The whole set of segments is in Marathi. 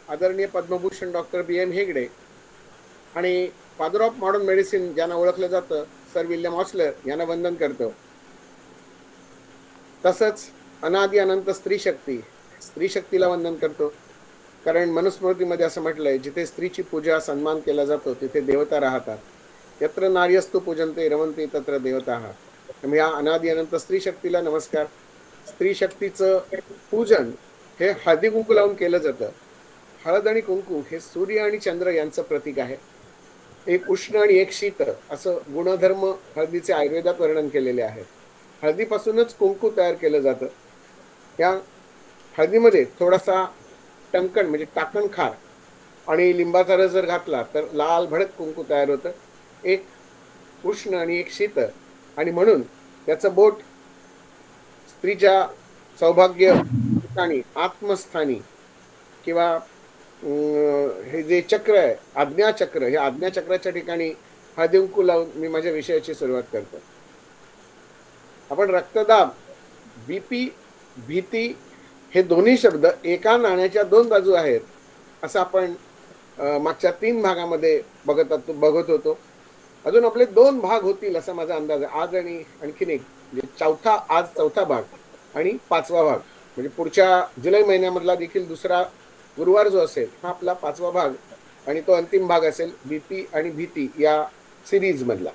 आदरणीय पद्मभूषण डॉक्टर B.M. हेगडे आणि फादर ऑफ मॉडर्न मेडिसिन ज्यांना ओळखलं जातं सर विल्यम ऑस्लर यांना वंदन करतो. तसंच अनादि अनंत स्त्री शक्तीला वंदन करतो. कारण मनुस्मृतीमध्ये असं म्हटलंय, जिथे स्त्रीची पूजा सन्मान केला जातो तिथे देवता राहतात. यत्र नार्यस्तु पूजन्ते रमन्ते तत्र देवताः. त्यामुळे या अनादि अनंत स्त्री शक्तीला नमस्कार. स्त्री शक्तीचं पूजन हे हळदी कुंकू लावून केलं जातं. हळद आणि कुंकू हे सूर्य आणि चंद्र यांचं प्रतीक आहे. एक उष्ण आणि एक शीत असं गुणधर्म हळदीचे आयुर्वेदात वर्णन केलेले आहेत. हळदीपासूनच कुंकू तयार केलं जातं. या हळदीमध्ये थोडासा टंकण म्हणजे टाकण खार आणि लिंबाचा रस जर घातला तर लाल भडक कुंकू तयार होतं. एक उष्ण आणि एक शीत, आणि म्हणून त्याचं बोट स्त्रीच्या सौभाग्य ठिकाणी आत्मस्थानी किंवा हे जे चक्र आहे आज्ञाचक्र, हे आज्ञाचक्राच्या ठिकाणी हळदी कुंकू लावून मी माझ्या विषयाची सुरुवात करतो. आपण रक्तदाब, बीपी, भीती हे दोन्ही शब्द एका नाण्याच्या दोन बाजू आहेत असं आपण मागच्या 3 भागामध्ये बघत होतो. अजून आपले 2 भाग होतील असा माझा अंदाज आहे. आज आणि आणखीन एक म्हणजे आज चौथा भाग आणि 5वा भाग, म्हणजे पुढच्या जुलै महिन्यामधला देखील दुसरा गुरुवार जो असेल हा आपला 5वा भाग आणि तो अंतिम भाग असेल बीपी आणि भीती या सिरीज मधला.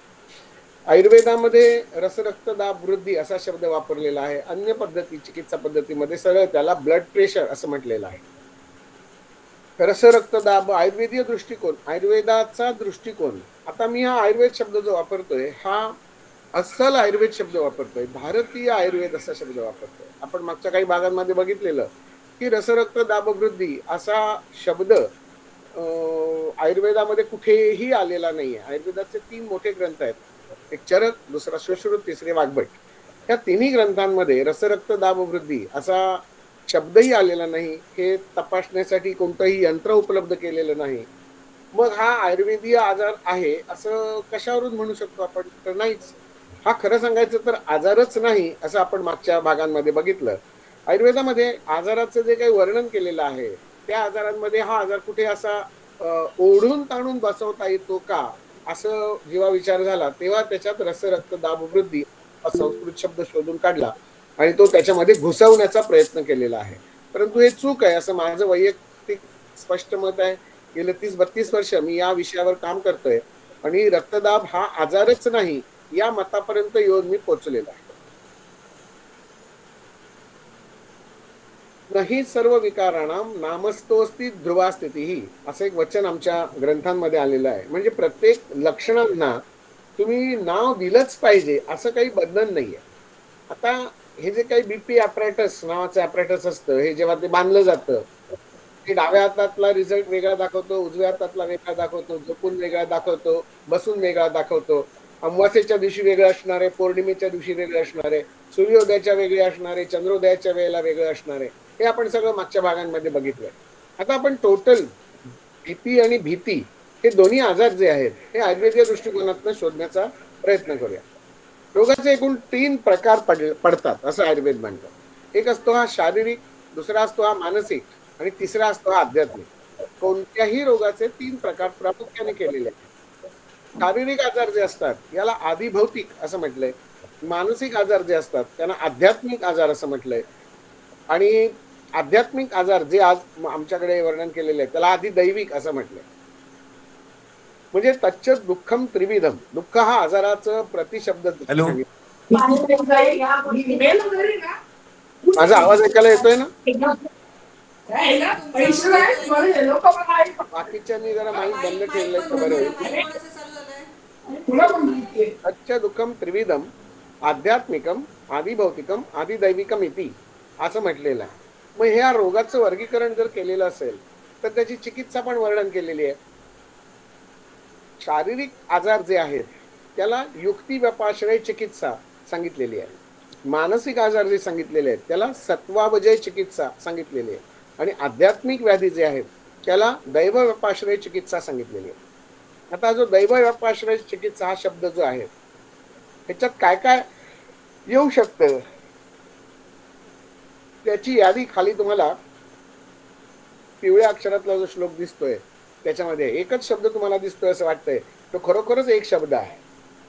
आयुर्वेदामध्ये रसरक्तदाब वृद्धी असा शब्द वापरलेला आहे. अन्य चिकित्सा पद्धतीमध्ये सरळ त्याला ब्लड प्रेशर असं म्हटलेलं आहे. रसरक्तदाब आयुर्वेदीय दृष्टिकोन, आयुर्वेदाचा दृष्टिकोन. आता मी हा आयुर्वेद शब्द जो वापरतोय हा अस्सल आयुर्वेद शब्द वापरतोय, भारतीय आयुर्वेद असा शब्द वापरतोय. आपण मागच्या काही भागांमध्ये बघितलेलं की रसरक्तदाब वृद्धी असा शब्द आयुर्वेदामध्ये कुठेही आलेला नाहीये. आयुर्वेदाचे 3 मोठे ग्रंथ आहेत, एक चरक, दुसरा सुश्रुत, तिसरे वाग्भट. या तिन्ही ग्रंथांमध्ये रसरक्तदाब वृद्धी असा शब्दही आलेला नाही. हे तपासण्यासाठी कोणतंही यंत्र उपलब्ध केलेलं नाही. मग हा आयुर्वेदीय आजार आहे असं कशावरून म्हणू शकतो आपण? तर नाहीच. हा खरं सांगायचं तर आजारच नाही असं आपण मागच्या भागांमध्ये बघितलं. आयुर्वेदामध्ये आजाराचं जे काही वर्णन केलेलं आहे त्या आजारांमध्ये हा आजार कुठे असा ओढून ताणून बसवता येतो का असं जेव्हा विचार झाला तेव्हा त्याच्यात रसरक्तदाब वृद्धी हा संस्कृत शब्द शोधून काढला आणि तो त्याच्यामध्ये घुसवण्याचा प्रयत्न केलेला आहे. परंतु हे चूक आहे असं माझं वैयक्तिक स्पष्ट मत आहे. गेले 30-32 वर्ष मी या विषयावर काम करतोय आणि रक्तदाब हा आजारच नाही या मतापर्यंत येऊन मी पोहोचलेलो आहे. नाही सर्व विकाराणाम नामस्तोस्ती ध्रुवा स्थितीही असं एक वचन आमच्या ग्रंथांमध्ये आलेलं आहे. म्हणजे प्रत्येक लक्षणांना तुम्ही नाव दिलंच पाहिजे असं काही बंधन नाहीये. आता हे जे काही बीपी ॲपरेटस नावाचं ॲपरेटस असतं, हे जेव्हा ते बांधलं जातं ते डाव्या हातातला रिझल्ट वेगळा दाखवतो, उजव्या हातातला वेगळा दाखवतो, झोपून वेगळा दाखवतो, बसून वेगळा दाखवतो. अमावास्येच्या दिवशी वेगळं असणार आहे, पौर्णिमेच्या दिवशी वेगळं असणार आहे, सूर्योदयाच्या वेगळे असणार आहे, चंद्रोदयाच्या वेळेला वेगळं असणार आहे. हे आपण सगळं मागच्या भागांमध्ये बघितलंय. आता आपण टोटल भीती आणि भीती हे दोन्ही आजार जे आहेत हे आयुर्वेदीय दृष्टिकोनातून शोधण्याचा प्रयत्न करूया. रोगाचे एकूण 3 प्रकार पडतात असं आयुर्वेद म्हणतं. एक असतो हा शारीरिक, दुसरा असतो हा मानसिक आणि तिसरा असतो हा आध्यात्मिक. कोणत्याही रोगाचे 3 प्रकार प्रामुख्याने केलेले आहेत. शारीरिक आजार जे असतात याला आदिभौतिक असं म्हटलंय, मानसिक आजार जे असतात त्यांना आध्यात्मिक आजार असं म्हटलंय, आणि आध्यात्मिक आजार जे आज आमच्याकडे वर्णन केलेले आहे त्याला आदिदैविक असं म्हटलंय. म्हणजे तच्च दुःखम त्रिविधम, दुःख हा आजाराचं प्रतिशब्द सांगितलं. माझा आवाज ऐकायला येतोय ना? बाकीच्यांनी जरा माईक बंद ठेवलंय तर बरं होईल. तच्च दुःखम त्रिविधम आध्यात्मिकम आदिभौतिकम आदिदैविकम इति असं म्हटलेलं आहे. मग ह्या रोगाचं वर्गीकरण जर केलेलं असेल तर त्याची चिकित्सा पण वर्णन केलेली आहे. शारीरिक आजार जे आहेत त्याला युक्ती व्यापाश्रय चिकित्सा सांगितलेली आहे. मानसिक आजार जे सांगितलेले आहेत त्याला सत्वावजय चिकित्सा सांगितलेली आहे, आणि आध्यात्मिक व्याधी जे आहेत त्याला दैव व्यापाश्रय चिकित्सा सांगितलेली आहे. आता जो दैव व्यापाश्रय चिकित्सा हा शब्द जो आहे ह्याच्यात काय काय येऊ शकतं त्याची यादी खाली तुम्हाला पिवळ्या अक्षरातला जो श्लोक दिसतोय त्याच्यामध्ये एकच शब्द तुम्हाला दिसतोय असं वाटतंय, तो खरोखरच एक शब्द आहे.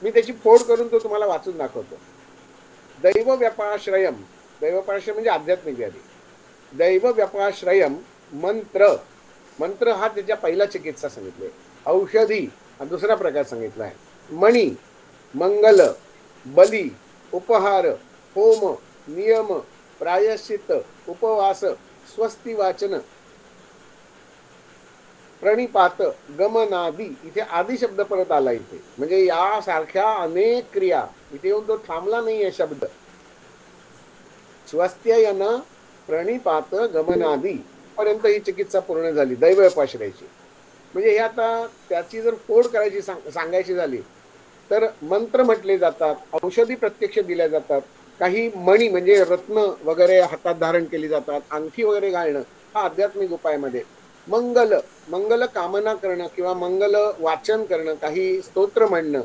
मी त्याची फोड करून तो तुम्हाला वाचून दाखवतो. दैव व्यपाश्रयम, दैवपाश्रय म्हणजे आध्यात्मिक व्याधी. दैव व्यपाश्रयम मंत्र, मंत्र हा त्याच्या पहिला चिकित्सा सांगितले. औषधी हा दुसरा प्रकार सांगितला आहे. मणी, मंगल, बली, उपहार, होम, नियम, प्रायश्चित, उपवास, स्वस्ती वाचन, प्रणिपात, गमनादी. इथे आदी शब्द परत आला इथे, म्हणजे यासारख्या अनेक क्रिया. इथे येऊन तो थांबला नाहीये शब्द. स्वस्त्ययन, प्रणिपात, गमनादी पर्यंत ही चिकित्सा पूर्ण झाली दैवोपाश्रयाची. म्हणजे हे आता त्याची जर फोड करायची सांगायची झाली तर मंत्र म्हटले जातात, औषधी प्रत्यक्ष दिल्या जातात, काही मणी म्हणजे रत्न वगैरे हातात धारण केली जातात, अंगठी वगैरे घालणं हा आध्यात्मिक उपायामध्ये. मंगल, मंगल कामना करणं किंवा मंगल वाचन करणं, काही स्तोत्र म्हणणं,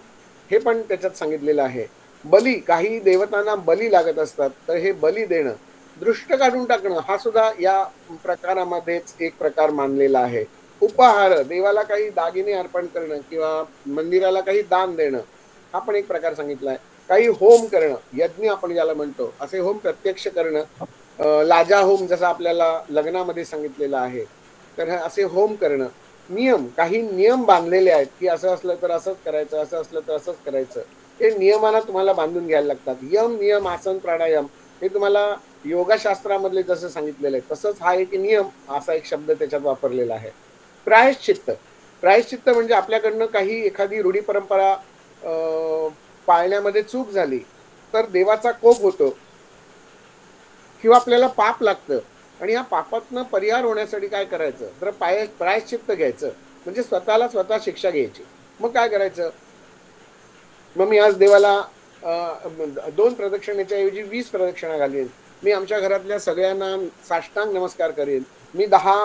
हे पण त्याच्यात सांगितलेलं आहे. बली, काही देवतांना बली लागत असतात तर हे बली देणं. दृष्ट काढून टाकणं हा सुद्धा या प्रकारामध्येच एक प्रकार मानलेला आहे. उपहार, देवाला काही दागिने अर्पण करणं किंवा मंदिराला काही दान देणं हा पण एक प्रकार सांगितलाय. काही होम करणं, यज्ञ आपण ज्याला म्हणतो, असे होम प्रत्यक्ष करणं, लाजा होम जसं आपल्याला लग्नामध्ये सांगितलेलं आहे, तर असे होम करणं. नियम, काही नियम बांधलेले आहेत की असं असलं तर असंच करायचं, असं असलं तर असंच करायचं. हे नियमाला तुम्हाला बांधून घ्यायला लागतात. यम, नियम, आसन, प्राणायाम हे तुम्हाला योगशास्त्रामधले जसं सांगितलेलं आहे तसंच हा एक नियम असा एक शब्द त्याच्यात वापरलेला आहे. प्रायश्चित्त, प्रायश्चित्त म्हणजे आपल्याकडनं काही एखादी रूढी परंपरा पाळण्यामध्ये चूक झाली तर देवाचा कोप होतो किंवा आपल्याला पाप लागतं, आणि या पापातनं परिहार होण्यासाठी काय करायचं तर प्रायश्चित्त घ्यायचं, म्हणजे स्वतःला स्वतः शिक्षा घ्यायची. मग काय करायचं, मग मी आज देवाला 2 प्रदक्षिणेच्या ऐवजी 20 प्रदक्षिणा घालीन. मी आमच्या घरातल्या सगळ्यांना साष्टांग नमस्कार करेन. मी 10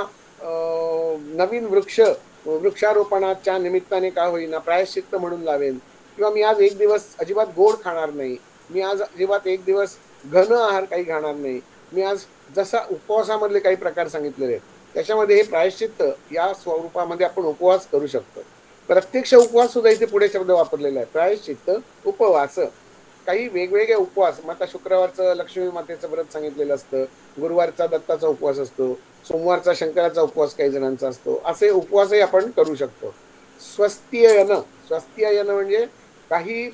नवीन वृक्षारोपणाच्या निमित्ताने का होईना प्रायश्चित्त म्हणून लावेन. किंवा मी आज एक दिवस अजिबात गोड खाणार नाही. मी आज अजिबात एक दिवस घन आहार काही खाणार नाही. मी आज जसा उपवासामधले काही प्रकार सांगितलेले त्याच्यामध्ये हे प्रायश्चित्त या स्वरूपामध्ये आपण उपवास करू शकतो. प्रत्यक्ष उपवास सुद्धा इथे पुढे शब्द वापरलेला आहे. प्रायश्चित्त, उपवास, काही वेगवेगळे उपवास. मग आता शुक्रवारचं लक्ष्मी मातेचं व्रत सांगितलेलं असतं, गुरुवारचा दत्ताचा उपवास असतो, सोमवारचा शंकराचा उपवास काही जणांचा असतो. असे उपवासही आपण करू शकतो. स्वस्त्ययन, स्वस्त्ययन म्हणजे काही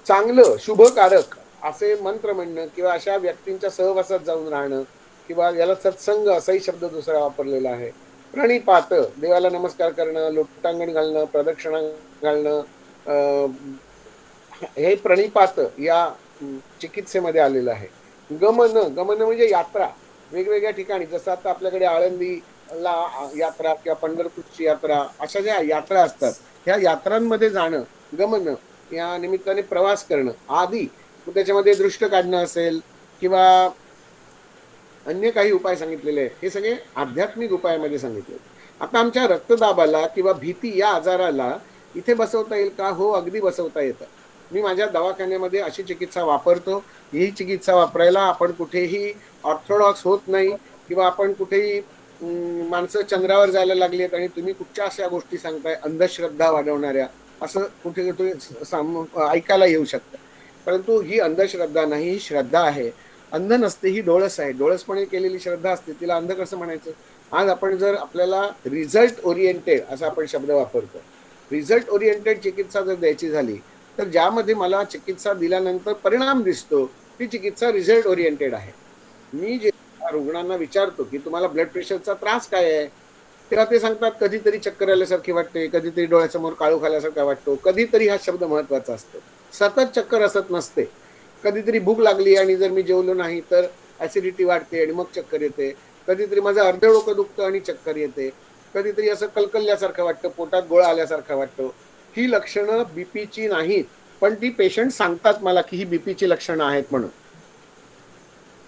चांगलं शुभकारक असे मंत्र म्हणणं किंवा अशा व्यक्तींच्या सहवासात जाऊन राहणं, किंवा याला सत्संग असाही शब्द दुसरा वापरलेला आहे. प्रणिपात, देवाला नमस्कार करणं, लोटांगण घालणं, प्रदक्षिणा घालणं, हे प्रणिपात या चिकित्सेमध्ये आलेलं आहे. गमन, गमन म्हणजे यात्रा, वेगवेगळ्या ठिकाणी, जसं आता आपल्याकडे आळंदीला यात्रा किंवा पंढरपूरची यात्रा, अशा ज्या यात्रा असतात ह्या यात्रांमध्ये जाणं, गमन, या निमित्ताने प्रवास करणं आदी. त्याच्यामध्ये दृष्ट काढणं असेल किंवा अन्य काही उपाय सांगितलेले आहेत, हे सगळे आध्यात्मिक उपायामध्ये सांगितले. आता आमच्या रक्तदाबाला किंवा भीती या आजाराला इथे बसवता येईल का? हो, अगदी बसवता येतं. मी माझ्या दवाखान्यामध्ये अशी चिकित्सा वापरतो. ही चिकित्सा वापरायला आपण कुठेही ऑर्थोडॉक्स होत नाही किंवा आपण कुठेही माणसं चंद्रावर जायला लागली आहेत आणि तुम्ही कुठच्या अशा गोष्टी सांगताय अंधश्रद्धा वाढवणाऱ्या, असं कुठे कुठे ऐकायला येऊ शकतं. परंतु ही अंधश्रद्धा नाही, ही श्रद्धा आहे. अंध नसते, ही डोळस आहे. डोळसपणे केलेली श्रद्धा असते, तिला अंध कसं म्हणायचं? आज आपण जर आपल्याला रिझल्ट ओरिएंटेड असा आपण शब्द वापरतो, रिझल्ट ओरिएंटेड चिकित्सा जर द्यायची झाली तर ज्यामध्ये मला चिकित्सा दिल्यानंतर परिणाम दिसतो ती चिकित्सा रिझल्ट ओरिएंटेड आहे. मी जे रुग्णांना विचारतो की तुम्हाला ब्लड प्रेशरचा त्रास काय आहे, तेव्हा ते सांगतात कधीतरी चक्कर आल्यासारखी वाटते, कधीतरी डोळ्यासमोर काळोख आल्यासारखा वाटतो. कधीतरी हा शब्द महत्वाचा असतो. सतत चक्कर असत नसते. कधीतरी भूक लागली आणि जर मी जेवलो नाही तर ऍसिडिटी वाढते आणि मग चक्कर येते. कधीतरी माझं अर्ध डोकं दुखतं आणि चक्कर येते. कधीतरी असं कलकलल्यासारखं वाटतं, पोटात गोळा आल्यासारखा वाटतो. ही लक्षणं बीपीची नाहीत, पण ती पेशंट सांगतात मला की ही बीपीची लक्षणं आहेत म्हणून.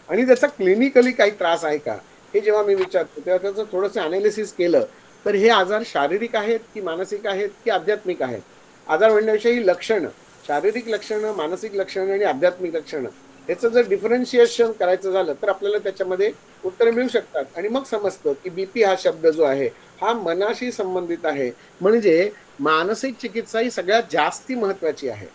आणि त्याचा क्लिनिकली काही त्रास आहे का हे जेव्हा मी विचारतो तेव्हा त्याचं थोडंसं अनालिसिस केलं तर हे आजार शारीरिक आहेत की मानसिक आहेत की आध्यात्मिक आहेत. आजार म्हणण्याविषयी लक्षणं, शारीरिक लक्षणं, मानसिक लक्षणं आणि आध्यात्मिक लक्षणं ह्याचं जर डिफरन्शिएशन करायचं झालं तर आपल्याला त्याच्यामध्ये उत्तर मिळू शकतात. आणि मग समजतं की बीपी हा शब्द जो आहे हा मनाशी संबंधित आहे. म्हणजे मानसिक चिकित्सा ही सगळ्यात जास्ती महत्वाची आहे.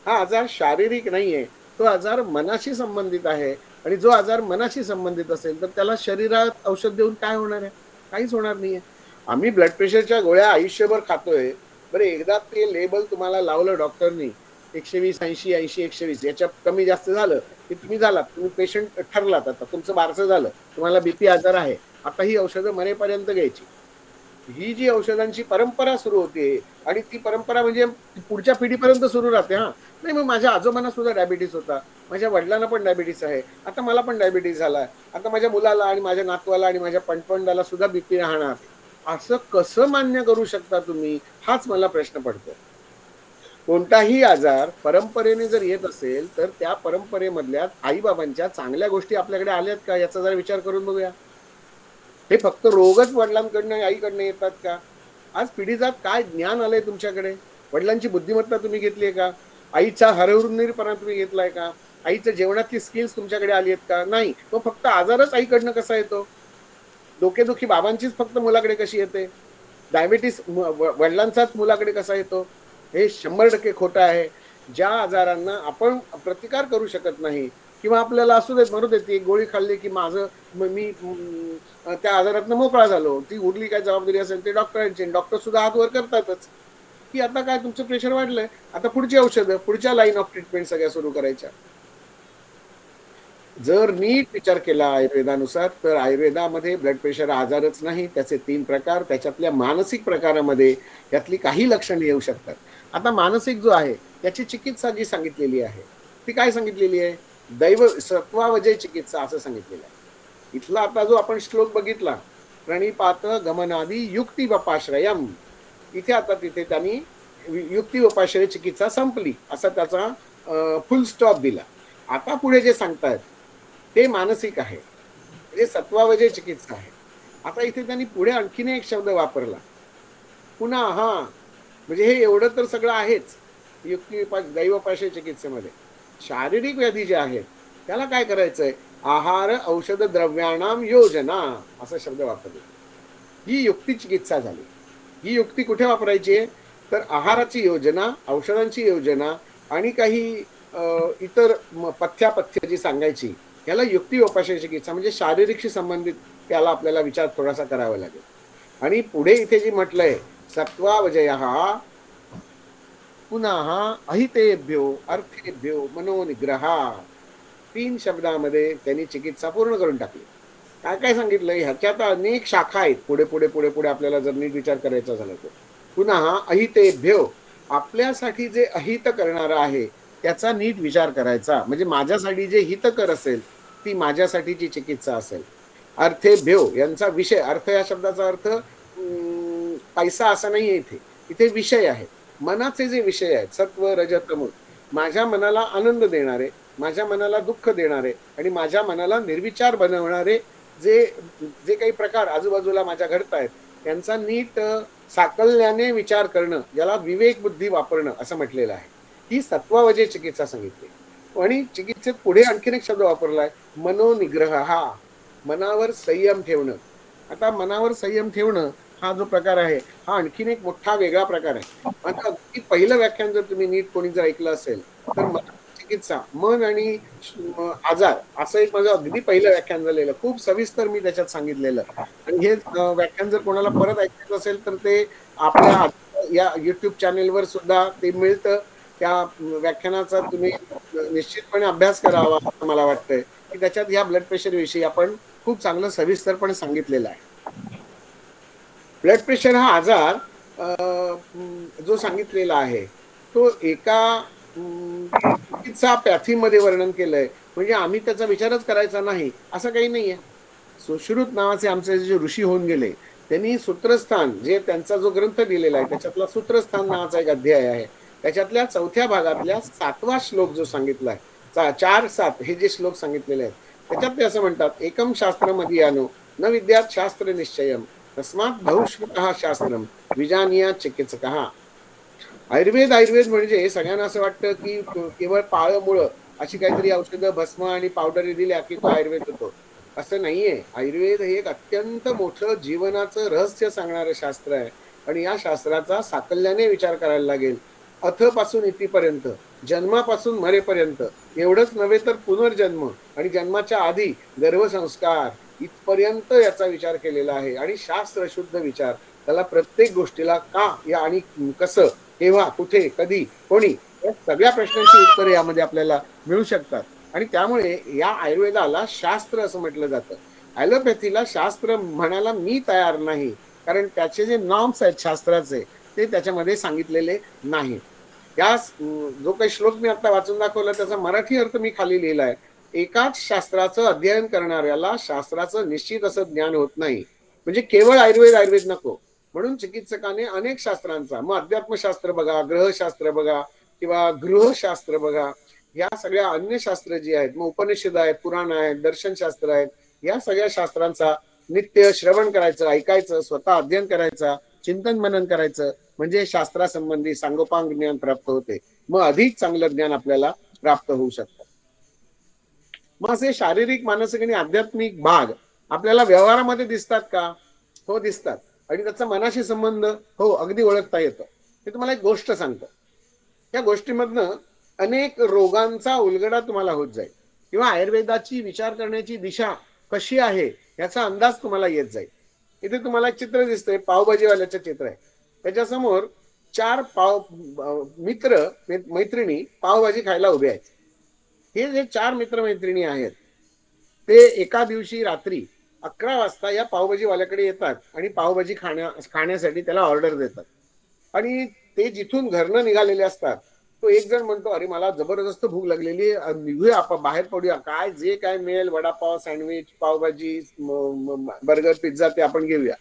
हा आजार शारीरिक नाहीये, तो आजार मनाशी संबंधित आहे. आणि जो आजार मनाशी संबंधित असेल तर त्याला शरीरात औषध देऊन काय होणार आहे? काहीच होणार नाहीये. आम्ही ब्लड प्रेशरच्या गोळ्या आयुष्यभर खातोय. बरं, एकदा ते लेबल तुम्हाला लावलं डॉक्टरनी 120, 80, 80, 120 याच्या कमी जास्त झालं की तुम्ही झालात, तुम्ही पेशंट ठरलात. आता तुमचं बारसं झालं, तुम्हाला बीपी आजार आहे. आता ही औषधं मरेपर्यंत घ्यायची. ही जी औषधांची परंपरा सुरू होते आणि ती परंपरा म्हणजे पुढच्या पिढीपर्यंत सुरू राहते. हा, नाही मग माझ्या आजोबांना सुद्धा डायबिटीस होता, माझ्या वडिलांना पण डायबिटीस आहे, आता मला पण डायबिटीस झालाय, आता माझ्या मुलाला आणि माझ्या नातवाला आणि माझ्या पणपंडाला सुद्धा बीपी राहणार. असं कसं मान्य करू शकता तुम्ही? हाच मला प्रश्न पडतो. कोणताही आजार परंपरेने जर येत असेल तर त्या परंपरेमधल्या आईबाबांच्या चांगल्या गोष्टी आपल्याकडे आल्यात का याचा जरा विचार करून बघूया. हे फक्त रोगच वडिलांकडनं आईकडनं येतात का? आज पिढीजात काय ज्ञान आलंय तुमच्याकडे? वडिलांची बुद्धिमत्ता तुम्ही घेतलीये का? आईचा हरहुन्नरीपणा तुम्ही घेतलाय का? आईच्या जेवणातली स्किल्स तुमच्याकडे आली आहेत का? नाही. मग फक्त आजारच आईकडनं कसा येतो? डोकेदुखी बाबांचीच फक्त मुलाकडे कशी येते? डायबिटीस वडिलांचाच मुलाकडे कसा येतो? हे 100% खोटं आहे. ज्या आजारांना आपण प्रतिकार करू शकत नाही किंवा आपल्याला असू देत, मरू देत, एक गोळी खाल्ली की माझं मी त्या आजारातनं मोकळा झालो. ती उरली काय जबाबदारी असेल ते डॉक्टरांची. डॉक्टर सुद्धा हात वर करतातच, की आता काय तुमचं प्रेशर वाढलंय, आता पुढची औषधं, पुढच्या लाईन ऑफ ट्रीटमेंट सगळ्या सुरू करायच्या. जर नीट विचार केला आयुर्वेदानुसार तर आयुर्वेदामध्ये ब्लड प्रेशर आजारच नाही, त्याचे 3 प्रकार. त्याच्यातल्या मानसिक प्रकारामध्ये यातली काही लक्षणे येऊ शकतात. आता मानसिक जो आहे त्याची चिकित्सा जी सांगितलेली आहे ती काय सांगितलेली आहे? दैव सत्वावजय चिकित्सा असं सांगितलेलं आहे. इथला आता जो आपण श्लोक बघितला, प्रणिपात गमनादी युक्ती वपाश्रयम, इथे आता तिथे त्यांनी युक्ती वपाश्रय चिकित्सा संपली असा त्याचा फुल स्टॉप दिला. आता पुढे जे सांगतायत ते मानसिक आहे, म्हणजे सत्वावजय चिकित्सा आहे. आता इथे त्यांनी पुढे आणखीन एक शब्द वापरला, पुन्हा. हा, म्हणजे हे एवढं तर सगळं आहेच युक्ती दैवपाशय चिकित्सेमध्ये. शारीरिक व्याधी ज्या आहेत त्याला काय करायचंय? आहार औषध द्रव्याणाम योजना असा शब्द वापरला. ही युक्ती चिकित्सा झाली. ही युक्ती कुठे वापरायची आहे? तर आहाराची योजना, औषधांची योजना आणि काही इतर पथ्यापथ्य जी सांगायची याला युक्ती उपाशय चिकित्सा म्हणजे शारीरिकशी संबंधित त्याला आपल्याला विचार थोडासा करावा लागेल. आणि पुढे इथे जी म्हटलंय सत्वावजय पुन्हा अहितेभ्यो अर्थेभ्यो मनोनिग्रहा, 3 शब्दामध्ये त्यांनी चिकित्सा पूर्ण करून टाकली. काय काय सांगितलंय? ह्याच्यात अनेक शाखा आहेत. पुढे पुढे पुढे पुढे आपल्याला जर नीट विचार करायचा झाला तर पुन्हा अहितेभ्यो, आपल्यासाठी जे अहित करणारं आहे त्याचा नीट विचार करायचा. म्हणजे माझ्यासाठी जे हितकर असेल ती माझ्यासाठीची चिकित्सा असेल. अर्थेभ्यो यांचा विषय, अर्थ या शब्दाचा अर्थ पैसा असा नाहीये. इथे इथे विषय आहेत. मनाचे जे विषय आहेत सत्व रज तम, माझ्या मनाला आनंद देणारे, माझ्या मनाला दुःख देणारे आणि माझ्या मनाला निर्विचार बनवणारे जे जे काही प्रकार आजूबाजूला माझ्या घडत आहेत त्यांचा नीट साकल्याने विचार करणं, ज्याला विवेक बुद्धी वापरणं असं म्हटलेलं आहे. ही सत्वावजय चिकित्सा सांगितली. आणि चिकित्सेत पुढे आणखीन एक शब्द वापरलाय, मनोनिग्रह. हा, मनावर संयम ठेवणं. आता मनावर संयम ठेवणं हा जो प्रकार आहे हा आणखीन एक मोठा वेगळा प्रकार आहे. आता अगदी पहिलं व्याख्यान जर तुम्ही नीट कोणी जर ऐकलं असेल तर चिकित्सा, मन आणि आजार असं एक माझं अगदी पहिलं व्याख्यान झालेलं, खूप सविस्तर मी त्याच्यात सांगितलेलं. आणि हे व्याख्यान जर कोणाला परत ऐकायचं असेल तर ते आपल्या या युट्यूब चॅनेलवर सुद्धा ते मिळतं. त्या व्याख्यानाचा तुम्ही निश्चितपणे अभ्यास करावा असं मला वाटतंय, की त्याच्यात ह्या ब्लड प्रेशर विषयी आपण खूप चांगलं सविस्तरपणे सांगितलेलं आहे. ब्लड प्रेशर हा आजार जो सांगितलेला आहे तो एका चिकित्सा पॅथीमध्ये वर्णन केलंय, म्हणजे आम्ही त्याचा विचारच करायचा नाही असं काही नाहीये. सुश्रुत नावाचे आमचे जे ऋषी होऊन गेले त्यांनी सूत्रस्थान, जे त्यांचा जो ग्रंथ लिहिलेला आहे त्याच्यातला सूत्रस्थान नावाचा एक अध्याय आहे, त्याच्यातल्या 4थ्या भागातल्या 7वा श्लोक जो सांगितलाय, 4-7 हे जे श्लोक सांगितलेले आहेत त्याच्यात ते असं म्हणतात, एकम शास्त्र मदीयानो न विद्यात शास्त्र निश्चयम तस्मात बहुश्रुतः शास्त्रम विजानीया चिकित्सकः. आयुर्वेद म्हणजे सगळ्यांना असं वाटतं की केवळ पाळमुळं अशी काहीतरी औषधं, भस्म आणि पावडरी दिल्या की तो आयुर्वेद होतो, असं नाहीये. आयुर्वेद हे एक अत्यंत मोठं जीवनाचं रहस्य सांगणारं शास्त्र आहे आणि या शास्त्राचा साकल्याने विचार करायला लागेल. अथ पासून इतीपर्यंत, जन्मापासून मरेपर्यंत, एवढंच नव्हे तर पुनर्जन्म आणि जन्माच्या आधी गर्भसंस्कार इथपर्यंत याचा विचार केलेला आहे आणि शास्त्र शुद्ध विचार. त्याला प्रत्येक गोष्टीला का या आणि कसं, केव्हा, कुठे, कधी, कोणी, या सगळ्या प्रश्नांची उत्तरे यामध्ये आपल्याला मिळू शकतात आणि त्यामुळे या आयुर्वेदाला शास्त्र असं म्हटलं जातं. ॲलोपॅथीला शास्त्र म्हणायला मी तयार नाही, कारण त्याचे जे नॉर्म्स आहेत शास्त्राचे ते त्याच्यामध्ये सांगितलेले नाहीत. या जो काही श्लोक मी आता वाचून दाखवला त्याचा मराठी अर्थ मी खाली लिहिलाय. एकाच शास्त्राचं अध्ययन करणाऱ्याला शास्त्राचं निश्चित असं ज्ञान होत नाही. म्हणजे केवळ आयुर्वेद आयुर्वेद नको, म्हणून चिकित्सकाने अनेक शास्त्रांचा, मग अध्यात्मशास्त्र बघा, ग्रहशास्त्र बघा किंवा गृहशास्त्र बघा, या सगळ्या अन्य शास्त्र जी आहेत, मग उपनिषद आहेत, पुराण आहेत, दर्शनशास्त्र आहेत, या सगळ्या शास्त्रांचा नित्य श्रवण करायचं, ऐकायचं, स्वतः अध्ययन करायचा, चिंतन मनन करायचं, म्हणजे शास्त्रासंबंधी सांगोपांग ज्ञान प्राप्त होते. मग अधिक चांगलं ज्ञान आपल्याला प्राप्त होऊ शकतं. मग असे शारीरिक, मानसिक आणि आध्यात्मिक भाग आपल्याला व्यवहारामध्ये दिसतात का? हो, दिसतात. आणि त्याचा मनाशी संबंध हो अगदी ओळखता येतो. मी तुम्हाला एक गोष्ट सांगतो. या गोष्टीमधनं अनेक रोगांचा उलगडा तुम्हाला होत जाईल किंवा आयुर्वेदाची विचार करण्याची दिशा कशी आहे याचा अंदाज तुम्हाला येत जाईल. इथे तुम्हाला एक चित्र दिसतंय, पावभाजीवाल्याचं चित्र आहे. त्याच्यासमोर 4 मित्र मैत्रिणी पावभाजी खायला उभे आहेत. हे जे 4 मित्रमैत्रिणी आहेत ते एका दिवशी रात्री 11 वाजता या पावभाजीवाल्याकडे येतात आणि पावभाजी खाण्यासाठी त्याला ऑर्डर देतात. आणि ते जिथून घरनं निघालेले असतात, तो एक जण म्हणतो, अरे मला जबरदस्त भूक लागलेली, निघूया आपण, बाहेर पडूया, काय जे काय मिळेल, vada pav, sandwich, pav bhaji, burger, pizza ते आपण घेऊया.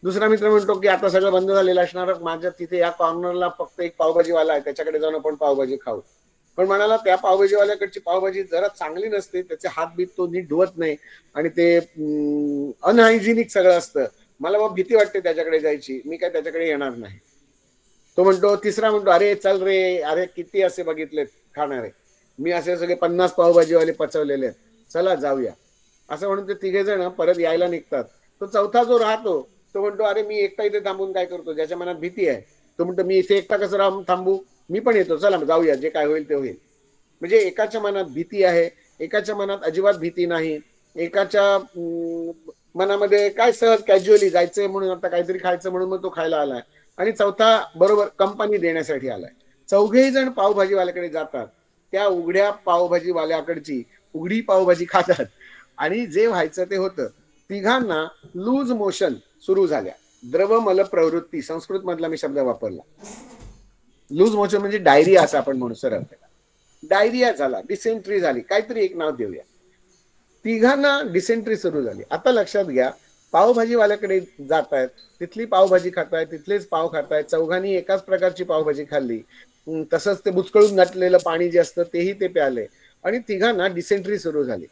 दुसरा मित्र म्हणतो की आता सगळं बंद झालेलं असणार, माझ्या तिथे या कॉर्नरला फक्त एक पावभाजीवाला आहे, त्याच्याकडे जाऊन आपण पावभाजी खाऊ. पण म्हणाला त्या पावभाजीवाल्याकडची पावभाजी जरा चांगली नसते, त्याचे हात बीत तो नीट धुवत नाही आणि ते अनहायजिनिक सगळं असतं, मला मग भीती वाटते त्याच्याकडे जायची, मी काय त्याच्याकडे येणार नाही. तो म्हणतो, तिसरा म्हणतो, अरे चल रे, अरे किती असे बघितलेत खाणारे, मी असे सगळे 50 पावभाजीवाले पचवलेले आहेत, चला जाऊया. असं म्हणून ते तिघे जण परत यायला निघतात. तो चौथा जो राहतो तो म्हणतो, अरे मी एकटा इथे थांबून काय करतो, ज्याच्या मनात भीती आहे तो म्हणतो, मी इथे एकटा कसं थांबू, मी पण येतो, चला जाऊया, जे काय होईल ते होईल. म्हणजे एकाच्या मनात भीती आहे, एकाच्या मनात अजिबात भीती नाही, एकाच्या मनामध्ये काय सहज कॅज्युअली जायचंय म्हणून, आता काहीतरी खायचं म्हणून मग तो खायला आलाय, आणि चौथा बरोबर कंपनी देण्यासाठी आलाय. चौघेही जण पावभाजीवाल्याकडे जातात, त्या उघड्या पावभाजीवाल्याकडची उघडी पावभाजी खातात आणि जे व्हायचं ते होतं. तिघांना लूज मोशन सुरू झाल्या, द्रवमल प्रवृत्ती, संस्कृत मधला मी शब्द वापरला. लूज मोशन म्हणजे डायरिया असं आपण म्हणू सरळ. डायरिया झाला, डिसेंट्री झाली, काहीतरी एक नाव देऊया. तिघांना डिसेंट्री सुरू झाली. आता लक्षात घ्या, पावभाजीवाल्याकडे जात आहेत, तिथली पावभाजी खातायत, तिथलेच पाव खातायत, चौघांनी एकाच प्रकारची पावभाजी खाल्ली, तसंच ते बुचकळून घातलेलं पाणी जे असतं तेही ते प्याले आणि तिघांना डिसेंट्री सुरू झाली.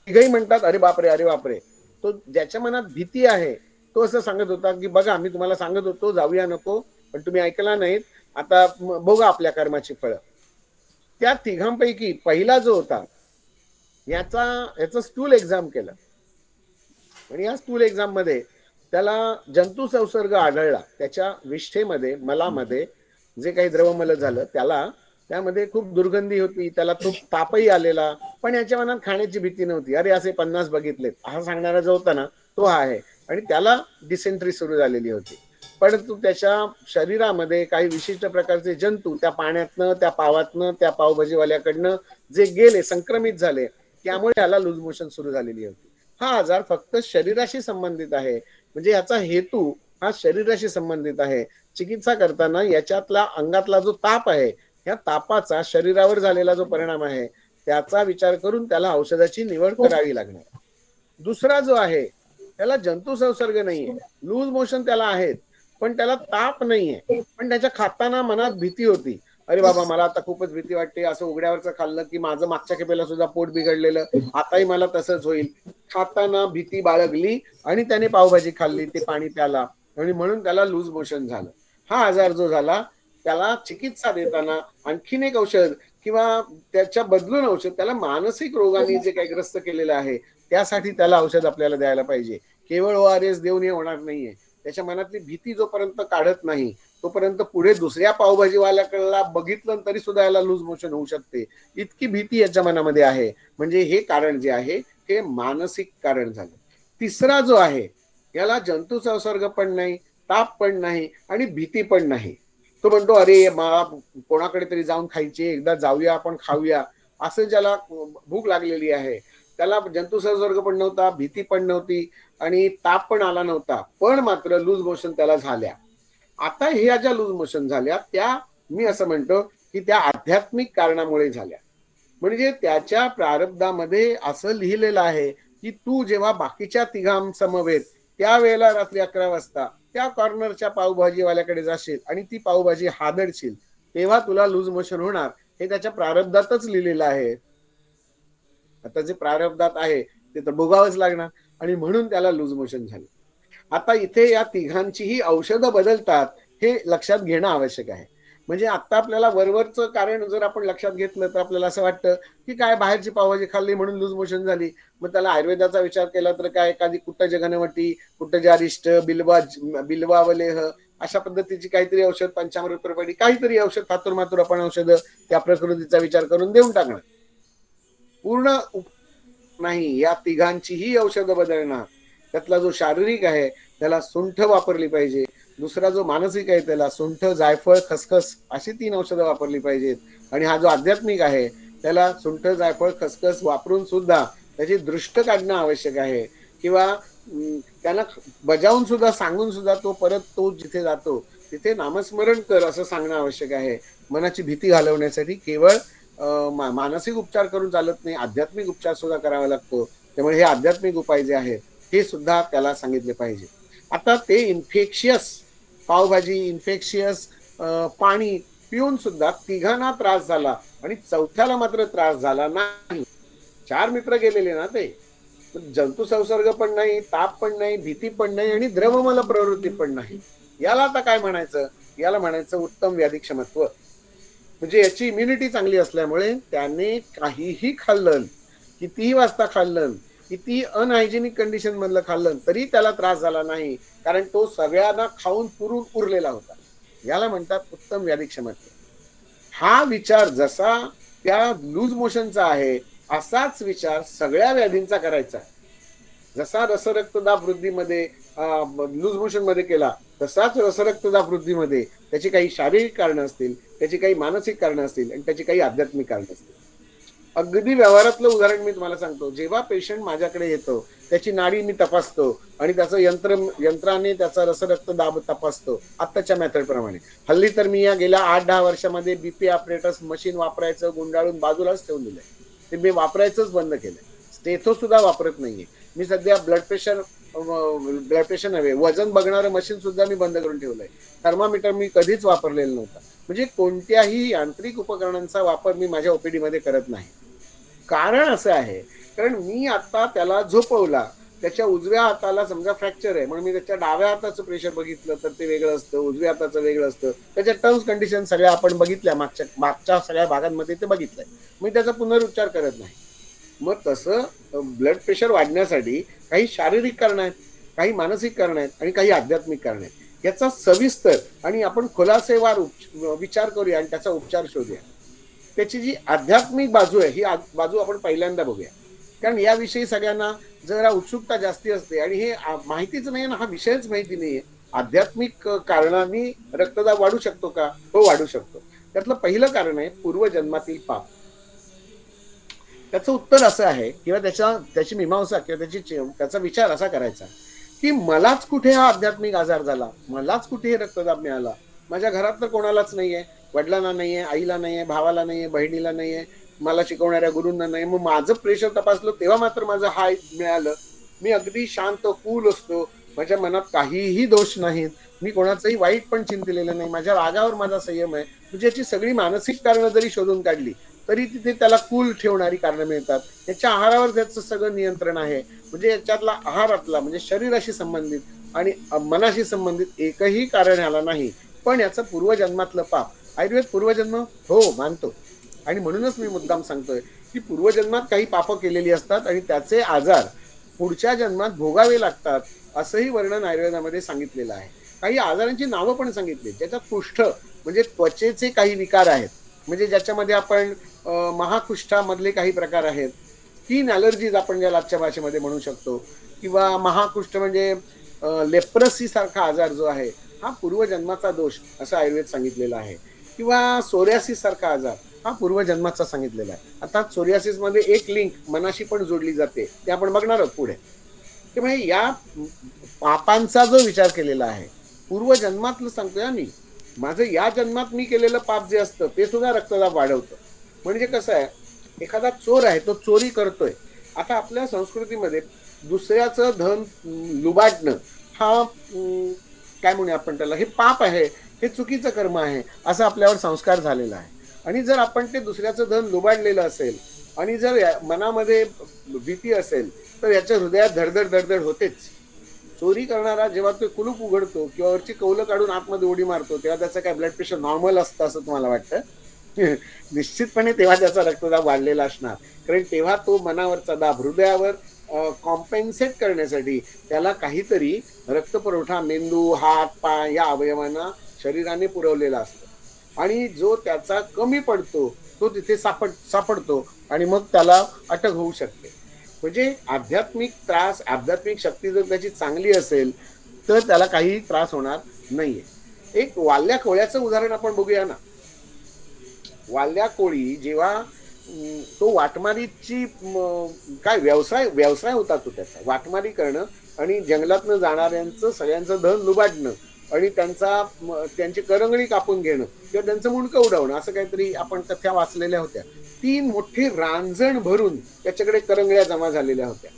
तिघही म्हणतात, अरे बापरे, अरे बापरे. तो ज्याच्या मनात भीती आहे तो असं सांगत होता की बघा मी तुम्हाला सांगत होतो जाऊया नको, पण तुम्ही ऐकला नाहीत, आता बघा आपल्या कर्माची फळं. त्या तिघांपैकी पहिला जो होता याचं स्टूल एक्झाम केलं आणि या स्टूल एक्झाम मध्ये त्याला जंतू संसर्ग आढळला. त्याच्या विष्ठेमध्ये, मलामध्ये जे काही द्रवमल झालं त्यामध्ये खूप दुर्गंधी होती, त्याला खूप तापही आलेला, पण याच्या मनात खाण्याची भीती नव्हती. अरे असे 50 बघितलेत हा सांगणारा जो होता ना तो हा आहे, आणि त्याला डिसेंट्री सुरू झालेली होती. परंतु त्याच्या शरीरामध्ये काही विशिष्ट प्रकारचे जंतू त्या पाण्यातनं, त्या पावातनं, त्या पावभाजीवाल्याकडनं जे गेले, संक्रमित झाले, त्यामुळे त्याला लूज मोशन सुरू झालेली होती. हा आजार फक्त शरीराशी संबंधित आहे, म्हणजे याचा हेतू हा शरीराशी संबंधित आहे. चिकित्सा करताना याच्यातला अंगातला जो ताप आहे, या तापाचा शरीरावर झालेला जो परिणाम आहे त्याचा विचार करून त्याला औषधाची निवड करावी लागणार. दुसरा जो आहे त्याला जंतू संसर्ग नाहीये, लूज मोशन त्याला आहेत, पण त्याला ताप नाहीये, पण त्याच्या खाताना मनात भीती होती. अरे बाबा मला आता खूपच भीती वाटते, असं उघड्यावरचं खाल्लं की माझं मागच्या खेपेला सुद्धा पोट बिघडलेलं, आताही मला तसंच होईल. खाताना भीती बाळगली आणि त्याने पावभाजी खाल्ली, ते पाणी प्याला आणि म्हणून त्याला लूज मोशन झालं. हा आजार जो झाला त्याला चिकित्सा देताना आणखीन एक औषध किंवा त्याच्या बदलून औषध, त्याला मानसिक रोगाने जे काही ग्रस्त केलेलं आहे त्यासाठी त्याला औषध आपल्याला द्यायला पाहिजे. केवळ ORS देऊन हे होणार नाहीये. त्याच्या मनातली भीती जोपर्यंत काढत नाही तोपर्यंत पुढे दुसऱ्या पावभाजीवाल्याकडला बघितलं तरी सुद्धा याला लूज मोशन होऊ शकते, इतकी भीती याच्या मनामध्ये आहे. म्हणजे हे कारण जे आहे हे मानसिक कारण झालं. तिसरा जो आहे, याला जंतू संसर्ग पण नाही, ताप पण नाही आणि भीती पण नाही. तो म्हणतो अरे मला कोणाकडे तरी जाऊन खायची, एकदा जाऊया आपण खाऊया, असं ज्याला भूक लागलेली आहे त्याला जंतू संसर्ग पण नव्हता, भीती पण नव्हती आणि ताप पण आला नव्हता, पण मात्र लूज मोशन त्याला झाल्या. आता ह्या ज्या लूज मोशन झाल्या त्या मी असं म्हणतो की त्या आध्यात्मिक कारणामुळे झाल्या. म्हणजे त्याच्या प्रारब्धामध्ये असं लिहिलेलं आहे की तू जेव्हा बाकीच्या तिघांसमवेत त्यावेळेला रात्री 11 वाजता त्या कॉर्नरच्या पावभाजीवाल्याकडे जाशील आणि ती पावभाजी हादडशील तेव्हा तुला लूज मोशन होणार, हे त्याच्या प्रारब्धातच लिहिलेलं आहे. आता जे प्रारब्धात आहे ते तर भोगावंच लागणार आणि म्हणून त्याला लूज मोशन झाले. आता इथे या तिघांचीही औषधं बदलतात हे लक्षात घेणं आवश्यक आहे. म्हणजे आता आपल्याला वरवरचं कारण जर आपण लक्षात घेतलं तर आपल्याला असं वाटतं की काय बाहेरची पावभाजी खाल्ली म्हणून लूज मोशन झाली. मग त्याला आयुर्वेदाचा विचार केला तर काय एखादी कुट्टज घनवटी, कुट्टजारिष्ट, बिल्वावलेह अशा पद्धतीची काहीतरी औषध, पंचामृत रुपये काहीतरी औषध, थातूर मातूर आपण औषधं त्या प्रकृतीचा विचार करून देऊन टाकणार. पूर्ण नाही, या तिघांचीही औषधं बदलणार. त्यातला जो शारीरिक आहे त्याला सुंठ वापरली पाहिजे, दुसरा जो मानसिक आहे त्याला सुंठ, जायफळ, खसखस अशी 3 औषधं वापरली पाहिजेत. आणि हा जो आध्यात्मिक आहे त्याला सुंठ, जायफळ, खसखस वापरून सुद्धा त्याची दृष्ट काढणं आवश्यक आहे. किंवा त्यांना बजावून सुद्धा सांगून सुद्धा तो परत तो जिथे जातो तिथे नामस्मरण कर असं सांगणं आवश्यक आहे. मनाची भीती घालवण्यासाठी केवळ मानसिक उपचार करून चालत नाही, आध्यात्मिक उपचार सुद्धा करावा लागतो. त्यामुळे हे आध्यात्मिक उपाय जे आहेत हे सुद्धा त्याला सांगितले पाहिजे. आता ते इन्फेक्शियस पावभाजी, इन्फेक्शियस पाणी पिऊन सुद्धा तिघांना त्रास झाला आणि चौथ्याला मात्र त्रास झाला नाही. 4 मित्र गेलेले ना ते, जंतू संसर्ग पण नाही, ताप पण नाही, भीती पण नाही आणि द्रवमल प्रवृत्ती पण नाही. याला आता काय म्हणायचं, याला म्हणायचं उत्तम व्याधिक्षमत्व. म्हणजे याची इम्युनिटी चांगली असल्यामुळे त्याने काहीही खाल्लं, कितीही वाजता खाल्लं, किती अनहायजेनिक कंडिशन मधलं खाल्लं तरी त्याला त्रास झाला नाही, कारण तो सगळ्यांना खाऊन पुरून उरलेला होता. याला म्हणतात उत्तम व्याधिक्षमत्व. हा विचार जसा त्या लूज मोशनचा आहे असाच विचार सगळ्या व्याधींचा करायचा. जसा रसरक्तदाब वृद्धीमध्ये लूज मोशन मध्ये केला तसाच रसरक्तदाब वृद्धीमध्ये त्याची काही शारीरिक कारणं असतील, त्याची काही मानसिक कारणं असतील आणि त्याची काही आध्यात्मिक कारणं असतील. अगदी व्यवहारातलं उदाहरण मी तुम्हाला सांगतो. जेव्हा पेशंट माझ्याकडे येतो त्याची नाडी मी तपासतो आणि त्याचं यंत्राने त्याचा रसरक्तदाब तपासतो आत्ताच्या मेथड प्रमाणे. हल्ली तर मी या गेल्या 8-10 वर्षामध्ये BP ऑपरेटर्स मशीन वापरायचं गुंडाळून बाजूलाच ठेवून दिलंय. ते मी वापरायचंच बंद केलंय. स्टेथो सुद्धा वापरत नाहीये मी सध्या. ब्लड प्रेशर नव्हे, वजन बघणारं मशीन सुद्धा मी बंद करून ठेवलंय. थर्मामीटर मी कधीच वापरलेला नव्हता. म्हणजे कोणत्याही यांत्रिक उपकरणांचा वापर मी माझ्या OPD मध्ये करत नाही. कारण असं आहे, कारण मी आता त्याला झोपवला, त्याच्या उजव्या हाताला समजा फ्रॅक्चर आहे म्हणून मी त्याच्या डाव्या हाताचं प्रेशर बघितलं तर ते वेगळं असतं, उजव्या हाताचं वेगळं असतं. त्याच्या टर्म्स कंडिशन सगळ्या आपण बघितल्या, मागच्या सगळ्या भागांमध्ये ते बघितलंय. मी त्याचा पुनरुच्चार करत नाही. मग तसं ब्लड प्रेशर वाढण्यासाठी काही शारीरिक कारण आहेत, काही मानसिक कारण आहेत आणि काही आध्यात्मिक कारण आहेत. याचा सविस्तर आणि आपण खुलासेवार विचार करूया आणि त्याचा उपचार शोधूया. त्याची जी आध्यात्मिक बाजू आहे ही बाजू आपण पहिल्यांदा बघूया, कारण याविषयी सगळ्यांना जरा उत्सुकता जास्ती असते आणि हे माहितीच नाही ना, हा विषयच माहिती नाहीये. आध्यात्मिक कारणांनी रक्तदाब वाढू शकतो का? हो, वाढू शकतो. त्यातलं पहिलं कारण आहे पूर्वजन्मातील पाप. त्याचं उत्तर असं आहे किंवा त्याची मीमांसा किंवा त्याचा विचार असा करायचा की मलाच कुठे हा आध्यात्मिक आजार झाला, मलाच कुठे हे रक्तदाब मिळाला. माझ्या घरात तर कोणालाच नाहीये, वडिलांना नाहीये, आईला नाहीये, भावाला नाहीये, बहिणीला नाहीये, मला शिकवणाऱ्या गुरूंना नाही. मग माझं प्रेशर तपासलं तेव्हा मात्र माझं हाय मिळालं. मी अगदी शांत कूल असतो, माझ्या मनात काहीही दोष नाहीत, मी कोणाचंही वाईट पण चिंतलेलं नाही, माझ्या रागावर माझा संयम आहे. म्हणजे याची सगळी मानसिक कारणं जरी शोधून काढली तरी तिथे त्याला कूल ठेवणारी कारणं मिळतात. त्याच्या आहारावर त्याचं सगळं नियंत्रण आहे. म्हणजे याच्यातला आहारातला म्हणजे शरीराशी संबंधित आणि मनाशी संबंधित एकही कारण आला नाही. पण याचं पूर्वजन्मातलं पाप. आयुर्वेद पूर्वजन्म हो मानतो, आणि म्हणूनच मी मुद्दाम सांगतोय की पूर्वजन्मात काही पापं केलेली असतात आणि त्याचे आजार पुढच्या जन्मात भोगावे लागतात, असंही वर्णन आयुर्वेदामध्ये सांगितलेलं आहे. काही आजारांची नावं पण सांगितली, ज्याच्यात कुष्ठ म्हणजे त्वचेचे काही विकार आहेत, म्हणजे ज्याच्यामध्ये आपण महाकुष्ठामधले काही प्रकार आहेत, स्किन ॲलर्जीज आपण ज्याला आजच्या भाषेमध्ये म्हणू शकतो, किंवा महाकुष्ठ म्हणजे लेप्रसी सारखा आजार जो आहे हा पूर्वजन्माचा दोष असं आयुर्वेद सांगितलेलं आहे. किंवा सोरियासिस सारखा आजार हा पूर्वजन्माचा सांगितलेला आहे. आता सोरियासिस मध्ये एक लिंक मनाशी पण जोडली जाते, ते आपण बघणार आहोत पुढे. त्यामुळे या पापांचा जो विचार केलेला आहे पूर्वजन्मातलं सांगतोय मी, माझं या जन्मात मी केलेलं पाप जे असतं ते सुद्धा रक्तदाब वाढवतं. म्हणजे कसं आहे, एखादा चोर आहे तो चोरी करतोय, आता आपल्या संस्कृतीमध्ये दुसऱ्याचं धन लुबाडणं हा काय म्हणूया आपण त्याला, हे पाप आहे, हे चुकीचं कर्म आहे असं आपल्यावर संस्कार झालेला आहे. आणि जर आपण ते दुसऱ्याचं धन लुबाडलेलं असेल आणि जर मनामध्ये भीती असेल तर याच्या हृदयात धडधड धडधड होतेच. चोरी करणारा जेव्हा तो कुलूप उघडतो किंवा वरची कौलं काढून आतमध्ये उडी मारतो तेव्हा त्याचं काय ब्लड प्रेशर नॉर्मल असतं असं तुम्हाला वाटतं? निश्चितपणे तेव्हा त्याचा रक्तदाब वाढलेला असणार, कारण तेव्हा तो मनावरचा दाब हृदयावर कॉम्पेन्सेट करण्यासाठी त्याला काहीतरी रक्तपुरवठा मेंदू, हात, पाय या अवयवांना शरीराने पुरवलेला असतो, आणि जो त्याचा कमी पडतो तो तिथे सापडतो आणि मग त्याला अटक होऊ शकते. म्हणजे आध्यात्मिक त्रास, आध्यात्मिक शक्ती जर त्याची चांगली असेल तर त्याला काही त्रास होणार नाहीये. एक वाल्या कोळ्याचं उदाहरण आपण बघूया ना. वाल्या कोळी जेव्हा तो वाटमारीची काय व्यवसाय होता तो त्याचा, वाटमारी करणं आणि जंगलातनं जाणाऱ्यांचं सगळ्यांचं धन लुबाडणं आणि त्यांची करंगळी कापून घेणं किंवा त्यांचं मुंडकं उडवणं, असं काहीतरी आपण कथ्या वाचलेल्या होत्या. 3 मोठी रांजण भरून त्याच्याकडे करंगळ्या जमा झालेल्या होत्या.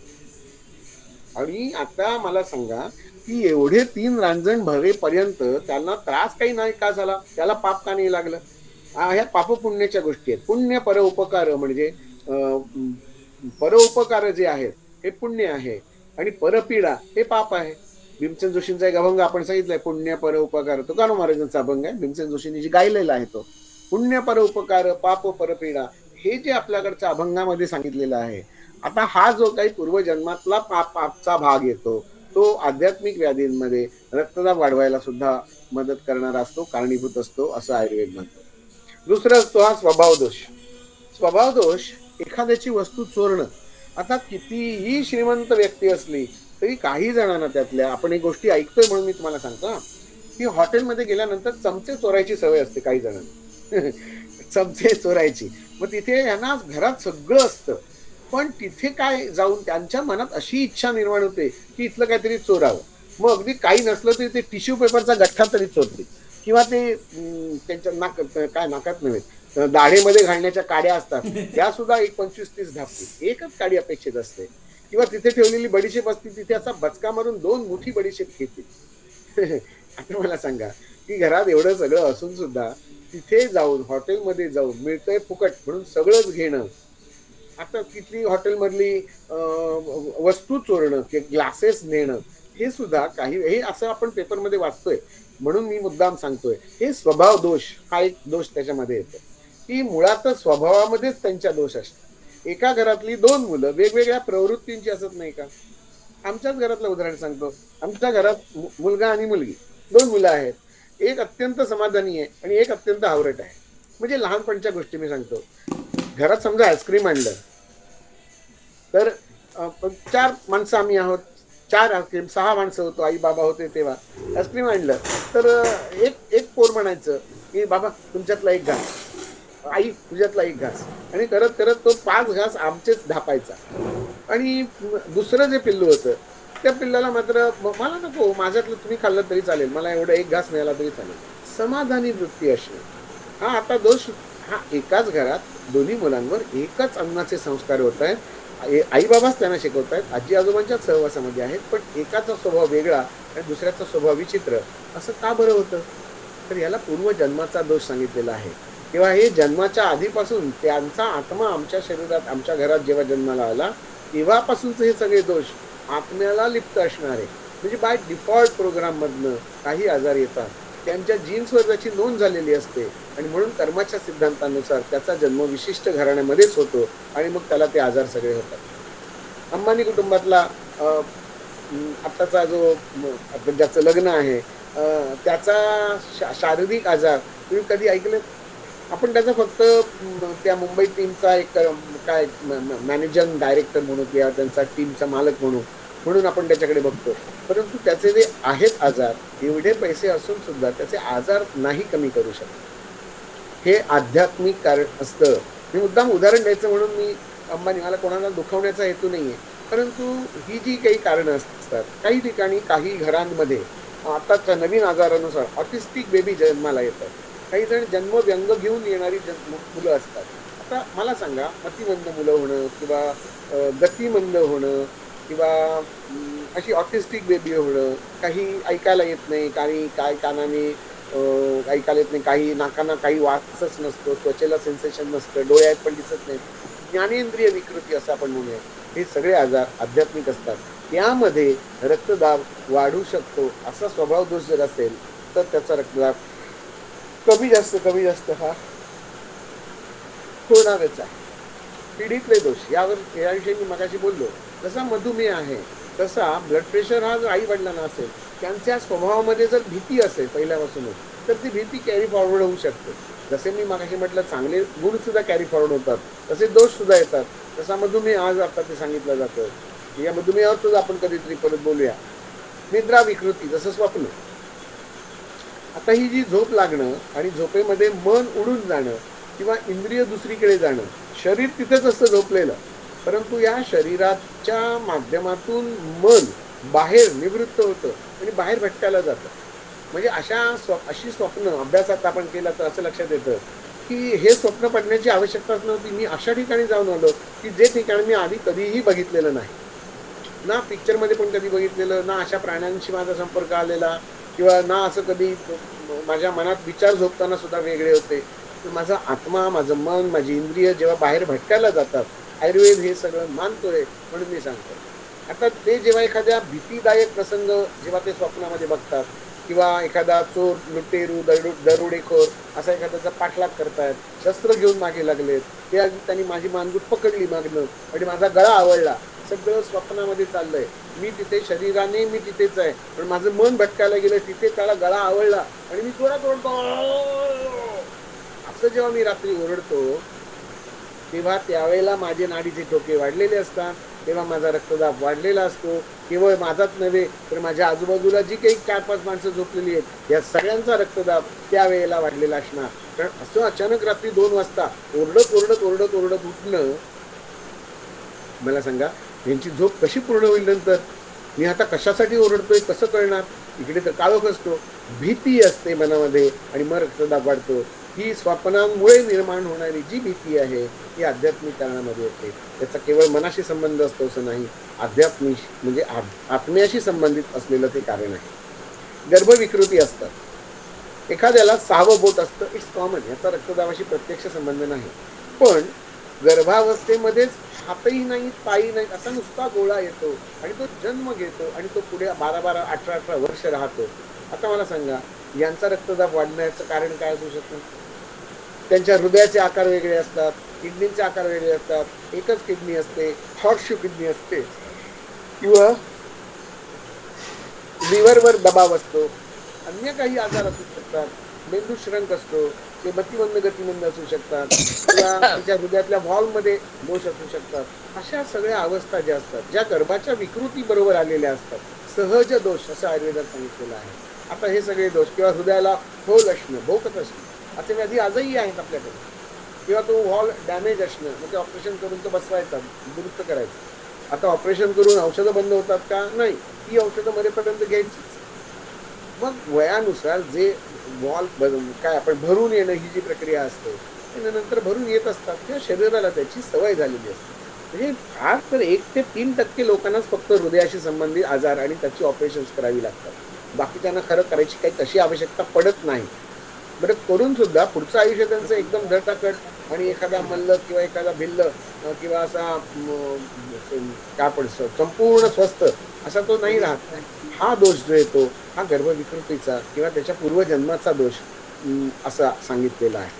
आणि आता मला सांगा की एवढे 3 रांजण भरेपर्यंत त्यांना त्रास काही नाही का झाला, त्याला पाप का नाही लागलं? ह्या पापपुण्याच्या गोष्टी आहेत. पुण्य परोपकार म्हणजे परोपकार जे आहेत हे पुण्य आहे आणि परपीडा हे पाप आहे. भीमसेन जोशींचा एक अभंग आपण सांगितलाय, पुण्य परोपकार, तुकाराम महाराजांचा अभंग आहे, भीमसेन जोशींनी जी गायलेला आहे तो. पुण्य परोपकार पाप परपीडा हे जे आपल्याकडच्या अभंगामध्ये सांगितलेलं आहे. आता हा जो काही पूर्वजन्मातला पापचा भाग येतो तो आध्यात्मिक व्याधींमध्ये रक्तदाब वाढवायला सुद्धा मदत करणारा असतो, कारणीभूत असतो असं आयुर्वेद म्हणतो. दुसरा असतो हा स्वभाव दोष. स्वभाव दोष एखाद्याची वस्तू चोरणं. आता कितीही श्रीमंत व्यक्ती असली तरी काही जणांना त्यातल्या, आपण एक गोष्टी ऐकतोय म्हणून मी तुम्हाला सांगतो की हॉटेलमध्ये गेल्यानंतर चमचे चोरायची सवय असते काही जणांना. चमचे चोरायची, मग तिथे यांना घरात सगळं असतं पण तिथे काय जाऊन त्यांच्या मनात अशी इच्छा निर्माण होते की इथलं काहीतरी चोरावं. मग अगदी काही नसलं तरी ते टिश्यू पेपरचा गठ्ठा तरी चोरते, किंवा ते त्यांच्या नाकात नव्हे दाढेमध्ये घालण्याच्या काड्या असतात त्या सुद्धा 25-30 धापतील, एकच काडी अपेक्षित असते. किंवा तिथे ठेवलेली बडीशेप असते तिथे असा बचका मारून 2 मोठी बडीशेप घेतील. आता मला सांगा की घरात एवढं सगळं असून सुद्धा तिथे जाऊन हॉटेलमध्ये जाऊन मिळतंय फुकट म्हणून सगळंच घेणं. आता तिथली हॉटेलमधली वस्तू चोरणं किंवा ग्लासेस नेणं हे सुद्धा काही, हे असं आपण पेपरमध्ये वाचतोय म्हणून मी मुद्दाम सांगतोय. हे स्वभाव दोष हा एक दोष त्याच्यामध्ये येतो की मुळातच स्वभावामध्येच त्यांच्या दोष असतात. एका घरातली 2 मुलं वेगवेगळ्या प्रवृत्तींची असत नाही का? आमच्याच घरातलं उदाहरण सांगतो. आमच्या घरात मुलगा आणि मुलगी 2 मुलं आहेत. एक अत्यंत समाधानी आहे आणि एक अत्यंत हावरट आहे. म्हणजे लहानपणच्या गोष्टी मी सांगतो. घरात समजा आईस्क्रीम आणलं तर 4 माणसं आम्ही आहोत, 4 आईस्क्रीम, 6 माणसं होतो, आई बाबा होते तेव्हा. आईस्क्रीम आणलं तर एक पोर म्हणायचं की बाबा तुमच्यातला 1 घास, आई तुझ्यातला 1 घास, आणि करत करत तो 5 घास आमचेच धापायचा. आणि दुसरं जे पिल्लू होतं त्या पिल्लाला मात्र मला नको, माझ्यातलं तुम्ही खाल्लं तरी चालेल, मला एवढा 1 घास मिळाला तरी चालेल. समाधानी वृत्ती असणे हा आता दोष. हा एकाच घरात दोन्ही मुलांवर एकच अन्नाचे संस्कार होत आहेत. आई बाबाच त्यांना शिकवत आहेत, आजी आजोबांच्या सहवासामध्ये आहेत, पण एकाचा स्वभाव वेगळा आणि दुसऱ्याचा स्वभाव विचित्र. असं का बरं होतं? तर याला पूर्वजन्माचा दोष सांगितलेला आहे. किंवा हे जन्माच्या आधीपासून त्यांचा आत्मा आमच्या शरीरात आमच्या घरात जेव्हा जन्माला आला तेव्हापासूनच हे सगळे दोष आत्म्याला लिप्त असणारे. म्हणजे बाय डिफॉल्ट प्रोग्राम मधनं काही आजार येतात, त्यांच्या जीन्सवर त्याची नोंद झालेली असते आणि म्हणून कर्माच्या सिद्धांतानुसार त्याचा जन्म विशिष्ट घराण्यामध्येच होतो आणि मग त्याला ते आजार सगळे होतात. अंबानी कुटुंबातला आत्ताचा जो ज्याचं लग्न आहे त्याचा शारीरिक आजार तुम्ही कधी ऐकले? आपण त्याचा फक्त त्या मुंबई टीमचा एक काय मॅनेजर डायरेक्टर म्हणू किंवा त्यांचा टीमचा मालक म्हणून आपण त्याच्याकडे बघतो. परंतु त्याचे जे आहेत आजार, एवढे पैसे असून सुद्धा त्याचे आजार नाही कमी करू शकत. हे आध्यात्मिक कारण असतं. मी मुद्दाम उदाहरण द्यायचं म्हणून मी अंबानी, मला कोणाला दुखवण्याचा हेतू नाहीये, परंतु ही जी काही कारणं असतात, काही ठिकाणी काही घरांमध्ये आताच्या नवीन आजारानुसार ऑटिस्टिक बेबी जन्माला येतात. काही जण जन्मव्यंग घेऊन येणारी मुलं असतात. आता मला सांगा, मतिमंद मुलं होणं किंवा गतिमंद होणं किंवा अशी ऑटिस्टिक बेबी होणं, काही ऐकायला येत नाही, काही काय कानाने ऐकायला येत नाही, काही नाकांना काही वासच नसतो, त्वचेला सेन्सेशन नसतं, डोळ्यात पण दिसत नाही, ज्ञानेंद्रिय विकृती असं आपण म्हणूया. हे सगळे आजार आध्यात्मिक असतात. त्यामध्ये रक्तदाब वाढू शकतो असा स्वभाव दोष जर असेल तर त्याचा रक्तदाब कमी जास्त हा होणारच आहे. पिढीतले दोष याविषयी मी मगाशी बोललो. जसा मधुमेह आहे तसा ब्लड प्रेशर हा जर आई वडिलांना असेल, त्यांच्या स्वभावामध्ये जर भीती असेल पहिल्यापासूनच, तर ती भीती कॅरी फॉरवर्ड होऊ शकते. जसे मी मगाशी म्हटलं चांगले गुण सुद्धा कॅरी फॉरवर्ड होतात, तसे दोष सुद्धा येतात. तसा मधुमेह आज आता ते सांगितलं जातं. या मधुमेहावर सुद्धा आपण कधीतरी परत बोलूया. निद्रा विकृती, जसं स्वप्न. आता ही जी झोप लागणं आणि झोपेमध्ये मन उडून जाणं किंवा इंद्रिय दुसरीकडे जाणं, शरीर तिथेच असतं झोपलेलं, परंतु या शरीराच्या माध्यमातून मन बाहेर निवृत्त होतं आणि बाहेर भटकायला जातं. म्हणजे अशी स्वप्न अभ्यासात आपण केलं तर असं लक्षात येतं की हे स्वप्न पडण्याची आवश्यकताच नव्हती. मी अशा ठिकाणी जाऊन आलो की जे ठिकाण मी आधी कधीही बघितलेलं नाही, ना पिक्चरमध्ये पण कधी बघितलेलं, ना अशा प्राण्यांशी माझा संपर्क आलेला, किंवा ना असं कधी माझ्या मनात विचार झोपताना सुद्धा वेगळे होते. माझा आत्मा, माझं मन, माझी इंद्रिय जेव्हा बाहेर भटकायला जातात, आयुर्वेद हे सगळं मानतोय म्हणून मी सांगतो. आता ते जेव्हा एखाद्या भीतीदायक प्रसंग जेव्हा ते स्वप्नामध्ये बघतात, किंवा एखादा चोर, लुटेरू, दरोडेखोर असा एखाद्याचा पाठलाग करतायत, शस्त्र घेऊन मागे लागलेत, ते त्यांनी माझी मानगूट पकडली मागणं आणि माझा गळा आवळला, सगळं स्वप्नामध्ये चाललंय. मी तिथे शरीराने मी तिथेच आहे, पण माझं मन भटकायला गेलं, तिथे त्याला गळा आवळला आणि मी जोरात ओरडतो. असं जेव्हा मी रात्री ओरडतो तेव्हा त्यावेळेला माझे नाडीचे ठोके वाढलेले असतात, तेव्हा माझा रक्तदाब वाढलेला असतो. केवळ माझाच नव्हे तर माझ्या आजूबाजूला जी काही 4-5 माणसं झोपलेली आहेत या सगळ्यांचा रक्तदाब त्यावेळेला वाढलेला असणार. कारण असं अचानक रात्री 2 वाजता ओरडत उठणं, मला सांगा यांची झोप कशी पूर्ण होईल नंतर? मी आता कशासाठी ओरडतोय कसं कळणार? इकडे तर काळोख असतो, भीती असते मनामध्ये आणि मग रक्तदाब वाढतो. ही स्वप्नांमुळे निर्माण होणारी जी भीती आहे ही आध्यात्मिक कारणामध्ये येते. त्याचा केवळ मनाशी संबंध असतो असं नाही, आध्यात्मिक म्हणजे आत्म्याशी संबंधित असलेलं ते कारण आहे. गर्भविकृती असतात. एखाद्याला 6वं बोट असतं, इट्स कॉमन, याचा रक्तदाबाशी प्रत्यक्ष संबंध नाही. पण गर्भावस्थेमध्येच हातही नाही, पायही नाही, असा नुसता गोळा येतो आणि तो जन्म घेतो आणि तो पुढे 12-12, 18-18 वर्ष राहतो. आता मला सांगा, यांचा रक्तदाब वाढण्याचं कारण काय असू शकतं? त्यांच्या हृदयाचे आकार वेगळे असतात, किडनीचे आकार वेगळे असतात, एकच किडनी असते, हॉर्सशू किडनी असते, किंवा लिव्हरवर दबाव असतो, अन्य काही आजार असू शकतात, मेंदू श्रंक असतो, ते मतिमंद गतिमंद असू शकतात, किंवा त्याच्या हृदयातल्या व्हॉल्वमध्ये दोष असू शकतात. अशा सगळ्या अवस्था ज्या असतात, ज्या गर्भाच्या विकृती बरोबर आलेल्या असतात, सहज दोष असं आयुर्वेदात सांगितलेलं आहे. आता हे सगळे दोष, किंवा हृदयाला होल असणं, भोकत असणं, असे व्याधी आजही आहेत आपल्याकडे, किंवा तो व्हॉल डॅमेज असणं, मग ते ऑपरेशन करून तो बसवायचा, दुरुस्त करायचं. आता ऑपरेशन करून औषधं बंद होतात का? नाही, ती औषधं मरेपर्यंत घ्यायचीच. मग वयानुसार जे वॉल काय आपण भरून येणं ही जी प्रक्रिया असते त्यानंतर भरून येत असतात, किंवा शरीराला त्याची सवय झालेली असते. म्हणजे फार तर 1 ते 3% लोकांनाच फक्त हृदयाशी संबंधित आजार आणि त्याची ऑपरेशन्स करावी लागतात. बाकी त्यांना खरं करायची काही तशी आवश्यकता पडत नाही. बरं, करून सुद्धा पुढचं आयुष्य त्यांचं एकदम धटाकट आणि एखादा मल्ल किंवा एखादा भिल्ल किंवा असा काय पण संपूर्ण स्वस्थ असा तो नाही राहत. हा दोष जो येतो हा गर्भविकृतीचा किंवा त्याच्या पूर्वजन्माचा दोष. असं सांगितलेलं आहे.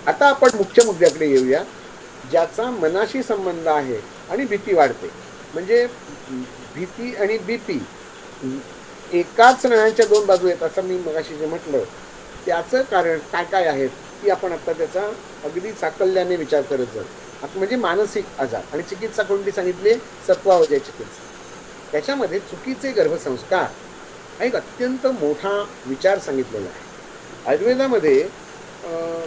आता आपण मुख्य मुद्द्याकडे येऊया, ज्याचा मनाशी संबंध आहे आणि भीती वाढते. म्हणजे भीती आणि बीपी एकाच नाण्याच्या दोन बाजू आहेत असं मी मगाशी जे म्हटलं, त्याचं कारण काय काय आहेत की आपण आता त्याचा अगदी चाकल्याने विचार करत जाऊ. आता म्हणजे मानसिक आजार, आणि चिकित्सा कोणती सांगितली? सत्वावजय चिकित्सा. त्याच्यामध्ये चुकीचे गर्भसंस्कार हा एक अत्यंत मोठा विचार सांगितलेला आहे. आयुर्वेदामध्ये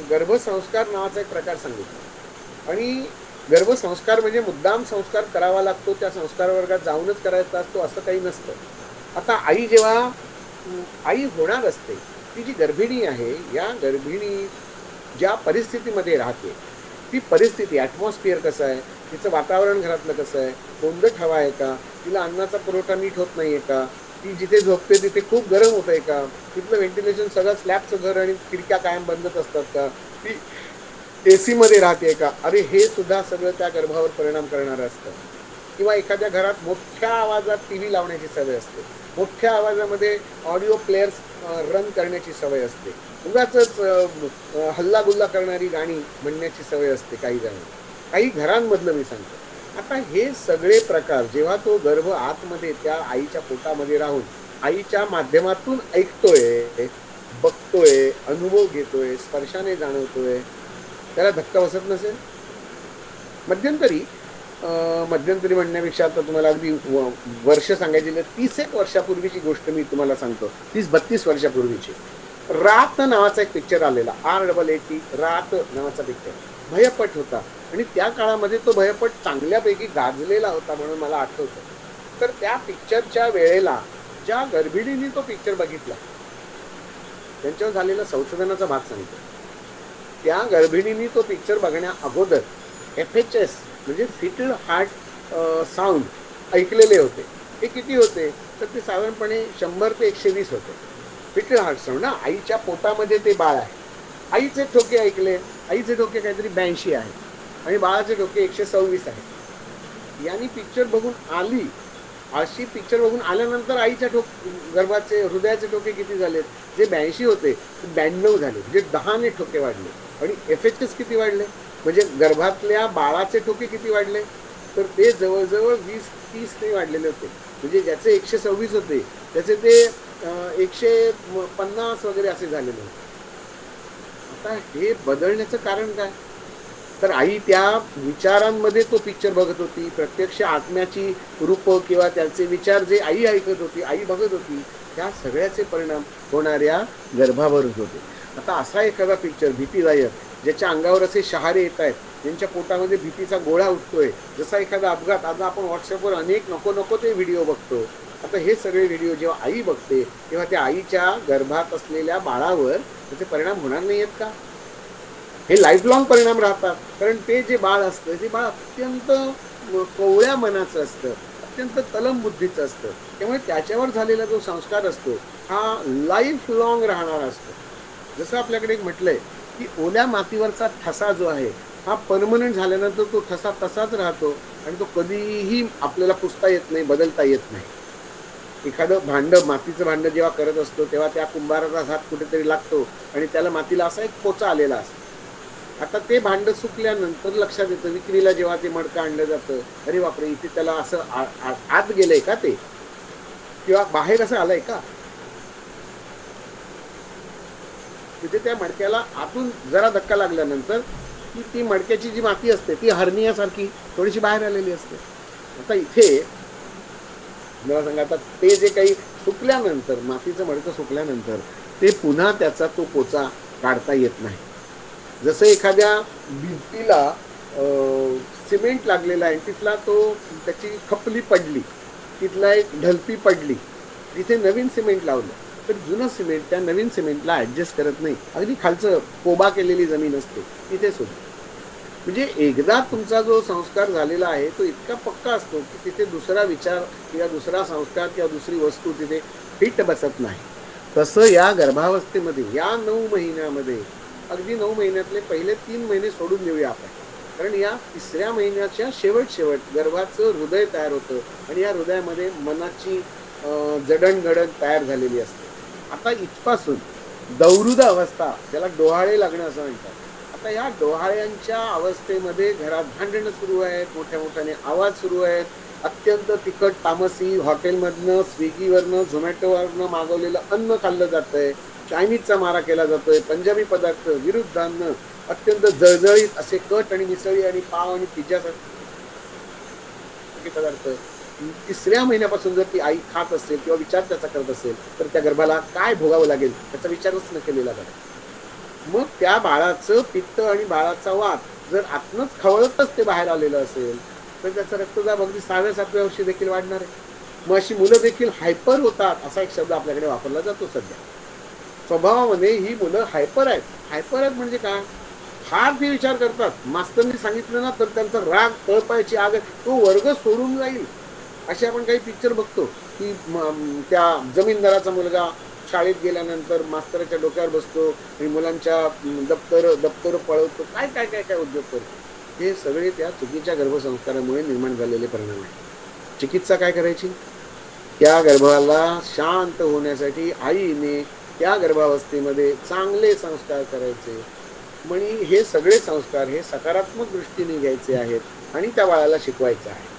गर्भसंस्कार नावाचा एक प्रकार सांगितला, आणि गर्भसंस्कार म्हणजे मुद्दाम संस्कार करावा लागतो, त्या संस्कार वर्गात जाऊनच करायचा असतो असं काही नसतं. आता आई जेव्हा आई होणार असते, ती जी गर्भिणी आहे, या गर्भिणी ज्या परिस्थितीमध्ये राहते, ती परिस्थिती, ॲटमॉस्फिअर कसं आहे, तिचं वातावरण घरातलं कसं आहे, कोंदट हवा आहे का, तिला अन्नाचा पुरवठा नीट होत नाही आहे का, ती जिथे झोपते तिथे खूप गरम होत आहे का, तिथलं व्हेंटिलेशन सगळं स्लॅबचं घर आणि खिडक्या कायम बंदच असतात का, ती AC मध्ये राहते का, अरे हे सुद्धा सगळं त्या गर्भावर परिणाम करणारं असतं. किंवा एखाद्या घरात मोठ्या आवाजात TV लावण्याची सवय असते, मोठ्या आवाजामध्ये ऑडिओ प्लेयर्स रन करण्याची सवय असते, उगाचच हल्लागुल्ला करणारी गाणी म्हणण्याची सवय असते काही जणांना, काही घरांमधलं मी सांगतो. आता हे सगळे प्रकार जेव्हा तो गर्भ आतमध्ये त्या आईच्या पोटामध्ये राहून आईच्या माध्यमातून ऐकतोय, बघतोय, अनुभव घेतोय, स्पर्शाने जाणवतोय, त्याला धक्का बसत नसेल? मध्यंतरी म्हणण्यापेक्षा आता तुम्हाला अगदी वर्ष सांगायची, 30 वर्षापूर्वीची गोष्ट मी तुम्हाला सांगतो, 30-32 वर्षापूर्वीची. रात नावाचा एक पिक्चर आलेला, RAAT, रात नावाचा पिक्चर, भयपट होता, आणि त्या काळामध्ये तो भयपट चांगल्यापैकी गाजलेला होता म्हणून मला आठवतं. तर त्या पिक्चरच्या वेळेला ज्या गर्भिणींनी तो पिक्चर बघितला त्यांच्यावर झालेला संशोधनाचा भाग सांगतो. त्या गर्भिणींनी तो पिक्चर बघण्या अगोदर FHS म्हणजे फिटल हार्ट साऊंड ऐकलेले होते. हे किती होते? तर ते साधारणपणे 100 ते 120 होते. फिटल हार्ट साऊंड ना, आईच्या पोटामध्ये ते बाळ आहे, आईचे ठोके ऐकले, आईचे ठोके काहीतरी 82 आहे आणि बाळाचे ठोके 126 आहे. यांनी पिक्चर बघून आली, अशी पिक्चर बघून आल्यानंतर आईच्या गर्भाचे हृदयाचे ठोके किती झालेत? जे 82 होते 92 झाले, म्हणजे 10ने ठोके वाढले. आणि FHS किती वाढले? म्हणजे गर्भातल्या बाळाचे ठोके किती वाढले? तर ते जवळजवळ 20-30ने वाढलेले होते. म्हणजे ज्याचे 126 होते त्याचे ते 150 वगैरे असे झालेले होते. आता हे बदलण्याचं कारण काय? तर आई त्या विचारांमध्ये तो पिक्चर बघत होती, प्रत्यक्ष आत्म्याची रूपं किंवा त्याचे विचार जे आई ऐकत होती, आई बघत होती, त्या सगळ्याचे परिणाम होणाऱ्या गर्भावर होते. आता असा एखादा पिक्चर भीतीदायक, ज्याच्या अंगावर असे शहारे येत आहेत, ज्यांच्या पोटामध्ये भीतीचा गोळा उठतोय, जसा एखादा अपघात, आज आपण व्हॉट्सअपवर अनेक नको ते व्हिडिओ बघतो. आता हे सगळे व्हिडिओ जेव्हा आई बघते तेव्हा त्या आईच्या गर्भात असलेल्या बाळावर त्याचे परिणाम होणार नाही आहेत का? हे लाईफ लॉंग परिणाम राहतात. कारण ते जे बाळ असतं ते बाळ अत्यंत कोवळ्या मनाचं असतं, अत्यंत तलम बुद्धीचं असतं. त्यामुळे त्याच्यावर झालेला जो संस्कार असतो हा लाईफ लॉंग राहणारा असतो. जसं आपल्याकडे एक म्हटलंय की ओल्या मातीवरचा ठसा जो आहे हा परमनंट झाल्यानंतर तो ठसा तसाच राहतो आणि तो कधीही आपल्याला पुसता येत नाही, बदलता येत नाही. एखादं भांडं, मातीचं भांडं जेव्हा करत असतो तेव्हा त्या कुंभाराचा हात कुठेतरी लागतो आणि त्याला मातीला असा एक पोचा आलेला असतो. आता ते भांडं सुकल्यानंतर लक्षात येतं, विक्रीला जेव्हा ते मडकं आणलं जातं, अरे बापरे, इथे त्याला असं आत गेलंय का ते, किंवा बाहेर असं आलंय का, तिथे त्या मडक्याला आतून जरा धक्का लागल्यानंतर ती मडक्याची जी माती असते ती हरनियासारखी थोडीशी बाहेर आलेली असते. आता इथे मला सांगा, आता ते जे काही सुकल्यानंतर, मातीचं मडकं सुकल्यानंतर ते पुन्हा त्याचा तो पोचा काढता येत नाही. जसं एखाद्या भिंतीला सिमेंट लागलेला आहे, तिथला त्याची खपली पडली, तिथला एक ढलपी पडली, तिथे नवीन सिमेंट लावलं तर जुनं सिमेंट त्या नवीन सिमेंटला ॲडजस्ट करत नाही. अगदी खालचं कोबा केलेली जमीन असते तिथे सुद्धा. म्हणजे एकदा तुमचा जो संस्कार झालेला आहे तो इतका पक्का असतो की तिथे दुसरा विचार किंवा दुसरा संस्कार किंवा दुसरी वस्तू तिथे फिट बसत नाही. तसं या गर्भावस्थेमध्ये, या 9 महिन्यामध्ये, अगदी 9 महिन्यातले पहिले 3 महिने सोडून देऊया आपण, कारण या 3ऱ्या महिन्याच्या शेवट गर्भाचं हृदय तयार होतं आणि या हृदयामध्ये मनाची जडणघडण तयार झालेली असते. आता इथपासून दौरुद अवस्था, त्याला डोहाळे लागणं असं म्हणतात. आता या डोहाळ्यांच्या अवस्थेमध्ये घरात भांडणं सुरू आहेत, मोठ्या मोठ्याने आवाज सुरू आहेत, अत्यंत तिखट तामसी हॉटेलमधनं, स्विगीवरनं, झोमॅटोवरनं मागवलेलं अन्न खाल्लं जातंय, चायनीजचा मारा केला जातोय, पंजाबी पदार्थ, विरुद्धांना अत्यंत जळजळीत असे कट आणि मिसळी आणि पाव आणि पिझ्झासारखे पदार्थ तिसऱ्या महिन्यापासून जर ती आई खात असेल किंवा विचार त्याचा करत असेल तर त्या गर्भाला काय भोगावं लागेल त्याचा विचारच न केलेला बरा. मग त्या बाळाचं पित्त आणि बाळाचा वात जर आतनच खवळतच ते बाहेर आलेलं असेल तर त्याचा रक्तदाब अगदी 6व्या-7व्या वर्षी देखील वाढणार आहे. मग अशी मुलं देखील हायपर होतात असा एक शब्द आपल्याकडे वापरला जातो सध्या. स्वभावामध्ये ही मुलं हायपर आहेत. हायपर आहेत म्हणजे काय, फार ते विचार करतात. मास्तरनी सांगितलं ना तर त्यांचा राग तळपायाची आग तो वर्ग सोडून जाईल. असे आपण काही पिक्चर बघतो की त्या जमीनदाराचा मुलगा शाळेत गेल्यानंतर मास्तराच्या डोक्यावर बसतो आणि मुलांच्या दप्तर पळवतो, काय काय काय काय उद्योग करतो. हे सगळे त्या चुकीच्या गर्भसंस्कारामुळे निर्माण झालेले परिणाम आहेत. चिकित्सा काय करायची, त्या गर्भाला शांत होण्यासाठी आईने त्या गर्भावस्थेमध्ये चांगले संस्कार करायचे. म्हणजे हे सगळे संस्कार हे सकारात्मक दृष्टीने घ्यायचे आहेत आणि त्या बाळाला शिकवायचं आहे.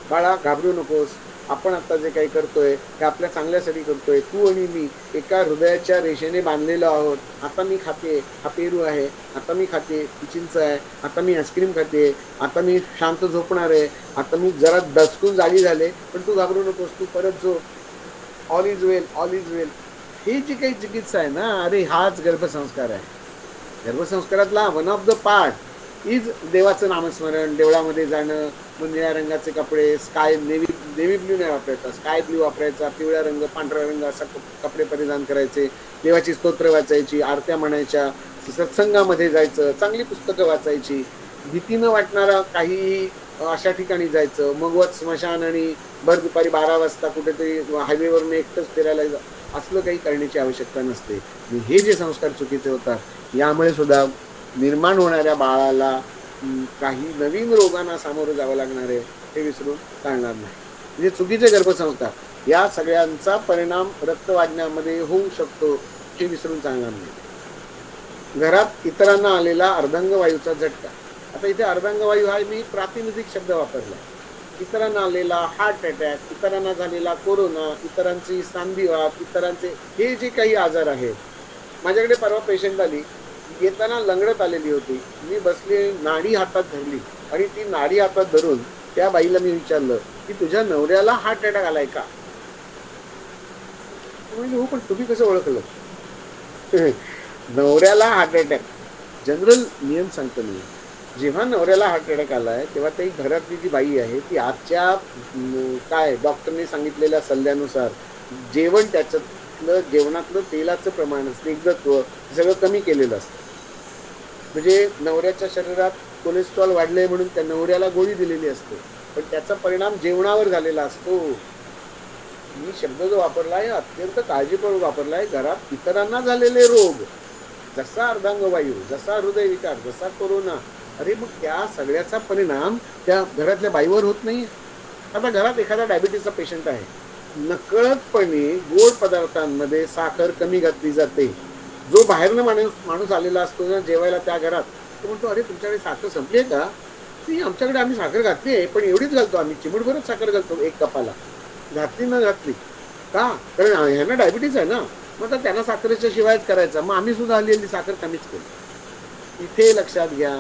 बाळा घाबरू नकोस, आपण आता जे काही करतोय हे आपल्या चांगल्यासाठी करतोय. तू आणि मी एका हृदयाच्या रेषेने बांधलेलो आहोत. आता मी खाते, हा पेरू आहे, आता मी खाते, ही चिंच आहे, आता मी आईस्क्रीम खाते, आता मी शांत झोपणार आहे, आता मी जरा दचकून जागी झाले, पण तू घाबरू नकोस, तू परत झोप, all is well, all is well. ही जी काही चिकित्सा आहे ना, अरे हाच गर्भसंस्कार आहे. गर्भसंस्कारातला one of the part is देवाचं नामस्मरण, देवळामध्ये जाणं, मग निळ्या रंगाचे कपडे, स्काय नेव्ही ब्ल्यू नाही वापरायचा, स्काय ब्ल्यू वापरायचा, पिवळ्या रंग, पांढरा रंग असा कपडे परिधान करायचे, देवाची स्तोत्र वाचायची, आरत्या म्हणायच्या, सत्संगामध्ये जायचं, चांगली पुस्तकं वाचायची, भीतीनं वाटणारा काही अशा ठिकाणी जायचं, मगवत स्मशान आणि भर दुपारी 12 वाजता कुठेतरी हायवेवरून एकटंच फिरायला असलं काही करण्याची आवश्यकता नसते. हे जे संस्कार चुकीचे होतात यामुळे सुद्धा निर्माण होणाऱ्या बाळाला काही नवीन रोगांना सामोरं जावं लागणार आहे हे विसरून चालणार नाही. म्हणजे चुकीचे गर्भसंस्कार या सगळ्यांचा परिणाम रक्त वाढण्यामध्ये होऊ शकतो हे विसरून चालणार नाही. घरात इतरांना आलेला अर्धांगवायूचा झटका. आता इथे अर्धांगवायू हा मी प्रातिनिधिक शब्द वापरला. इतरांना आलेला हार्ट अटॅक, इतरांना झालेला कोरोना, इतरांची सांधिवात, इतरांचे हे जे काही आजार आहेत. माझ्याकडे परवा पेशंट आली, येताना लंगडत आलेली होती. मी बसले, नाडी हातात धरली आणि ती नाडी हातात धरून त्या बाईला मी विचारलं की तुझ्या नवऱ्याला हार्ट अटॅक आलाय का. म्हणजे हो, पण तुम्ही कसं ओळखलं. नवऱ्याला हार्ट अटॅक, जनरल नियम सांगतो मी, जेव्हा नवऱ्याला हार्ट अटॅक आलाय तेव्हा ती घरातली जी बाई आहे ती आजच्या काय डॉक्टरने सांगितलेल्या सल्ल्यानुसार जेवण त्याच्यातलं जेवणातलं तेलाचं प्रमाण, स्निग्धत्व सगळं कमी केलेलं असतं. म्हणजे नवऱ्याच्या शरीरात कोलेस्ट्रॉल वाढलंय म्हणून त्या नवऱ्याला गोळी दिलेली असते, पण त्याचा परिणाम जेवणावर झालेला असतो. मी शब्द जो वापरलाय अत्यंत काळजीपूर्वक वापरलाय. घरात इतरांना झालेले रोग, जसा अर्धांगवायू, जसा हृदयविकार, जसा कोरोना, अरे मग त्या सगळ्याचा परिणाम त्या घरातल्या बाईवर होत नाही. आता घरात एखादा डायबिटीसचा पेशंट आहे, नकळतपणे गोड पदार्थांमध्ये साखर कमी घातली जाते. जो बाहेरनं माणूस आलेला असतो ना जेवायला त्या घरात, तो म्हणतो अरे तुमच्याकडे साखर संपली आहे का. ती आमच्याकडे आम्ही साखर घातली आहे, पण एवढीच घालतो आम्ही, चिमूटभरच साखर घालतो एक कपाला. घातली न घातली का, कारण ह्यांना डायबिटीस आहे ना, मग तर त्यांना साखरेच्या शिवायच करायचा, मग आम्ही सुद्धा हल्ली साखर कमीच केली. इथे लक्षात घ्या,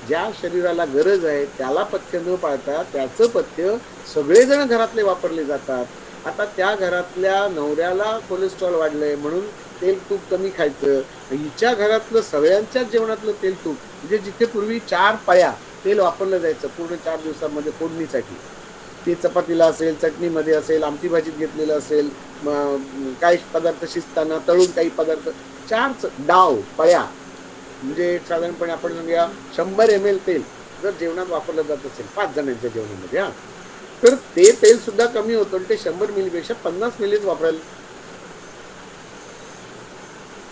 ज्या शरीराला गरज आहे त्याला पथ्य न पाळता त्याचं पथ्य सगळेजण घरातले वापरले जातात. आता त्या घरातल्या नवऱ्याला कोलेस्ट्रॉल वाढलंय म्हणून तेल तूप कमी खायचं. हिच्या घरातलं सगळ्यांच्याच जेवणातलं तेल तूप, म्हणजे जिथे पूर्वी 4 पळ्या तेल वापरलं जायचं पूर्ण 4 दिवसांमध्ये फोडणीसाठी, ते चपातीला असेल, चटणीमध्ये असेल, आमटी भाजीत घेतलेलं असेल, काही पदार्थ शिजताना तळून काही पदार्थ, 4 डाव पळ्या, म्हणजे साधारणपणे आपण सांगूया 100 ml तेल जर जेवणात वापरलं जात असेल 5 जणांच्या जेवणामध्ये, तर ते तेल सुद्धा कमी होतं आणि ते 100 मिलीपेक्षा 50 मिलीच वापरायला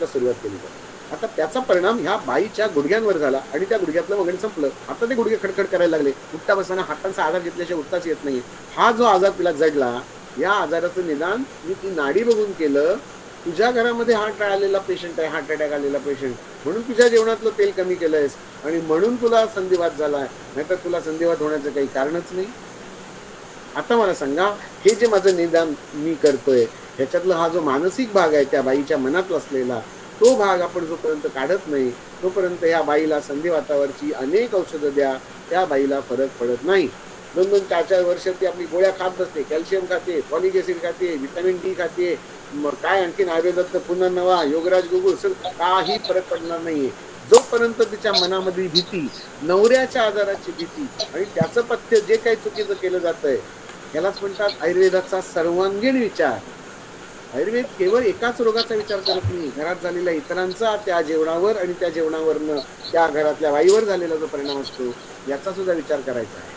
सुरुवात केली जाते. आता त्याचा परिणाम ह्या बाईच्या गुडघ्यांवर झाला आणि त्या गुडघ्यातलं वगैरे संपलं. आता ते गुडघे खडखड करायला लागले, उठता बसताना हातांचा आधार घेतल्याशिवाय उठताच येत नाही. हा जो आजार तिला जडला, या आजाराचं निदान मी ती नाडी बघून केलं तुझ्या घरामध्ये हार्ट आलेला पेशंट आहे, हार्ट अटॅक आलेला पेशंट, म्हणून तुझ्या जेवणातलं तेल कमी केलंयस आणि म्हणून तुला संधिवात झालाय, नाहीतर तुला संधिवात होण्याचं काही कारणच नाही. आता मला सांगा, हे जे माझं निदान मी करतोय ह्याच्यातला हा जो मानसिक भाग आहे त्या बाईच्या मनात असलेला, तो भाग आपण जोपर्यंत काढत नाही तोपर्यंत या बाईला संधिवातावरची अनेक औषधं द्या, त्या बाईला फरक पडत नाही. 2-2, 4-4 वर्ष ती आपली गोळ्या खात बसते, कॅल्शियम खाते, फॉलिक ऍसिड खाते, व्हिटॅमिन डी खाते, मग काय आणखीन आयुर्वेदात पुनर्नवा, योगराज गुगुळ, काही फरक पडणार नाहीये जोपर्यंत तिच्या मनामध्ये भीती, नवऱ्याच्या आजाराची भीती आणि त्याचं पथ्य जे काही चुकीचं केलं जातंय, यालाच म्हणतात आयुर्वेदाचा सर्वांगीण विचार. आयुर्वेद केवळ एकाच रोगाचा विचार करत नाही, घरात झालेल्या इतरांचा त्या जेवणावर आणि त्या जेवणावरनं त्या घरातल्या वाईवर झालेला जो परिणाम असतो याचा सुद्धा विचार करायचा आहे.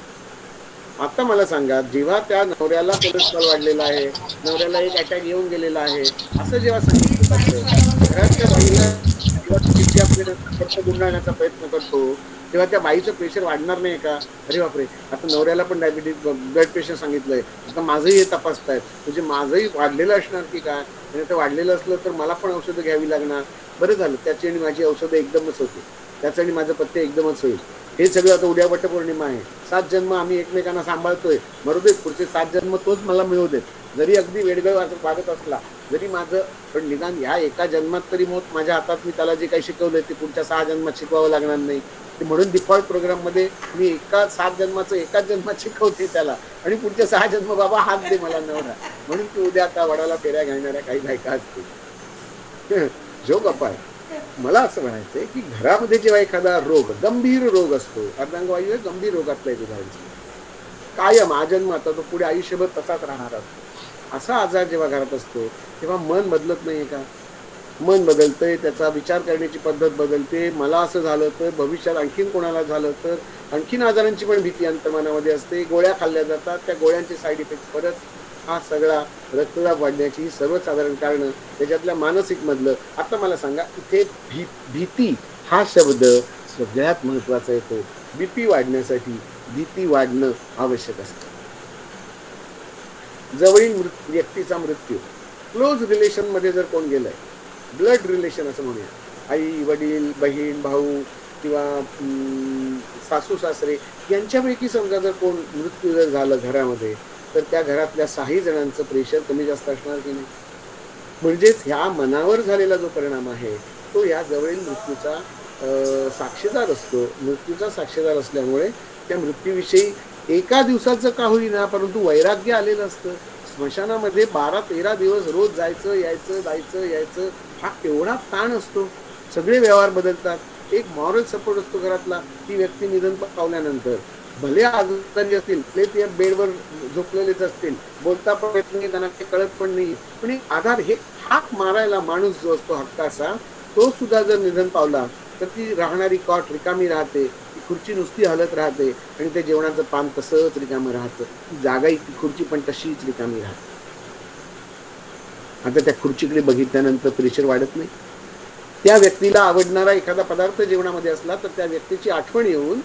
आता मला सांगा, जेव्हा त्या नवऱ्याला कोलेस्ट्रॉल वाढलेला आहे, नवऱ्याला एक अटॅक येऊन गेलेला आहे, असं जेव्हा सांगितलं जातं, घरातल्या बाईला जेव्हा चिडचिड गुंडाळण्याचा प्रयत्न करतो, तेव्हा त्या बाईचं प्रेशर वाढणार नाही का? अरे बापरे, आता नवऱ्याला पण डायबिटीज, ब्लड प्रेशर सांगितलंय, आता माझंही हे तपासतायत, म्हणजे माझंही वाढलेलं असणार की काय? आणि ते वाढलेलं असलं तर मला पण औषधं घ्यावी लागणार. बरं झालं, त्याची आणि माझी औषधं एकदमच होती, त्याचं आणि माझं पथ्य एकदमच होईल. हे सगळं आता उद्या वटपौर्णिमा आहे, 7 जन्म आम्ही एकमेकांना सांभाळतोय, मरू देत, पुढचे 7 जन्म तोच मला मिळू देत, जरी अगदी वेडगळ वागत असला जरी माझं, पण निदान ह्या एका जन्मात तरी मौत माझ्या हातात, मी त्याला जे काही शिकवलंय ते पुढच्या 6 जन्मात शिकवावं लागणार नाही. म्हणून डिफॉल्ट प्रोग्राम मध्ये मी 7 जन्माचं एकाच जन्मात शिकवते त्याला, आणि पुढचे 6 जन्म बाबा हात दे मला नवरा, म्हणून ती उद्या आता वडाला फेऱ्या घालणाऱ्या काही बायका असतील. जो गप्पा आहे, मला असं म्हणायचंय की घरामध्ये जेव्हा एखादा रोग, गंभीर रोग असतो, अर्धांगवायू हे गंभीर रोगातलं एक उदाहरण, कायम आजन्म, आता तो पुढे आयुष्यभर तसाच राहणार असतो, असा आजार जेव्हा घरात असतो तेव्हा मन बदलत नाहीये का? मन बदलतंय, त्याचा विचार करण्याची पद्धत बदलते, मला असं झालं तर, भविष्यात आणखीन कोणाला झालं तर, आणखीन आजारांची पण भीती अंतर्मनामध्ये असते, गोळ्या खाल्ल्या जातात, त्या गोळ्यांचे साईड इफेक्ट परत, हा सगळा रक्तदाब वाढण्याची सर्वसाधारण कारण त्याच्यातल्या मानसिक मधलं. आता मला सांगा, इथे भीती हा शब्द सगळ्यात महत्वाचा येतो. बीपी वाढण्यासाठी भीती वाढणं आवश्यक असतं. जवळील व्यक्तीचा मृत्यू, क्लोज रिलेशन मध्ये जर कोण गेलंय, ब्लड रिलेशन असं म्हणूया, आई वडील, बहीण भाऊ किंवा सासू सासरे यांच्यापैकी समजा जर कोण मृत्यू जर झालं घरामध्ये, तर त्या घरातल्या 6 जणांचं प्रेशर कमी जास्त असणार की नाही? म्हणजेच ह्या मनावर झालेला जो परिणाम आहे तो या जवळील मृत्यूचा साक्षीदार असतो. मृत्यूचा साक्षीदार असल्यामुळे त्या मृत्यूविषयी एका दिवसाचं का होईना परंतु वैराग्य आलेलं असतं. स्मशानामध्ये 12-13 दिवस रोज जायचं यायचं, हा केवढा ताण असतो. सगळे व्यवहार बदलतात, एक मॉरल सपोर्ट असतो घरातला. ती व्यक्ती निधन पावल्यानंतर भले आजारी असतील, ते बेडवर झोपलेलेच असतील, बोलता पण येत नाही, त्यांना काही कळत पण नाही, पण एक आधार, हे हाक मारायला माणूस जो असतो हक्काचा, तो सुद्धा जर निधन पावला तर ती राहणारी कॉट रिकामी राहते, ती खुर्ची नुसती हलत राहते आणि ते जेवणाचं पान तसंच रिकामं राहतं, ती जागाही, ती खुर्ची पण तशीच रिकामी राहते. आता त्या खुर्चीकडे बघितल्यानंतर प्रेशर वाढत नाही. त्या व्यक्तीला आवडणारा एखादा पदार्थ जेवणामध्ये असला तर त्या व्यक्तीची आठवण येऊन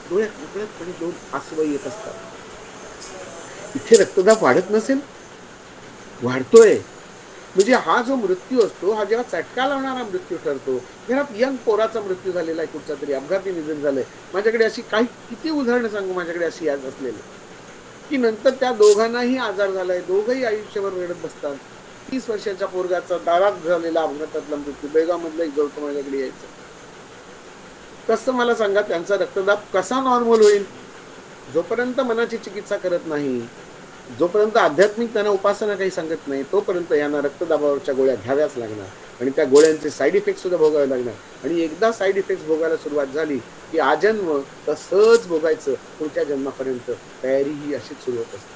डोळ्यात नकळतपणे 2 आसवं येत असतात. इथे रक्तदाब वाढत नसेल, वाढतोय. म्हणजे हा जो मृत्यू असतो हा जेव्हा चटका लावणारा मृत्यू ठरतो. घरात यंग पोराचा मृत्यू झालेला आहे, कुठचा तरी अपघाती निधन झालंय, माझ्याकडे अशी किती उदाहरणं सांगू, माझ्याकडे अशी आज असलेली, की नंतर त्या दोघांनाही आजार झालाय, दोघंही आयुष्यभर रडत बसतात. 30 वर्षाच्या पोरगाचा दारात झालेला अपघातातला मृत्यू, बेळगावमधलं एक जोडपं माझ्याकडे यायचं. कसं मला सांगा, त्यांचा रक्तदाब कसा नॉर्मल होईल? जोपर्यंत मनाची चिकित्सा करत नाही, जोपर्यंत आध्यात्मिक त्यांना उपासना काही सांगत नाही, तोपर्यंत यांना रक्तदाबावरच्या गोळ्या घ्याव्याच लागणार आणि त्या गोळ्यांचे साईड इफेक्ट सुद्धा भोगावे लागणार. आणि एकदा साईड इफेक्ट भोगायला सुरुवात झाली की आजन्म तसंच भोगायचं, पुढच्या जन्मापर्यंत तयारी ही अशीच सुरू होत असते.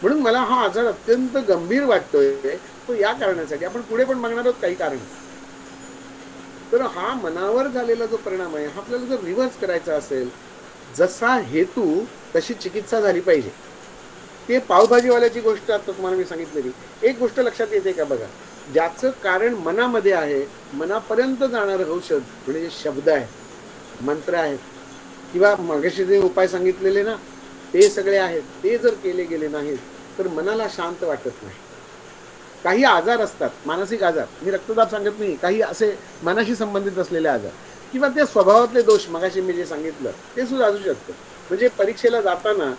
म्हणून मला हा आजार अत्यंत गंभीर वाटतोय, तो या कारणासाठी, आपण पुढे पण बघणार आहोत काही कारण. तर हा मनावर झालेला जो परिणाम आहे, हा आपल्याला जर रिव्हर्स करायचा असेल, जसा हेतू तशी चिकित्सा झाली पाहिजे. ते पावभाजीवाल्याची गोष्ट आता तुम्हाला मी सांगितलेली, एक गोष्ट लक्षात येते का बघा, ज्याचं कारण मनामध्ये आहे, मनापर्यंत जाणारं औषध म्हणजे शब्द आहे, मंत्र आहेत, किंवा मागाशी जे उपाय सांगितलेले ना ते सगळे आहेत, ते जर केले गेले नाहीत तर मनाला शांत वाटत नाही. काही आजार असतात, मानसिक आजार, मी रक्तदाब सांगत नाही, काही असे मनाशी संबंधित असलेले आजार किंवा ते स्वभावातले दोष मगाशी मी जे सांगितलं ते सुद्धा असू शकतं. म्हणजे परीक्षेला जाताना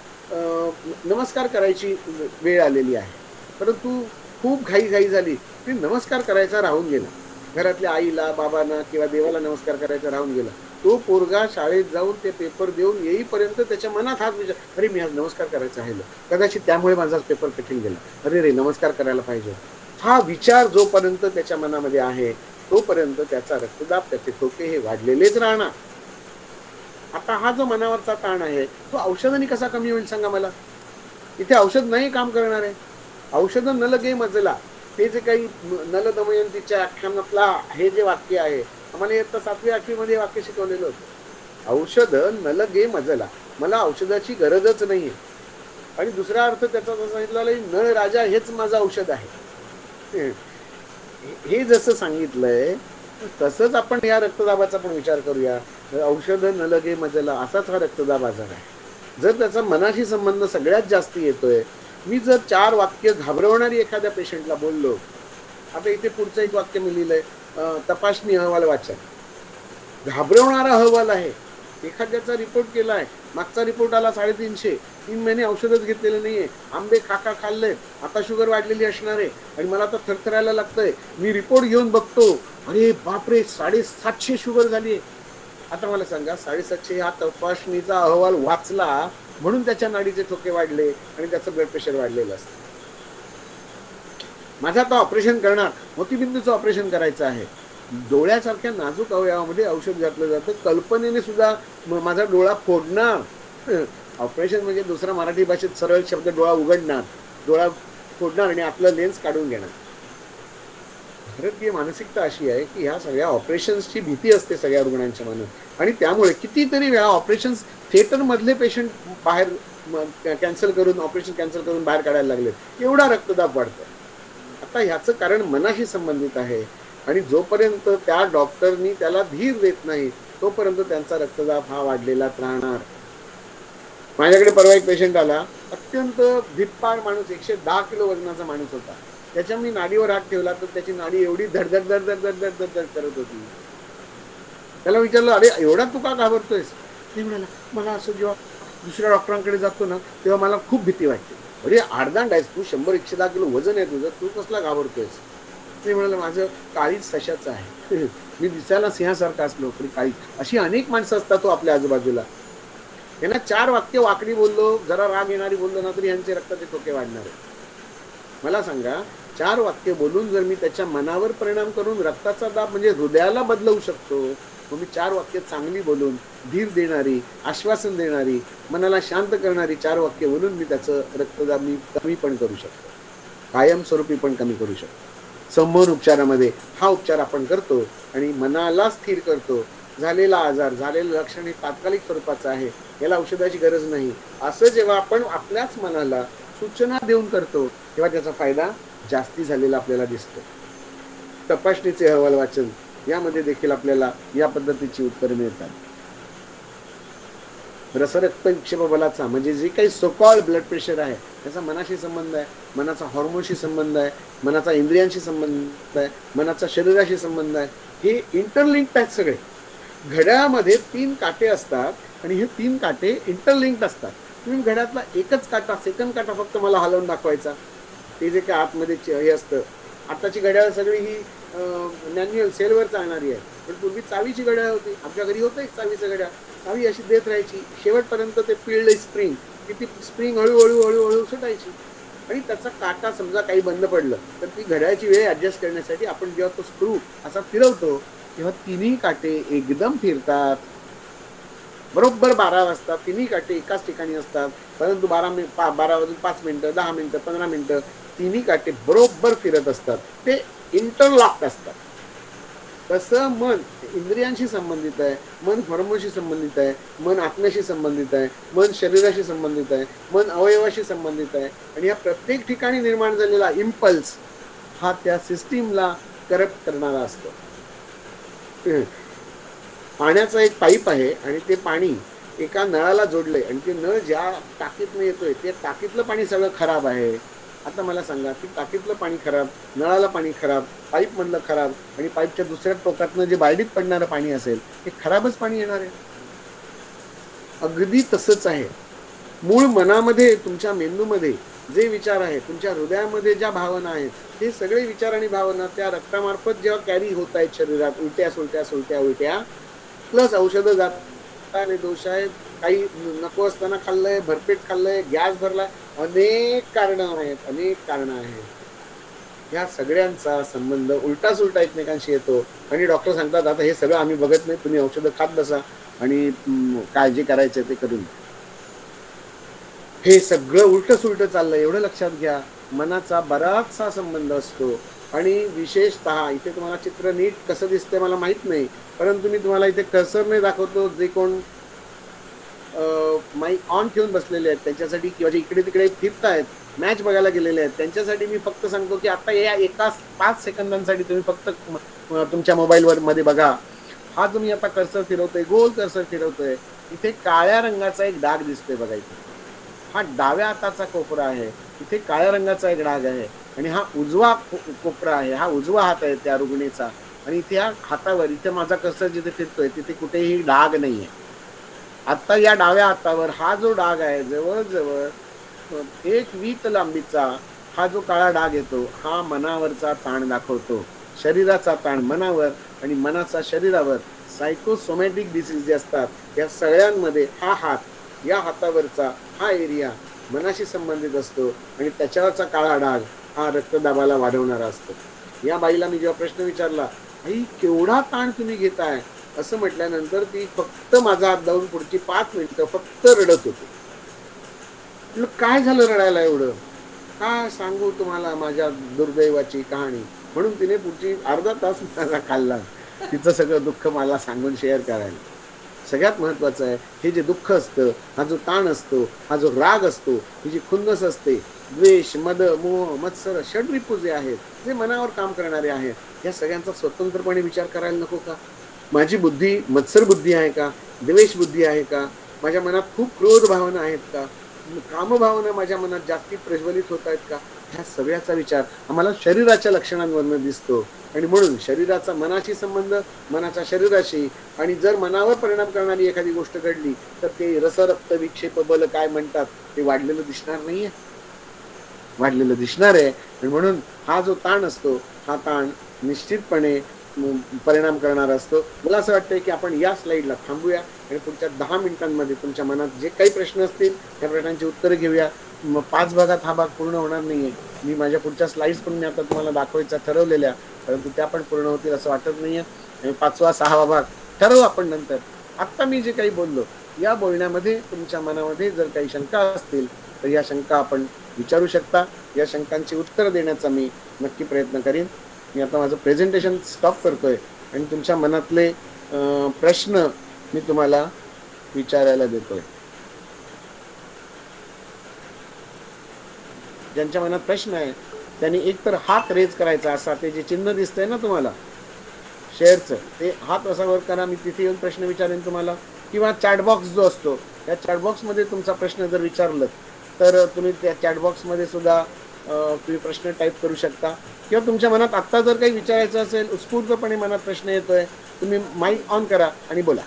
नमस्कार करायची वेळ आलेली आहे, परंतु खूप घाई झाली, ती नमस्कार करायचा राहून गेला. घरातल्या आईला, बाबांना किंवा देवाला नमस्कार करायचा राहून गेला. तो पोरगा शाळेत जाऊन ते पेपर देऊन येईपर्यंत त्याच्या मनात हाच विचार, अरे मी आज नमस्कार करायचं आहे, कदाचित त्यामुळे माझा पेपर कठीण गेला, अरे रे नमस्कार करायला पाहिजे. हा विचार जोपर्यंत त्याच्या मनामध्ये आहे तोपर्यंत त्याचा रक्तदाब, त्याचे ठोके हे वाढलेलेच राहणार. आता हा जो मनावरचा ताण आहे तो औषधाने कसा कमी होईल सांगा मला? इथे औषध नाही काम करणार आहे. औषध न लगे मजला, हे जे काही नल दमयंतीच्या आख्यानातला हे जे वाक्य आहे, आम्हाला इयत्ता 7वी 8वी मध्ये वाक्य शिकवलेलं होतं. औषध न लगे मजला, मला औषधाची गरजच नाहीये. आणि दुसरा अर्थ त्याचा सांगितलेला नळ राजा हेच माझं औषध आहे. हे जसं सांगितलंय तसंच आपण या रक्तदाबाचा पण विचार करूया. औषध न लगे मजला असाच हा रक्तदाब आजार आहे. जर त्याचा मनाशी संबंध सगळ्यात जास्त येतोय, मी जर 4 वाक्य घाबरवणारी एखाद्या पेशंटला बोललो, आता इथे पुढचं एक वाक्य मी लिहिलंय, तपासणी अहवाल वाचा. घाबरवणारा अहवाल आहे. एखाद्याचा रिपोर्ट केलाय, मागचा रिपोर्ट आला 350, 3 महिने औषधच घेतलेलं नाहीये, आंबे खाल्ले, आता शुगर वाढलेली असणार आहे आणि मला आता थरथरायला लागतंय. मी रिपोर्ट घेऊन बघतो, अरे बापरे 750 शुगर झाली. आता मला सांगा, 750 हा तपासणीचा अहवाल वाचला म्हणून त्याच्या नाडीचे ठोके वाढले आणि त्याचं ब्लड प्रेशर वाढलेलं असतं. माझं आता ऑपरेशन करणार, मोतीबिंदूचं ऑपरेशन करायचं आहे, डोळ्यासारख्या नाजूक अवयवामध्ये औषध घातलं जातं, कल्पनेने सुद्धा माझा डोळा फोडणार. ऑपरेशन म्हणजे दुसरा मराठी भाषेत सरळ शब्द डोळा उघडणार, डोळा फोडणार आणि आपलं लेन्स काढून घेणार. भारतीय मानसिकता अशी आहे की ह्या सगळ्या ऑपरेशन्सची भीती असते सगळ्या रुग्णांच्या मनात, आणि त्यामुळे कितीतरी वेळा ऑपरेशन्स थिएटर मधले पेशंट बाहेर कॅन्सल करून, ऑपरेशन कॅन्सल करून बाहेर काढायला लागले, एवढा रक्तदाब वाढतो. आता ह्याचं कारण मनाशी संबंधित आहे, आणि जोपर्यंत त्या डॉक्टरनी त्याला धीर देत नाही तोपर्यंत त्यांचा रक्तदाब हा वाढलेलाच राहणार. माझ्याकडे परवा एक पेशंट आला, अत्यंत धिप्पाड माणूस, 110 किलो वजनाचा माणूस होता. त्याच्या मी नाडीवर हात ठेवला तर त्याची नाडी एवढी धडधड करत होती. त्याला विचारलं, अरे एवढा तू का घाबरतोयस? ते म्हणाला, मला असं जेव्हा दुसऱ्या डॉक्टरांकडे जातो ना तेव्हा मला खूप भीती वाटते. अरे आडदांड आहेस तू, 100-110 किलो वजन आहे तुझं, तू कसला घाबरतोयस? ते म्हणाला, माझं काळीच सशाचं आहे. मी दिसायला सिंहासारखा असलो तरी काळीच. अशी अनेक माणसं असतात तो आपल्या आजूबाजूला. यांना 4 वाक्य वाकडी बोललो, जरा राग येणारी बोललो ना तरी यांचे रक्ताचे ठोके वाढणार आहे. मला सांगा, 4 वाक्य बोलून जर मी त्याच्या मनावर परिणाम करून रक्ताचा दाब म्हणजे हृदयाला बदलवू शकतो, मग मी 4 वाक्य चांगली बोलून, धीर देणारी, आश्वासन देणारी, मनाला शांत करणारी 4 वाक्य बोलून मी त्याचं रक्तदाब मी कमी पण करू शकतो, कायमस्वरूपी पण कमी करू शकतो. संमोहन उपचारामध्ये हा उपचार आपण करतो आणि मनाला स्थिर करतो. झालेला आजार, झालेलं लक्षण हे तात्कालिक स्वरूपाचं आहे, याला औषधाची गरज नाही, असं जेव्हा आपण आपल्याच मनाला सूचना देऊन करतो तेव्हा त्याचा फायदा जास्ती झालेला आपल्याला दिसतो. तपासणीचे अहवाल वाचन यामध्ये देखील आपल्याला या पद्धतीची उत्तरे मिळतात. रसरक्त विक्षेप बलाचा म्हणजे जे काही सोकॉल्ड ब्लड प्रेशर आहे त्याचा मनाशी संबंध आहे, मनाचा हॉर्मोनशी संबंध आहे, मनाचा इंद्रियांशी संबंध आहे, मनाचा शरीराशी संबंध आहे. हे इंटरलिंक्ड आहेत सगळे. घड्याळामध्ये 3 काटे असतात आणि हे 3 काटे इंटरलिंक्ड असतात. तुम्ही घड्यातला एकच काटा, सेकंड काटा फक्त मला हलवून दाखवायचा, ते जे काय आतमध्ये हे असतं. आताची घड्याळ सगळी ही मॅन्युअल सेलवर चालणारी आहे, पण पूर्वी चावीची घड्याळ होती. आमच्या घरी होतं एक चावीचं घड्याळ, चावी अशी देत राहायची, शेवटपर्यंत ते पिळलं स्प्रिंग, की स्प्रिंग हळूहळू सुटायची आणि त्याचा काटा समजा काही बंद पडलं तर ती घड्याळची वेळ ॲडजस्ट करण्यासाठी आपण जेव्हा तो स्क्रू असा फिरवतो तेव्हा 3ही काटे एकदम फिरतात. बरोबर 12 वाजता 3ही काटे एकाच ठिकाणी असतात, परंतु 12 वाजून 5 मिनिटं, 10 मिनिटं, 15 मिनिटं 3ही काटे बरोबर फिरत असतात, ते इंटरलॉक असतात. तसं मन इंद्रियांशी संबंधित आहे, मन हॉर्मोनशी संबंधित आहे, मन आत्म्याशी संबंधित आहे, मन शरीराशी संबंधित आहे, मन अवयवाशी संबंधित आहे, आणि या प्रत्येक ठिकाणी निर्माण झालेला इम्पल्स हा त्या सिस्टीमला करप्ट करणारा असतो. पाण्याचा एक पाईप आहे आणि ते पाणी एका नळाला जोडलंय आणि ते नळ ज्या टाकीतनं येतोय ते टाकीतलं पाणी सगळं खराब आहे. आता मला सांगा की टाकीतलं पाणी खराब, नळाला पाणी खराब, पाईप मधलं खराब आणि पाईपच्या दुसऱ्या टोकातनं जे बालडीत पडणारं पाणी असेल हे खराबच पाणी येणार आहे. अगदी तसंच आहे. मूळ मनामध्ये, तुमच्या मेंदूमध्ये जे विचार आहेत, तुमच्या हृदयामध्ये ज्या भावना आहेत, ते सगळे विचार आणि भावना त्या रक्तामार्फत जेव्हा कॅरी होत आहेत शरीरात, उलट्या सुलट्या सुलट्या उलट्या, प्लस औषधं जाताना दोष आहेत, काही नको असताना खाल्लंय, भरपेट खाल्लंय, गॅस भरलाय, अनेक कारणं आहेत, अनेक कारणं आहेत. या सगळ्यांचा संबंध उलटा सुलटा एकमेकांशी येतो आणि डॉक्टर सांगतात आता हे सगळं आम्ही बघत नाही, तुम्ही औषधं खात बसा आणि काळजी करायचं ते करून. हे सगळं उलट सुलट चाललंय एवढं लक्षात घ्या. मनाचा बराचसा संबंध असतो आणि विशेषतः इथे तुम्हाला चित्र नीट कसं दिसतंय मला माहित नाही, परंतु मी तुम्हाला इथे कर्सरने दाखवतो. जे कोण माईक ऑन ठेवून बसलेले आहेत त्यांच्यासाठी, किंवा जे इकडे तिकडे फिरतायत, मॅच बघायला गेलेले आहेत त्यांच्यासाठी मी फक्त सांगतो की आता या एका 5 सेकंदांसाठी तुम्ही फक्त तुमच्या मोबाईलवर मध्ये बघा. हा जो मी आता कर्सर फिरवतोय, गोल कर्सर फिरवतोय, इथे काळ्या रंगाचा एक डाग दिसतोय बघा. इथे हा डाव्या हाताचा कोपरा आहे, इथे काळ्या रंगाचा एक डाग आहे आणि हा उजवा कोपरा आहे, हा उजवा हात आहे त्या रुग्णीचा. आणि इथे या हातावर, इथे माझा कर्सर जिथे फिरतोय तिथे कुठेही डाग नाहीये. आता या डाव्या हातावर हा जो डाग आहे जवळजवळ 1 वीत लांबीचा हा जो काळा डाग येतो, हा मनावरचा ताण दाखवतो. शरीराचा ताण मनावर आणि मनाचा शरीरावर. सायकोसोमॅटिक डिसीज जे असतात या सगळ्यांमध्ये हा हात, या हातावरचा हा एरिया मनाशी संबंधित असतो आणि त्याच्यावरचा काळा डाग हा रक्तदाबाला वाढवणारा असतो. या बाईला मी जेव्हा प्रश्न विचारला, आई केवढा ताण तुम्ही घेताय असं म्हटल्यानंतर ती फक्त माझा हात धरून पुढची 5 मिनिटं फक्त रडत होती. काय झालं रडायला एवढं? काय सांगू तुम्हाला माझ्या दुर्दैवाची कहाणी. म्हणून तिने पुढची अर्धा तास मला खाल्ला तिचं सगळं दुःख मला सांगून शेअर करायला. सगळ्यात महत्वाचं आहे, हे जे दुःख असतं, हा जो ताण असतो, हा जो राग असतो, ही जी खुन्नस असते, द्वेष, मद, मोह, मत्सर, षड्रिपू जे आहेत, जे मनावर काम करणारे आहेत, या सगळ्यांचा स्वतंत्रपणे विचार करायला नको का? माझी बुद्धी मत्सर बुद्धी आहे का? द्वेष बुद्धी आहे का? माझ्या मनात खूप क्रोध भावना आहेत का? कामभावना माझ्या मनात जास्ती प्रज्वलित होत आहेत का? ह्या सगळ्याचा विचार आम्हाला शरीराच्या लक्षणांवरनं दिसतो. आणि म्हणून शरीराचा मनाशी संबंध, मनाच्या शरीराशी, आणि जर मनावर परिणाम करणारी एखादी गोष्ट घडली तर ते रसरक्त विक्षेप बल काय म्हणतात ते वाढलेलं दिसणार नाहीये, वाढलेलं दिसणार आहे. आणि म्हणून हा जो ताण असतो, हा ताण निश्चितपणे परिणाम करणार असतो. मला असं वाटतंय की आपण या स्लाइडला थांबूया आणि पुढच्या 10 मिनिटांमध्ये तुमच्या मनात जे काही प्रश्न असतील त्या प्रश्नांची उत्तरं घेऊया. 5 भागात हा भाग पूर्ण होणार नाहीये. मी माझ्या पुढच्या स्लाइड्स पण मी आता तुम्हाला दाखवायचा ठरवलेल्या, परंतु त्या पण पूर्ण होतील असं वाटत नाहीये. 5वा 6वा भाग ठरवू आपण नंतर. आता मी जे काही बोललो या बोलण्यामध्ये तुमच्या मनामध्ये जर काही शंका असतील तर या शंका आपण विचारू शकता. या शंकांची उत्तर देण्याचा मी नक्की प्रयत्न करीन. मी आता माझं प्रेझेंटेशन स्टॉप करतोय आणि तुमच्या मनातले प्रश्न मी तुम्हाला विचारायला देतोय. ज्यांच्या मनात प्रश्न आहे त्यांनी एकतर हात रेज करायचा, असा ते जे चिन्ह दिसतंय ना तुम्हाला शेअरचं, ते हात असा वर करा, मी तिथे येऊन प्रश्न विचारेन तुम्हाला. किंवा चॅटबॉक्स जो असतो, या चॅटबॉक्समध्ये तुमचा प्रश्न जर विचारलं तर तुम्ही त्या चॅटबॉक्समध्ये सुद्धा तुम्ही प्रश्न टाईप करू शकता. किंवा तुमच्या मनात आत्ता जर काही विचारायचं असेल, उत्स्फूर्तपणे मनात प्रश्न येतोय, तुम्ही माईक ऑन करा आणि बोला.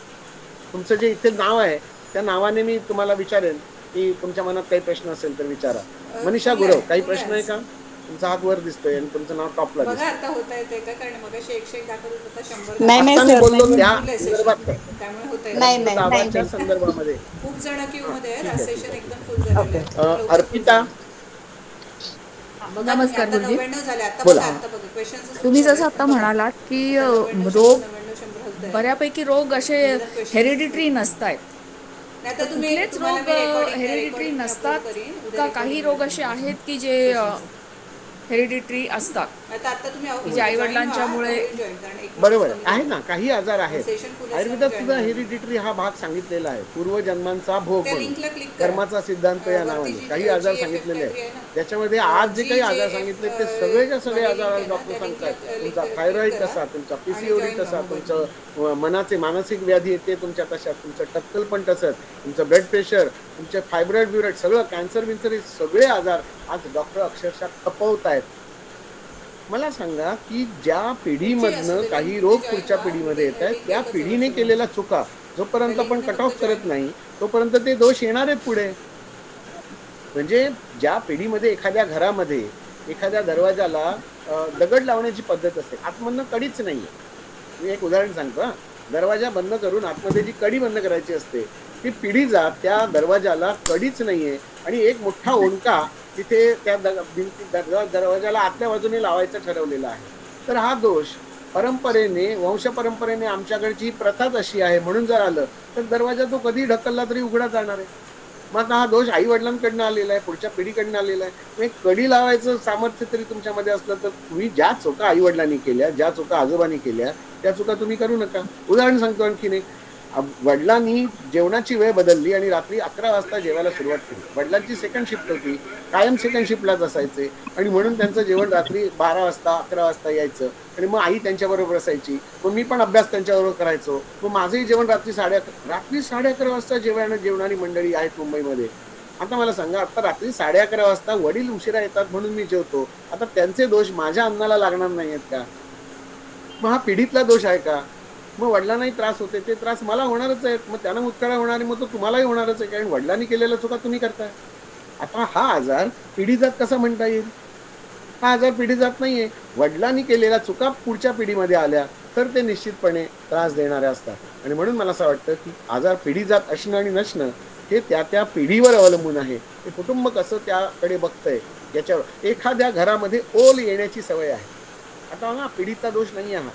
तुमचं जे इथे नाव आहे त्या नावाने मी तुम्हाला विचारेन की तुमच्या मनात काही प्रश्न असेल तर विचारा. मनीषा गुरव, काही प्रश्न आहे का? तुमचा हात वर दिसतोय आणि तुमचं नाव टॉपला दिसतंय. बघा आता होत आहे ते का, कारण मगाशी 101 दाखवत होता, 100 नाही नाही आता मी सर, बोललो नाही त्या संदर्भात त्यामुळे होत नाही, आहे. नाही. दाबाच्या संदर्भामध्ये खूप जण क्यू मध्ये आहेत, ठीक आज आहे, सेशन ठीक एकदम फुल झालेलं ओके. आहे. अर्पिता, बघा नमस्कार आता गुरुजी. 99 झाले. आता बोला. बघा, आता बघा क्वेश्चन्स तुम्ही जसं आता म्हणालात की रोग 100 होत बऱ्यापैकी रोग असे हेरिडिटरी नसतात. नाही तर कुठलेच तुम्हाला रोग मी रेकॉर्डिंग हेरिडिटरी अपलोड नसतात करीन उद्या. का काही रोग असे आहेत की जे हेरिडिटरी असतात? आता तुम्ही की जे आईवडिलांच्यामुळे बरोबर आहे ना, काही आजार आहेत. Session full आयुर्वेदात असल्यामुळे सुद्धा join हेरिडिटरी हा भाग सांगितलेला आहे, पूर्वजन्मांचा भोग त्या म्हणून, लिंकला क्लिक करा. कर्माचा सिद्धांत या वरती नावाने जी- काही आजार GFF सांगितलेले काहीतरी आहेत. आहे ना. त्याच्यामध्ये आज जे काही आजार GJF, सांगितले ते सगळेच्या सगळे मध्ये आजार link आहे ना, डॉक्टर त्या सांगतात. लिंकला तुमचा click थायरॉइड करा कसा, तुमचा आणि पीसीओडी join कसा, व्हा. तुमचं मानसिक व्याधी येते तुमच्या तशात, तुमचं टक्कल पण तसंच, तुमचं ब्लड प्रेशर, तुमचे फायब्रॉइड ब्युराइड, सगळं कॅन्सर बिन्सर, हे सगळे आजार आज डॉक्टर अक्षरशः खपवत आहेत. मला सांगा की ज्या पिढीमधनं काही रोग पुढच्या पिढीमध्ये येत आहेत, त्या पिढीने केलेल्या चुका जोपर्यंत आपण कट ऑफ करत नाही तोपर्यंत ते दोष येणार आहेत पुढे. म्हणजे ज्या पिढीमध्ये एखाद्या घरामध्ये एखाद्या दरवाजाला दगड लावण्याची पद्धत असते, आतमधनं कडीच नाहीये. मी एक उदाहरण सांगतो हा. दरवाजा बंद करून आतमध्ये जी कडी बंद करायची असते, ती पिढी जात त्या दरवाजाला कडीच नाहीये आणि एक मोठा ओंडका तिथे त्या दरवाजाला आतल्या बाजूने लावायचं ठरवलेलं आहे. तर हा दोष परंपरेने, वंश परंपरेने आमच्याकडची ही प्रथाच अशी आहे म्हणून जर आलं तर दरवाजा तो कधी ढकलला तरी उघडा जाणार आहे. मग आता हा दोष आई वडिलांकडनं आलेला आहे, पुढच्या पिढीकडनं आलेला आहे. मग कडी लावायचं सामर्थ्य तरी तुमच्यामध्ये असलं तर तुम्ही ज्या चुका आई वडिलांनी केल्या, ज्या चुका आजोबांनी केल्या, त्या चुका तुम्ही करू नका. उदाहरण सांगतो आणखीन एक. वडिलांनी जेवणाची वेळ बदलली आणि रात्री 11 वाजता जेवायला सुरुवात केली. वडिलांची सेकंड शिफ्ट होती, कायम सेकंड शिफ्टलाच असायचे आणि म्हणून त्यांचं जेवण रात्री 12 वाजता 11 वाजता यायचं आणि मग आई त्यांच्याबरोबर असायची. मग मी पण अभ्यास त्यांच्याबरोबर करायचो. मग माझंही जेवण रात्री 11:30 वाजता जेवणारी मंडळी आहेत मुंबईमध्ये. आता मला सांगा, आता रात्री 11:30 वाजता वडील उशिरा येतात म्हणून मी जेवतो. आता त्यांचे दोष माझ्या अन्नाला लागणार नाही आहेत का? मग हा पिढीतला दोष आहे का? मग वडिलांनाही त्रास होते, ते त्रास मला होणारच आहेत. मग त्यांना मुतखडा होणार, मग तो तुम्हालाही होणारच आहे, कारण वडिलांनी केलेल्या चुका तुम्ही करताय. आता हा आजार पिढी जात कसा म्हणता येईल? हा आजार पिढी जात नाहीये. वडिलांनी केलेल्या चुका पुढच्या पिढीमध्ये आल्या तर ते निश्चितपणे त्रास देणारे असतात. आणि म्हणून मला असं वाटतं की आजार पिढी जात असणं आणि नसणं हे त्या पिढीवर अवलंबून आहे. ते कुटुंब कसं त्याकडे बघतंय याच्यावर. एखाद्या घरामध्ये ओल येण्याची सवय आहे, आता हा पिढीचा दोष नाही आहे,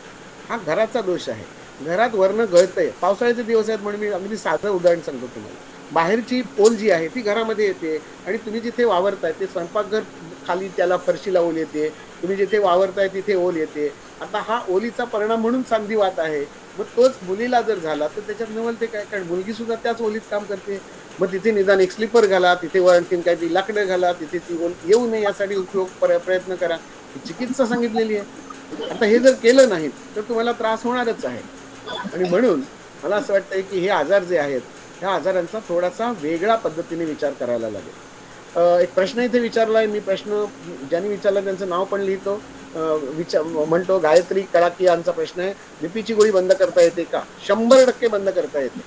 हा घराचा दोष आहे. घरात वरनं गळतंय, पावसाळ्याचे दिवस आहेत म्हणून मी अगदी साधं उदाहरण सांगतो तुम्हाला. बाहेरची ओल जी आहे ती घरामध्ये येते आणि तुम्ही जिथे वावरताय ते स्वयंपाकघर खाली त्याला फरशीला ओल येते, तुम्ही जिथे वावरताय तिथे ओल येते. आता हा ओलीचा परिणाम म्हणून संधिवात आहे. मग तोच मुलीला जर झाला तर त्याच्यात नवलते काय? कारण मुलगी सुद्धा त्याच ओलीत काम करते. मग तिथे निदान एक स्लीपर घाला, तिथे वर आणखीन काहीतरी लाकडं घाला, तिथे ती ओल येऊ नये यासाठी प्रयत्न करा. ही चिकित्सा सांगितलेली आहे. आता हे जर केलं नाही तर तुम्हाला त्रास होणारच आहे. आणि म्हणून मला असं वाटतंय की हे आजार जे आहेत ह्या आजारांचा थोडासा वेगळ्या पद्धतीने विचार करायला लागेल. एक प्रश्न इथे विचारलाय मी. प्रश्न ज्यांनी विचारला त्यांचं नाव पण लिहितो. म्हणतो गायत्री कळाकी यांचा प्रश्न आहे, बीपीची गोळी बंद करता येते का? 100% बंद करता येते.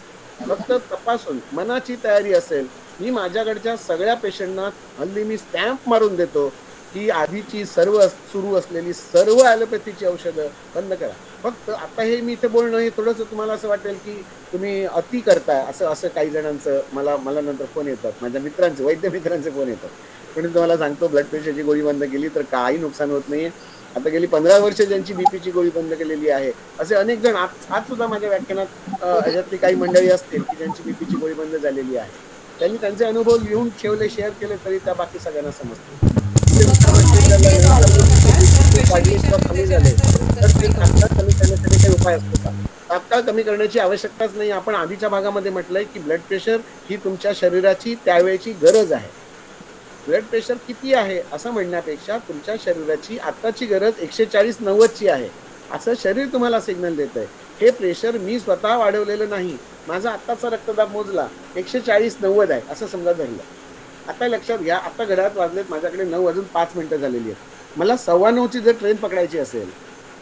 फक्त तपासून मनाची तयारी असेल. मी माझ्याकडच्या सगळ्या पेशंटना हल्ली मी स्टॅम्प मारून देतो की आधीची सर्व सुरू असलेली सर्व ॲलोपॅथीची औषधं बंद करा. फक्त आता हे मी इथे बोलणं हे थोडंसं तुम्हाला असं वाटेल की तुम्ही अति करताय असं काही जणांचं मला नंतर फोन येतात, माझ्या मित्रांचे, वैद्य मित्रांचे फोन येतात. म्हणून तुम्हाला सांगतो, ब्लड प्रेशरची गोळी बंद केली तर काही नुकसान होत नाहीये. आता गेली 15 वर्ष ज्यांची बीपीची गोळी बंद केलेली आहे असे अनेक जण आज सुद्धा माझ्या व्याख्यानात ह्याच्यातली काही मंडळी असतील की ज्यांची बीपीची गोळी बंद झालेली आहे. त्यांनी त्यांचे अनुभव लिहून ठेवले, शेअर केले तरी त्या बाकी सगळ्यांना समजते. कमी झाले तर ते तात्काळ कमी करण्यासाठी काही उपाय असतो का? तात्काळ कमी करण्याची आवश्यकताच नाही. आपण आधीच्या भागामध्ये म्हटलंय की ब्लड प्रेशर ही तुमच्या शरीराची त्यावेळेची गरज आहे. ब्लड प्रेशर किती आहे असं म्हणण्यापेक्षा तुमच्या शरीराची आताची गरज 140/90 आहे असं शरीर तुम्हाला सिग्नल देत आहे. हे प्रेशर मी स्वतः वाढवलेलं नाही. माझा आत्ताचा रक्तदाब मोजला 140/90 आहे असं समजा धरलं. आता लक्षात घ्या, आता घड्याळात वाजलेत माझ्याकडे 9:05 झालेली आहेत. मला 9:15ची जर ट्रेन पकडायची असेल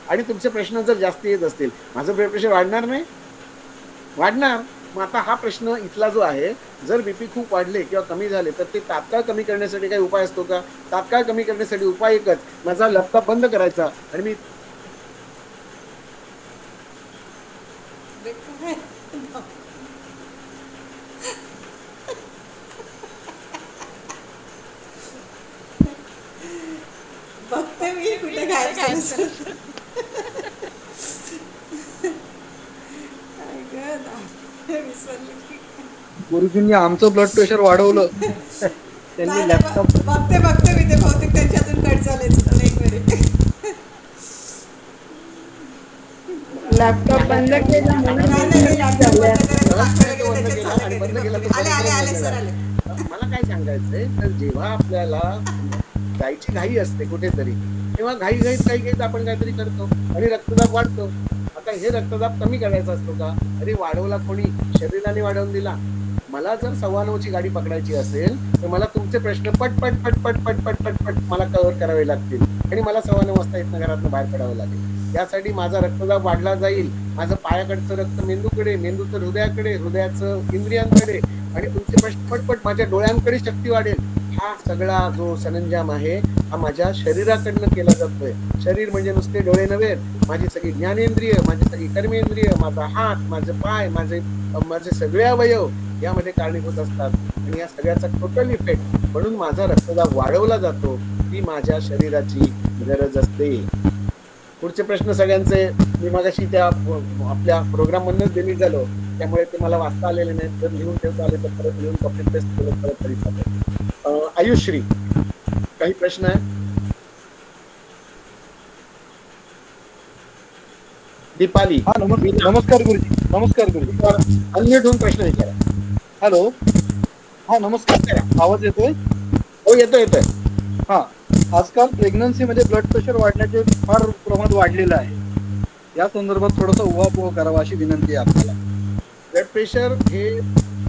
आणि तुमचे प्रश्न जर जास्त येत असतील, माझं ब्लड प्रेशर वाढणार नाही? वाढणार. मग आता हा प्रश्न इथला जो आहे, जर बीपी खूप वाढले किंवा कमी झाले तर ते तात्काळ कमी करण्यासाठी काही उपाय असतो का? तात्काळ कमी करण्यासाठी उपाय एकच, माझा लॅपटॉप बंद करायचा आणि मी बघते मी कुठे काय गुरुजींनी आमचं ब्लड प्रेशर वाढवलं. त्यांनी लॅपटॉप बघते मी ते बहुतेक त्यांच्यातून कट झाले. एक मिनिट. लॅपटॉप बंद केला म्हणून नाही नाही नाही, डिस्कनेक्ट laptop झाल्या. बंद सहजपणे तो करायला गेलं, त्याच्यात बंद झालं केला आणि बंद काहीतरी. केला तो आले परत आले बंद आले सर झाला. आले. मला काय सांगायचंय तर जेव्हा आपल्याला जायची घाई असते कुठेतरी तेव्हा घाईघाईत काही आपण काहीतरी करतो आणि रक्तदाब वाढतो. आता हे रक्तदाब कमी करायचा असतो का? अरे वाढवला कोणी? शरीराने वाढवून दिला. मला जर 9:15ची गाडी पकडायची असेल तर मला तुमचे प्रश्न पट पट पट पट पट पट पट पट मला कव्हर करावे लागतील आणि मला 9:15 वाजता इथनं घरातनं बाहेर पडावं लागेल. त्यासाठी माझा रक्तदाब वाढला जाईल. माझं पायाकडचं रक्त मेंदूकडे, मेंदूचं हृदयाकडे, हृदयाचं इंद्रियांकडे आणि तुमचे प्रश्न पटपट माझ्या डोळ्यांकडे शक्ती वाढेल. हा सगळा जो सरंजाम आहे हा माझ्या शरीराकडनं केला जातोय. शरीर म्हणजे नुसते डोळे नव्हे, माझी सगळी ज्ञानेंद्रिय, माझी सगळी कर्मेंद्रिय, माझा हात, माझे पाय, माझे सगळे अवयव यामध्ये कारणीभूत असतात आणि या सगळ्याचा टोटल इफेक्ट म्हणून माझा रक्तदाब वाढवला जातो. ही माझ्या शरीराची गरज असते. पुढचे प्रश्न सगळ्यांचे मी मगाशी त्या आपल्या प्रोग्राम मधूनच दिली झालो त्यामुळे ते मला वाचता आलेले नाहीत. जर लिहून ठेवता आले तर परत लिहून कॉपी पेस्ट केलं परत तरी चालेल. आयुश्री काही प्रश्न आहे? दीपाली हा नमस्कार गुरुजी. नमस्कार गुरुजी. अनम्यूट होऊन प्रश्न विचारा. हॅलो. हा नमस्कार. आवाज येतोय? हो येतोय. हा. आजकाल प्रेग्नन्सी मध्ये ब्लड प्रेशर वाढण्याचे फार प्रमाण वाढलेलं आहे. या संदर्भात थोडासा उहापोह करावा अशी विनंती आहे आपल्याला. ब्लड प्रेशर हे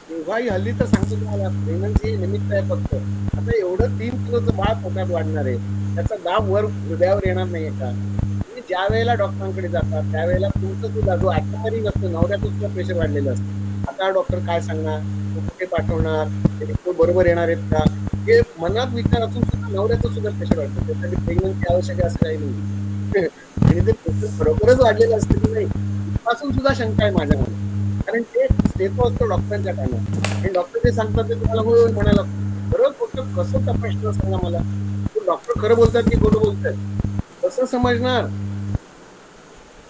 तेव्हाही हल्ली तर सांगतो तुम्हाला प्रेग्नन्सी निमित्त आहे फक्त. आता एवढं 3 किलोचं बाळ पोटात वाढणार आहे त्याचा दाब वर हृदयावर येणार नाहीये का? तुम्ही ज्या वेळेला डॉक्टरांकडे जातात त्यावेळेला तुमचं सुद्धा जो ॲटोमॅटिक असतो नवऱ्याचं सुद्धा प्रेशर वाढलेलं असतं. आता डॉक्टर काय सांगणार, तो कुठे पाठवणार, ते रिपोर्ट बरोबर येणार आहेत का, हे मनात विचार असून सुद्धा नवऱ्याचं सुद्धा प्रेशर वाढतं. त्यासाठी प्रेग्नन्सी आवश्यक आहे असं काही नाही. आणि ते प्रेशर खरोखरच वाढलेलं असतं की नाही इथपासून सुद्धा शंका आहे माझ्या मनात. कारण ते स्टेतो असतो डॉक्टरांच्या कानात आणि डॉक्टर जे सांगतात ते तुम्हाला होय म्हणायला खरं खोटं कसं तपासणं सांगा मला. डॉक्टर खरं बोलतात की खोटं बोलतात कसं समजणार?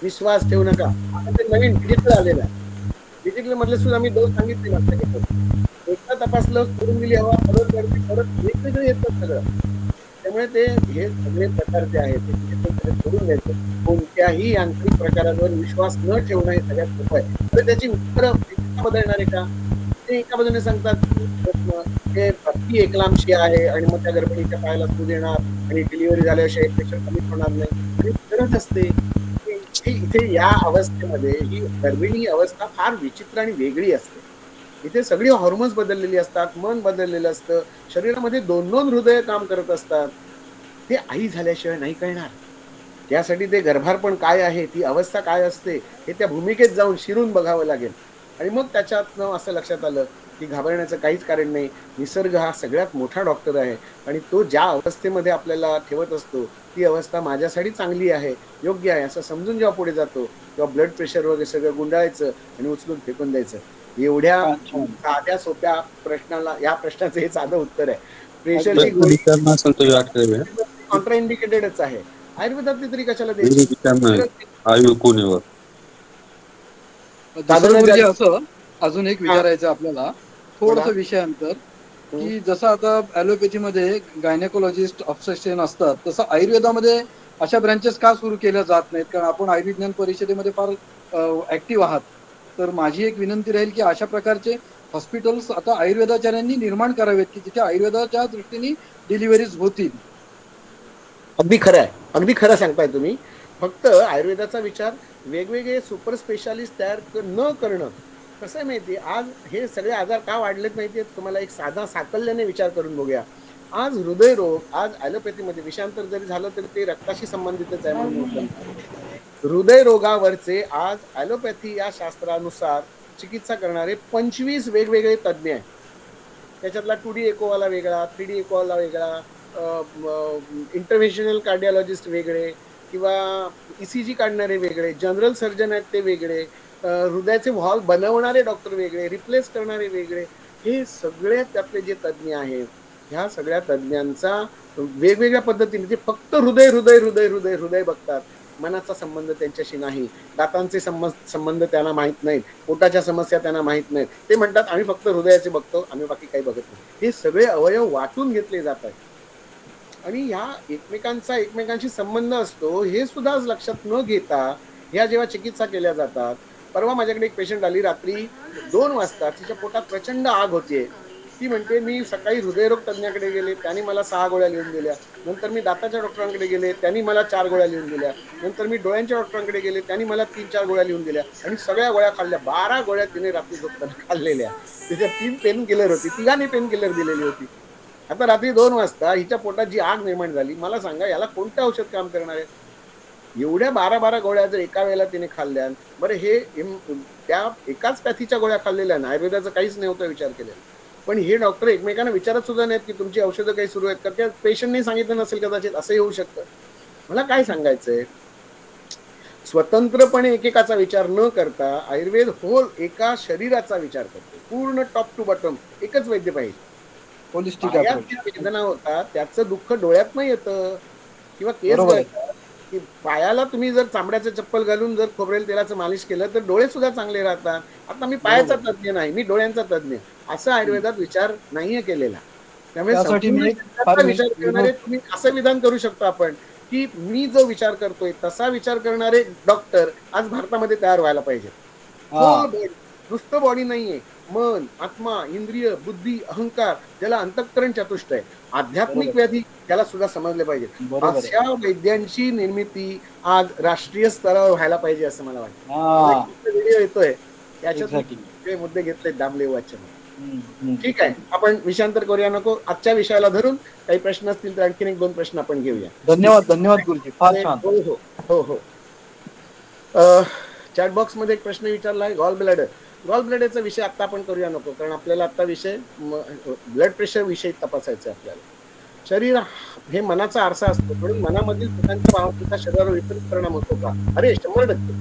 विश्वास ठेवू नका. आता ते नवीन डिजिटल आलेलं आहे. डिजिटल मधले सुद्धा मी डोस सांगितले नसतं. एकदा तपासलं करून दिली हवा परत वेगवेगळे येतात सगळं. त्यामुळे ते हे सगळे प्रकार जे आहेत ते सोडून द्यायचं. कोणत्याही यांत्रिक प्रकारांवर विश्वास न ठेवणं हे सगळ्यात सोपं आहे. तर त्याची उत्तरं बदलणार आहे का? ते एका बाजूने सांगतात ते ती एकलांशी आहे आणि मग त्या गर्भिणीच्या पायाला सूज येणार आणि डिलिव्हरी झाल्याशिवाय प्रेशर कमी होणार नाही आणि गरज असते. इथे या अवस्थेमध्ये ही गर्भिणी अवस्था फार विचित्र आणि वेगळी असते. इथे सगळी हॉर्मोन्स बदललेली असतात, मन बदललेलं असतं, शरीरामध्ये 2-2 हृदय काम करत असतात. ते आई झाल्याशिवाय नाही कळणार. त्यासाठी ते गर्भारपण काय आहे, ती अवस्था काय असते हे त्या भूमिकेत जाऊन शिरून बघावं लागेल. आणि मग त्याच्यातनं असं लक्षात आलं की घाबरण्याचं काहीच कारण नाही. निसर्ग हा सगळ्यात मोठा डॉक्टर आहे आणि तो ज्या अवस्थेमध्ये आपल्याला ठेवत असतो ती अवस्था माझ्यासाठी चांगली आहे, योग्य आहे असं समजून जेव्हा पुढे जातो तेव्हा ब्लड प्रेशर वगैरे सगळं गुंडाळायचं आणि उचलून फेकून द्यायचं. एवढ्या साध्या सोप्या प्रश्नाला या प्रश्नाचं हे साधं उत्तर आहे. प्रेशरची गोळी कॉन्ट्रा इंडिकेटेडच आहे. आयुर्वेदातली तरी कशाला द्यायची? असं अजून एक विचारायचं आपल्याला थोडस विषयांतर की जसं आता ॲलोपॅथीमध्ये गायनेकोलॉजिस्ट ऑब्स्टेट्रिशियन असतात तसं आयुर्वेदामध्ये अशा ब्रँचेस का सुरू केल्या जात नाहीत? कारण आपण आयुर्विज्ञान परिषदेमध्ये फार ऍक्टिव्ह आहात. तर माझी एक विनंती राहील की अशा प्रकारचे हॉस्पिटल्स आता आयुर्वेदाचार्यांनी निर्माण करावेत की जिथे आयुर्वेदाच्या दृष्टीने डिलिव्हरीज होतील. अगदी खरं आहे. अगदी खरं सांगताय तुम्ही. फक्त आयुर्वेदाचा विचार वेगवेगळे सुपर स्पेशालिस्ट तयार न करणं. कसं आहे माहिती आहे आज हे सगळे आजार का वाढलेत माहिती आहेत तुम्हाला? एक साधा साकल्याने विचार करून बघूया. आज हृदयरोग आज ॲलोपॅथीमध्ये विषांतर जरी झालं तरी ते रक्ताशी संबंधितच आहे म्हणून हृदयरोगावरचे आज ॲलोपॅथी या शास्त्रानुसार चिकित्सा करणारे 25 वेगवेगळे तज्ज्ञ आहेत. त्याच्यातला 2D एकोवाला वेगळा, 3D एकोवाला वेगळा, इंटरव्हेन्शनल कार्डिओलॉजिस्ट वेगळे किंवा ECG काढणारे वेगळे, जनरल सर्जन आहेत ते वेगळे, हृदयाचे व्हॉल्व बनवणारे डॉक्टर वेगळे, रिप्लेस करणारे वेगळे. हे सगळे त्यातले जे तज्ज्ञ आहेत ह्या सगळ्या तज्ज्ञांचा वेगवेगळ्या पद्धतीने ते फक्त हृदय हृदय हृदय हृदय हृदय बघतात. मनाचा संबंध त्यांच्याशी नाही, दातांचे संबंध त्यांना माहीत नाहीत, पोटाच्या समस्या त्यांना माहीत नाहीत. ते म्हणतात आम्ही फक्त हृदयाचे बघतो, आम्ही बाकी काही बघत नाही. हे सगळे अवयव वाटून घेतले जात आहेत आणि ह्या एकमेकांचा एकमेकांशी संबंध असतो हे सुद्धा लक्षात न घेता ह्या जेव्हा चिकित्सा केल्या जातात, परवा माझ्याकडे एक पेशंट आली रात्री 2 वाजता, तिच्या पोटात प्रचंड आग होतीये. ती म्हणते मी सकाळी हृदयरोग तज्ञाकडे गेले, त्यांनी मला 6 गोळ्या लिहून दिल्या. नंतर मी दाताच्या डॉक्टरांकडे गेले, त्यांनी मला 4 गोळ्या लिहून दिल्या. नंतर मी डोळ्यांच्या डॉक्टरांकडे गेले, त्यांनी मला 3-4 गोळ्या लिहून दिल्या आणि सगळ्या गोळ्या खाल्ल्या. 12 गोळ्या तिने रात्री झोपताना खाल्लेल्या. तिच्या 3 पेन किलर होती, तिघांनी पेन किलर दिलेली होती. आता रात्री 2 वाजता हिच्या पोटात जी आग निर्माण झाली, मला सांगा याला कोणतं औषध काम करणार आहे? एवढ्या 12 गोळ्या जर एका वेळेला तिने खाल्ल्या, बरं हे त्या एकाच पॅथीच्या गोळ्या खाल्लेल्या ना, आयुर्वेदाचा काहीच नव्हता विचार केलेला. पण हे डॉक्टर एकमेकांना विचारत सुद्धा नाहीत की तुमची औषधं काही सुरू आहेत का, त्या पेशंटने सांगितलं नसेल कदाचित, असंही होऊ शकतं. मला काय सांगायचंय, स्वतंत्रपणे एकेकाचा विचार न करता आयुर्वेद होल एका शरीराचा विचार करतो, पूर्ण टॉप टू बॉटम एकच वैद्य पाहिजे. होलिस्टिक पायात अप्रोच. ज्या वेदना होतात त्याचं दुःख डोळ्यात नाही येतं किंवा केस बरोबर आहे. गळतात. की पायाला तुम्ही जर चांबड्याचं चप्पल घालून जर खोबरेल तेलाचं मालिश केलं तर डोळे सुद्धा चांगले राहतात. आता मी पायाचा तज्ज्ञ नाही, मी डोळ्यांचा तज्ज्ञ, असं आयुर्वेदात विचार नाहीये केलेला. त्यामुळे त्यासाठी मी संपूर्ण एक शरीराचा विचार करणारे तुम्ही असं विधान करू शकतो आपण की मी जो विचार करतोय तसा विचार करणारे डॉक्टर आज भारतामध्ये तयार व्हायला पाहिजे. हा. नुसतं बॉडी नाहीये, मन, आत्मा, इंद्रिय, बुद्धी, अहंकार, ज्याला अंतःकरण चतुष्ट आहे, आध्यात्मिक बरोबर. व्याधी त्याला सुद्धा समजले पाहिजे. बरोबर आहे. अशा वैद्यांची निर्मिती आज राष्ट्रीय स्तरावर व्हायला पाहिजे असं मला वाटतं. हा. व्हिडिओ येतोय त्याच्यात Exactly. जे मुद्दे घेतले दामले वाचन. हम्म. ठीक आहे, आपण विषयांतर करूया नको. आजच्या विषयाला धरून काही प्रश्न असतील तर आणखीन 1-2 प्रश्न आपण घेऊया. धन्यवाद गुरुजी, फार छान. हो हो हो हो. चॅट बॉक्स मध्ये एक प्रश्न विचारला आहे, गॉल ब्लॅडर. गॉल ब्लॅडरचा विषय आता आपण करूया नको, कारण आपल्याला आता विषय ब्लड प्रेशर विषयी तपासायचं आहे आपल्याला. शरीर हे मनाचा आरसा असतो, म्हणून मनामधील सुखांच्या भावनेचा शरीरावर विपरीत परिणाम होतो का? अरे 100%.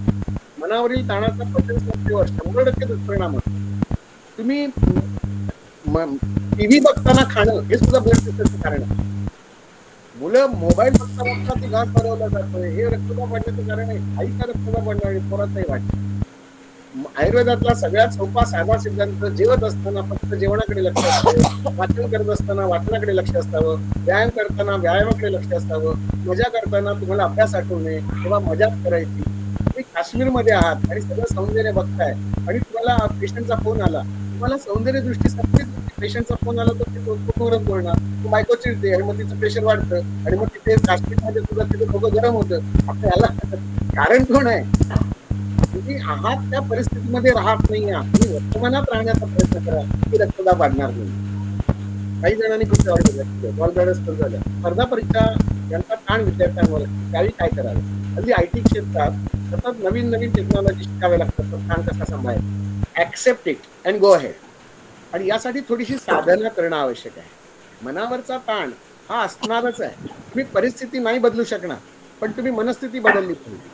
मनावरील ताणाचा पचन संस्थेवर 100% दुष्परिणाम होतो. तुम्ही टीव्ही बघताना खाणं हे सुद्धा ब्लड प्रेशरचं कारण आहे. मुलं मोबाईल बघता बघता ते घास भरवला जातोय, हे रक्तदाब वाढण्याचं कारण आहे. आईचा रक्तदाब वाढणार, पोराचाही वाढणार. आयुर्वेदातला सगळ्यात सोपा साधा सिद्धांत, जेवत असताना फक्त जेवणाकडे लक्ष असावं, वाचन करत असताना वाचनाकडे लक्ष असावं, व्यायाम करताना व्यायामाकडे लक्ष असावं, मजा करताना तुम्हाला अभ्यास आठवणे किंवा मजा करायची. तुम्ही काश्मीरमध्ये आहात आणि सगळं सौंदर्य बघताय आणि तुम्हाला पेशंटचा फोन आला, तुम्हाला सौंदर्य दृष्टी पेशंटचा फोन आला तर ते फोनवरच बोलणार, तो बायको चिडते आणि मग तिचं प्रेशर वाढतं आणि मग तिथे काश्मीरमध्ये सुद्धा तिथे डोकं गरम होतं. आपलं याला कारण कोण आहे? तुम्ही आहात त्या परिस्थितीमध्ये राहत नाही आहात, तुम्ही वर्तमानात राहण्याचा प्रयत्न करा की रक्तदाब वाढणार नाही. काही जणांनी खूप झाल्या स्पर्धा परीक्षा यांचा ताण विद्यार्थ्यांवर, त्यावेळी काय करावे? हल्ली IT क्षेत्रात सतत नवीन टेक्नॉलॉजी शिकावे लागतात, तर ताण कसा सांभाळायचा? Accept it and go ahead. आणि यासाठी थोडीशी साधना करणं आवश्यक आहे. मनावरचा ताण हा असणारच आहे. तुम्ही परिस्थिती नाही बदलू शकणार, पण तुम्ही मनस्थिती बदलली पाहिजे.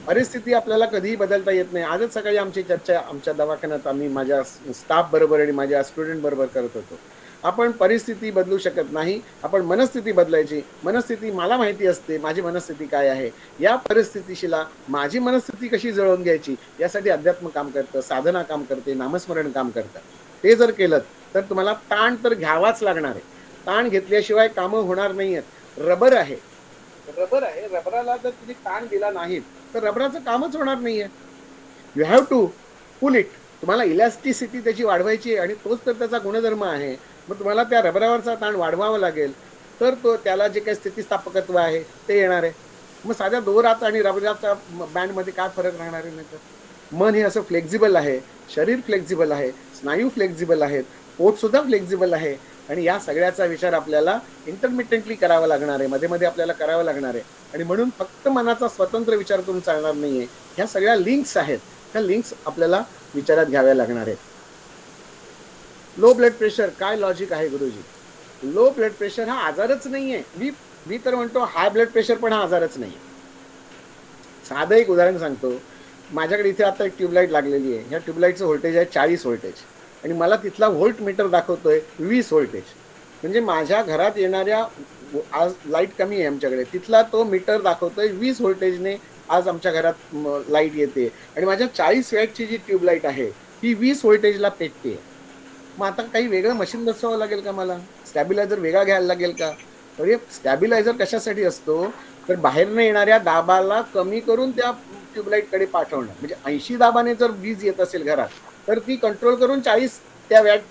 परिस्थिती आपल्याला कधीही बदलता येत नाही. आजच सकाळी आमची चर्चा आमच्या दवाखान्यात आम्ही माझ्या स्टाफ बरोबर आणि माझ्या स्टुडंट बरोबर करत होतो. आपण परिस्थिती बदलू शकत नाही, आपण मनस्थिती बदलायची. मनस्थिती मला माहिती असते माझी मनस्थिती काय आहे, या परिस्थितीशीला माझी मनस्थिती कशी जुळवून घ्यायची यासाठी अध्यात्म काम करतं, साधना काम करते, नामस्मरण काम करतं. ते जर केलं तर तुम्हाला ताण तर घ्यावाच लागणार आहे. ताण घेतल्याशिवाय कामं होणार नाही आहेत. रबर आहे, रबराला जर तुम्ही ताण दिला नाहीत तर रबराचं कामच होणार नाहीये. You have to pull it. तुम्हाला इलॅस्टिसिटी त्याची वाढवायची आहे आणि तोच तर त्याचा गुणधर्म आहे. मग तुम्हाला त्या रबरावरचा ताण वाढवावा लागेल, तर तो त्याला जे काही स्थितिस्थापकत्व आहे ते येणार आहे. मग साध्या दोराचा आणि रबराच्या बँडमध्ये काय फरक राहणार आहे? नाही तर मन हे असं फ्लेक्झिबल आहे, शरीर फ्लेक्झिबल आहे, स्नायू फ्लेक्झिबल आहेत, पोट सुद्धा फ्लेक्झिबल आहे. आणि या सगळ्याचा विचार आपल्याला इंटरमिटेंटली करावा लागणार आहे, मध्ये मध्ये आपल्याला करावा लागणार आहे. आणि म्हणून फक्त मनाचा स्वतंत्र विचार करून चालणार नाहीये. ह्या सगळ्या लिंक्स आहेत, ह्या लिंक्स आपल्याला विचारात घ्याव्या लागणार आहेत. लो ब्लड प्रेशर काय लॉजिक आहे गुरुजी? लो ब्लड प्रेशर हा आजारच नाहीये. मी तर म्हणतो हाय ब्लड प्रेशर पण हा आजारच नाही. साधं एक उदाहरण सांगतो. माझ्याकडे इथे आता एक ट्यूबलाईट लागलेली आहे. ह्या ट्यूबलाईटचं व्होल्टेज आहे 40 व्होल्टेज आणि मला तिथला व्होल्ट मीटर दाखवतोय 20 व्होल्टेज. म्हणजे माझ्या घरात येणाऱ्या, आज लाईट कमी आहे आमच्याकडे, तिथला तो मीटर दाखवतोय 20 व्होल्टेजने आज आमच्या घरात लाईट येते. आणि माझ्या 40 वॅटची जी ट्यूबलाईट आहे ही 20 व्होल्टेजला पेटते. मग आता काही वेगळं मशीन बसवावं लागेल का? मला स्टॅबिलायझर वेगळा घ्यायला लागेल का? तर हे स्टॅबिलायझर कशासाठी असतो? तर बाहेरनं येणाऱ्या दाबाला कमी करून त्या ट्यूबलाईट कडे पाठवणं. म्हणजे 80 दाबाने जर वीज येत असेल घरात, तर ती कंट्रोल करून 40 त्या वॅट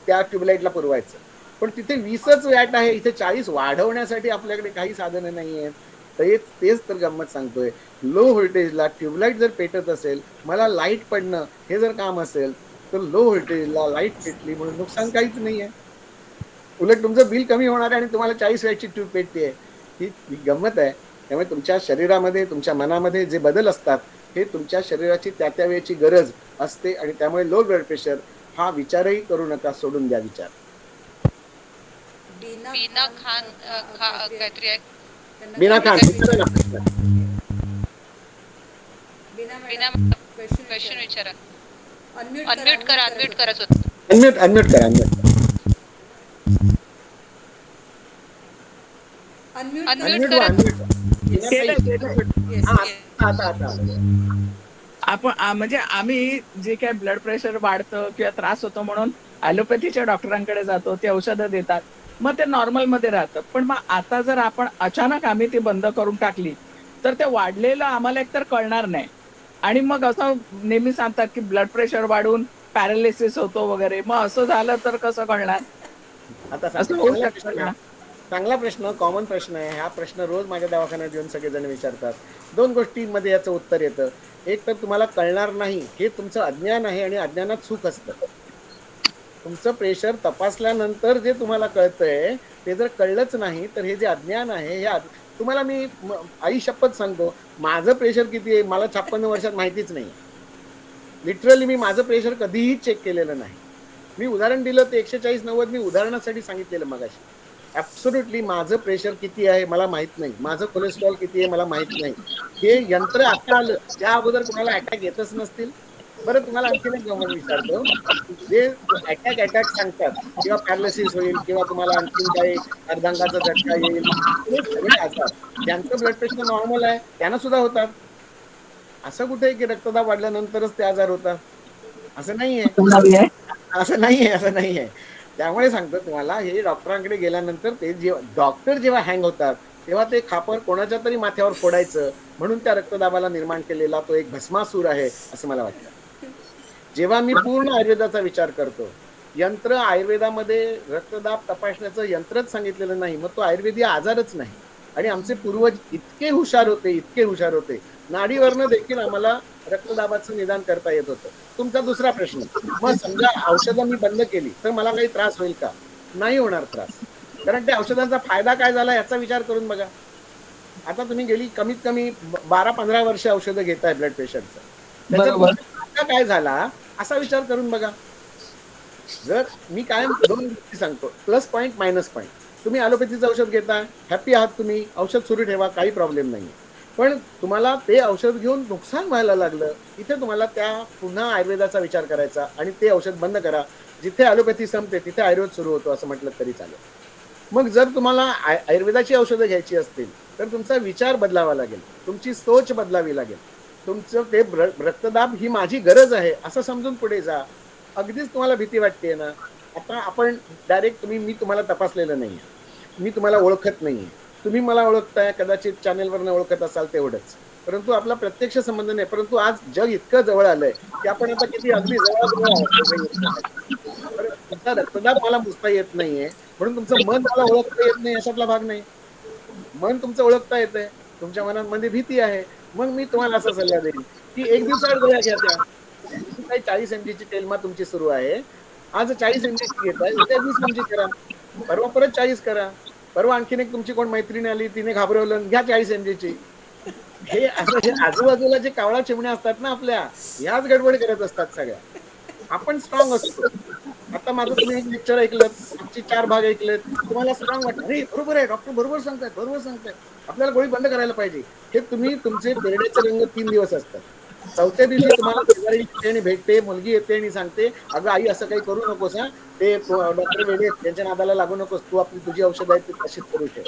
त्या ट्यूबलाईटला पुरवायचं. पण तिथे 20च वॅट आहे, इथे 40 वाढवण्यासाठी आपल्याकडे काही साधनं नाही आहेत. तेच तर गंमत सांगतोय. लो व्होल्टेजला ट्यूबलाईट जर पेटत असेल, मला लाईट पडणं हे जर काम असेल, तर लो व्होल्टेजला लाईट पेटली म्हणून नुकसान काहीच नाहीये. उलट तुमचं बिल कमी होणार आहे आणि तुम्हाला 40 वॅटची ट्यूब पेटते. ही गंमत आहे. त्यामुळे तुमच्या शरीरामध्ये, तुमच्या मनामध्ये जे बदल असतात, हे तुमच्या शरीराची त्या वेळेची गरज असते आणि त्यामुळे लो ब्लड प्रेशर हा विचारही करू नका, सोडून द्या विचार. बीना खान काहीतरी आहे. बीना खान, विचारा ना प्रश्न. बीना क्वेश्चन विचारा. अनम्यूट करायचं होतं. अनम्यूट करा. म्हणजे आम्ही जे काय ब्लड प्रेशर वाढतं किंवा त्रास होतो म्हणून ॲलोपॅथीच्या डॉक्टरांकडे जातो, ते औषधं देतात, मग ते नॉर्मल मध्ये राहतं. पण मग आता जर आपण अचानक आम्ही ती बंद करून टाकली तर ते वाढलेलं आम्हाला एकतर कळणार नाही आणि मग असं नेहमी सांगतात की ब्लड प्रेशर वाढून पॅरालिसिस होतो वगैरे. मग असं झालं तर कसं कळणार? आता असं होऊ शकतं ना? चांगला प्रश्न, कॉमन प्रश्न आहे हा. प्रश्न रोज माझ्या दवाखान्यात येऊन सगळेजण विचारतात. 2 गोष्टींमध्ये याचं उत्तर येतं. एक तर तुम्हाला कळणार नाही, हे तुमचं अज्ञान आहे आणि अज्ञानात सुख असतं. तुमचं प्रेशर तपासल्यानंतर जे तुम्हाला कळतंय ते जर कळलंच नाही तर हे जे अज्ञान आहे, हे तुम्हाला मी आई शपथ सांगतो, माझं प्रेशर किती आहे मला 56 वर्षात माहितीच नाही. लिटरली मी माझं प्रेशर कधीही चेक केलेलं नाही. मी उदाहरण दिलं ते 140/90 मी उदाहरणासाठी सांगितलेलं मगाशी. ऍब्सोल्युटली माझं प्रेशर किती आहे मला माहित नाही, माझं कोलेस्ट्रॉल किती आहे मला माहित नाही. हे यंत्र आता आलं, त्या अगोदर कुणाला अटॅक येतच नसतील. बरं, तुम्हाला आणखीन एक गंमत विचारतो. जे अटॅक सांगतात किंवा पॅरालिसिस होईल किंवा तुम्हाला आणखीन काही अर्धांगाचा झटका येईल, हे सगळे आजार ज्यांचं ब्लड प्रेशर नॉर्मल आहे त्यांना सुद्धा होतात. असं कुठे की रक्तदाब वाढल्यानंतरच ते आजार होतात, असं नाहीये. त्यामुळे सांगतो तुम्हाला, हे डॉक्टरांकडे गेल्यानंतर ते डॉक्टर जेव्हा हँग होतात तेव्हा ते खापर कोणाच्या तरी माथ्यावर फोडायचं म्हणून त्या रक्तदाबाला निर्माण केलेला तो एक भस्मासूर आहे असं मला वाटतं. जेव्हा मी पूर्ण आयुर्वेदाचा विचार करतो, यंत्र आयुर्वेदामध्ये रक्तदाब तपासण्याचं यंत्रच सांगितलेलं नाही, मग तो आयुर्वेदी आजारच नाही. आणि आमचे पूर्वज इतके हुशार होते, नाडीवरनं देखील आम्हाला रक्तदाबाचं निदान करता येत होतं. तुमचा दुसरा प्रश्न, मग समजा औषधं मी बंद केली तर मला काही त्रास होईल का? नाही होणार त्रास, कारण त्या औषधांचा फायदा काय झाला याचा विचार करून बघा. आता तुम्ही गेली कमीत कमी 12-15 वर्ष औषधं घेताय ब्लड प्रेशरचं, त्याचा फायदा काय झाला असा विचार करून बघा. जर मी कायम 2 गोष्टी सांगतो, प्लस पॉईंट मायनस पॉईंट. तुम्ही ॲलोपॅथीचं औषध घेताय, हॅपी आहात तुम्ही, औषध सुरू ठेवा, काही प्रॉब्लेम नाही. पण तुम्हाला ते औषध घेऊन नुकसान व्हायला लागलं, इथे तुम्हाला त्या पुन्हा आयुर्वेदाचा विचार करायचा आणि ते औषध बंद करा. जिथे ॲलोपॅथी संपते तिथे आयुर्वेद सुरू होतो असं म्हटलं तरी चालेल. मग जर तुम्हाला आयुर्वेदाची औषधं घ्यायची असतील तर तुमचा विचार बदलावा लागेल, तुमची सोच बदलावी लागेल. तुमचं ते रक्तदाब ही माझी गरज आहे असं समजून पुढे जा. अगदीच तुम्हाला भीती वाटते ना, आता आपण डायरेक्ट मी तुम्हाला तपासलेलं नाही, मी तुम्हाला ओळखत नाही, तुम्ही मला ओळखताय, कदाचित चॅनेलवरनं ओळखत असाल तेवढंच, परंतु आपला प्रत्यक्ष संबंध नाही. परंतु आज जग इतकं जवळ आलंय की आपण आता किती अगदी जवळ आहोत. तुमचा रक्तदाब मला मोजता येत नाहीये म्हणून तुमचं मन मला ओळखता येत नाही याच्यातला भाग नाही. मन तुमचं ओळखता येतंय, तुमच्या मनामध्ये भीती आहे. मग मी तुम्हाला असा सल्ला देईन की 1 दिवसाआड गोळ्या घ्या. त्या काही 40 mg ची टेलमा तुमची सुरू आहे, आज 40 mg ची घेताय, उद्या 20 mg करा, परवा परत 40 करा, परवा आणखीन एक तुमची कोण मैत्रीण आली तिने घाबरवलं, घ्या 40 mg ची. हे असं हे आजूबाजूला जे कावळा चिमण्या असतात ना आपल्या, ह्याच गडबड करत असतात सगळ्या. आपण स्ट्रॉंग असतो. आता माझं तुम्ही एक लेक्चर ऐकलं, आमची 4 भाग ऐकलेत, तुम्हाला स्ट्रॉंग वाटतं, अरे बरोबर आहे डॉक्टर, बरोबर सांगतायत, आपल्याला गोळी बंद करायला पाहिजे. हे तुम्ही तुमचे बेरड्याचे रंग 3 दिवस असतात. 4थ्या दिवशी तुम्हाला शेजारी येते आणि भेटते, मुलगी येते आणि सांगते, अगं आई असं काही करू नकोस, हा ते डॉक्टर वेगळे त्यांच्या नादाला लागू नकोस, तू आपली तुझी औषध आहे ती तशीच करू ठेव.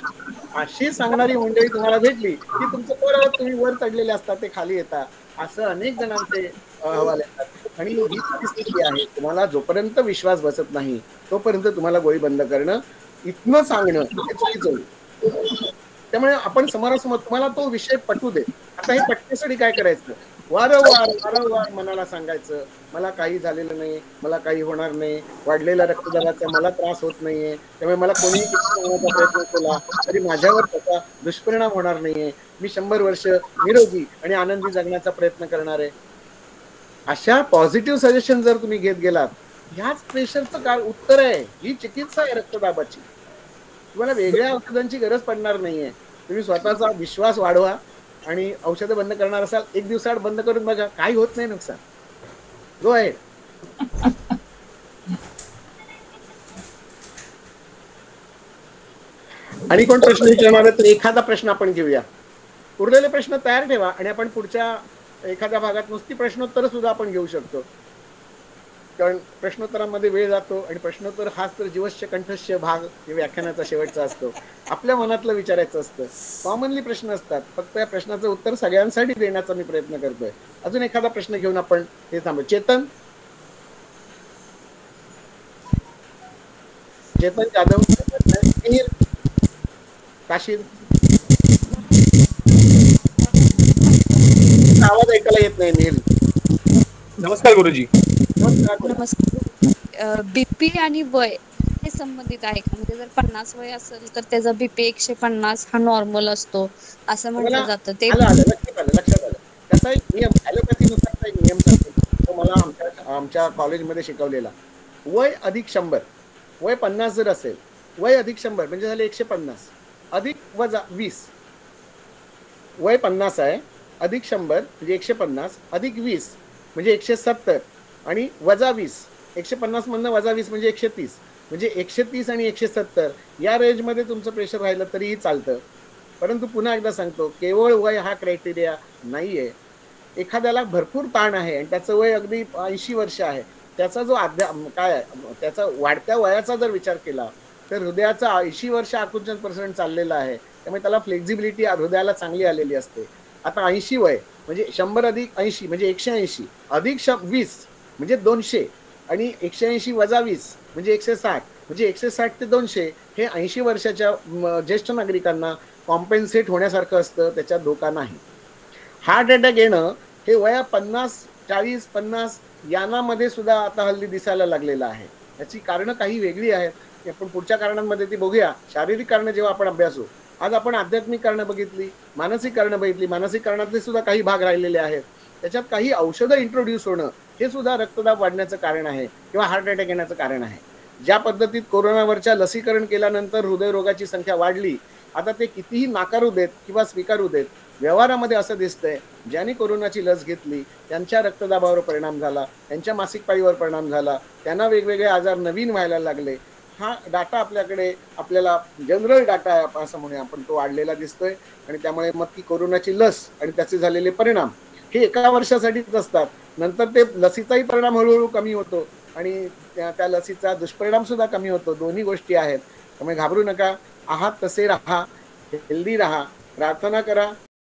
अशी सांगणारी मंडळी तुम्हाला भेटली की तुमचं पोरावर तुम्ही वर चढलेले असतात ते खाली येतात. असं अनेक जणांचे अहवाल येतात. आणि ही परिस्थिती आहे, तुम्हाला जोपर्यंत विश्वास बसत नाही तोपर्यंत तुम्हाला गोळी बंद करणं, इथनं सांगणं हे चुकीचं होईल. त्यामुळे आपण समोरासमोर तुम्हाला तो विषय पटू दे. आता हे पटण्यासाठी काय करायचं, वारंवार मनाला सांगायचं, मला काही झालेलं नाही, मला काही होणार नाही, वाढलेल्या रक्तदाबाचा मला त्रास होत नाहीये, त्यामुळे मला कोणीही किती सांगण्याचा प्रयत्न केला तरी माझ्यावर त्याचा दुष्परिणाम होणार नाहीये, मी 100 वर्ष निरोगी आणि आनंदी जगण्याचा प्रयत्न करणार आहे. अशा पॉझिटिव्ह सजेशन जर तुम्ही घेत गेलात, ह्याच प्रेशरचं काय उत्तर आहे. ही चिकित्सा आहे रक्तदाबाची. तुम्हाला वेगळ्या औषधांची गरज पडणार नाहीये. तुम्ही स्वतःचा विश्वास वाढवा आणि औषधं बंद करणार असाल 1 दिवसाआड बंद करून बघा, काही होत नाही नुकसान. Go ahead. आणि कोण प्रश्न विचारणार आहे तर एखादा प्रश्न आपण घेऊया. उरलेले प्रश्न तयार ठेवा आणि आपण पुढच्या एखाद्या भागात नुसती प्रश्नोत्तर सुद्धा आपण घेऊ शकतो, कारण प्रश्नोत्तरामध्ये वेळ जातो आणि प्रश्नोत्तर हाच तर जीवस्य कंठस्य भाग हे व्याख्यानाचा शेवटचा असतो. आपल्या मनातलं विचारायचं असतं. कॉमनली प्रश्न असतात, फक्त या प्रश्नाचं उत्तर सगळ्यांसाठी देण्याचा मी प्रयत्न करतोय. अजून एखादा प्रश्न घेऊन आपण हे थांबू. चेतन जाधव, मिहीर, काशीद, आवाज ऐकायला येत नाही. मिहीर, नमस्कार गुरुजी. नमस्कार. बीपी आणि वय हे संबंधित आहे का? म्हणजे जर 50 वय असेल तर त्याचा बीपी 150 हा नॉर्मल असतो असं म्हटलं जातं. ते लक्षात आलं. त्याचा एक नियम ॲलोपॅथीनुसारचा एक नियम सांगतो, तो मला आमच्या कॉलेजमध्ये शिकवलेला. वय अधिक 100, वय 50 जर असेल, वय अधिक 100 म्हणजे झाले 150, अधिक वजा 20. वय 50 आहे, अधिक 100 म्हणजे 150, अधिक 20 म्हणजे 170 आणि वजा 20. 150 मधनं वजा 20 म्हणजे 130, म्हणजे 130 आणि 170 या रेंजमध्ये तुमचं प्रेशर राहिलं तरीही चालतं. परंतु पुन्हा एकदा सांगतो, केवळ वय हा क्रायटेरिया नाहीये. एखाद्याला भरपूर ताण आहे आणि त्याचं वय अगदी 80 वर्ष आहे, त्याचा जो त्याचा वाढत्या वयाचा जर विचार केला तर हृदयाचा 80 वर्ष आकुंचन चाललेलं आहे, त्यामुळे त्याला फ्लेक्झिबिलिटी हृदयाला चांगली आलेली असते. आता 80 वय म्हणजे 100 अधिक 80 म्हणजे 180, अधिक 20 म्हणजे 200 आणि 180 वजा 20 म्हणजे 160, म्हणजे 160 ते 200 हे 80 वर्षाच्या ज्येष्ठ नागरिकांना कॉम्पेन्सेट होण्यासारखं असतं, त्याच्यात धोका नाही. हार्ट अटॅक येणं हे वया 50, 40, 50 यानामध्ये सुद्धा आता हल्ली दिसायला लागलेलं आहे. याची कारणं काही वेगळी आहेत, आपण पुढच्या कारणांमध्ये ती बघूया. शारीरिक कारणं जेव्हा आपण अभ्यासू, आज आपण आध्यात्मिक कारणं बघितली, मानसिक कारणं बघितली. मानसिक कारणातले सुद्धा काही भाग राहिलेले आहेत. त्याच्यात काही औषधं इंट्रोड्यूस होणं हे सुद्धा रक्तदाब वाढण्याचं कारण आहे किंवा हार्ट अटॅक येण्याचं कारण आहे. ज्या पद्धतीत कोरोनावरच्या लसीकरण केल्यानंतर हृदयरोगाची संख्या वाढली, आता ते कितीही नाकारू देत किंवा स्वीकारू देत, व्यवहारामध्ये असं दिसतंय ज्यांनी कोरोनाची लस घेतली त्यांच्या रक्तदाबावर परिणाम झाला, त्यांच्या मासिक पाळीवर परिणाम झाला, त्यांना वेगवेगळे आजार नवीन व्हायला लागले. हा डाटा आपल्याला जनरल डाटा आहे असं म्हणूया आपण, तो वाढलेला दिसतोय. आणि त्यामुळे मग ती कोरोनाची लस आणि त्याचे झालेले परिणाम हे एका वर्षासाठीच असतात. नंतर ते लसीचाही परिणाम हळूहळू कमी होतो आणि त्या लसीचा दुष्परिणाम सुद्धा कमी होतो. दोन्ही गोष्टी आहेत. त्यामुळे घाबरू नका. आहात तसे राहा, हेल्दी राहा, प्रार्थना करा,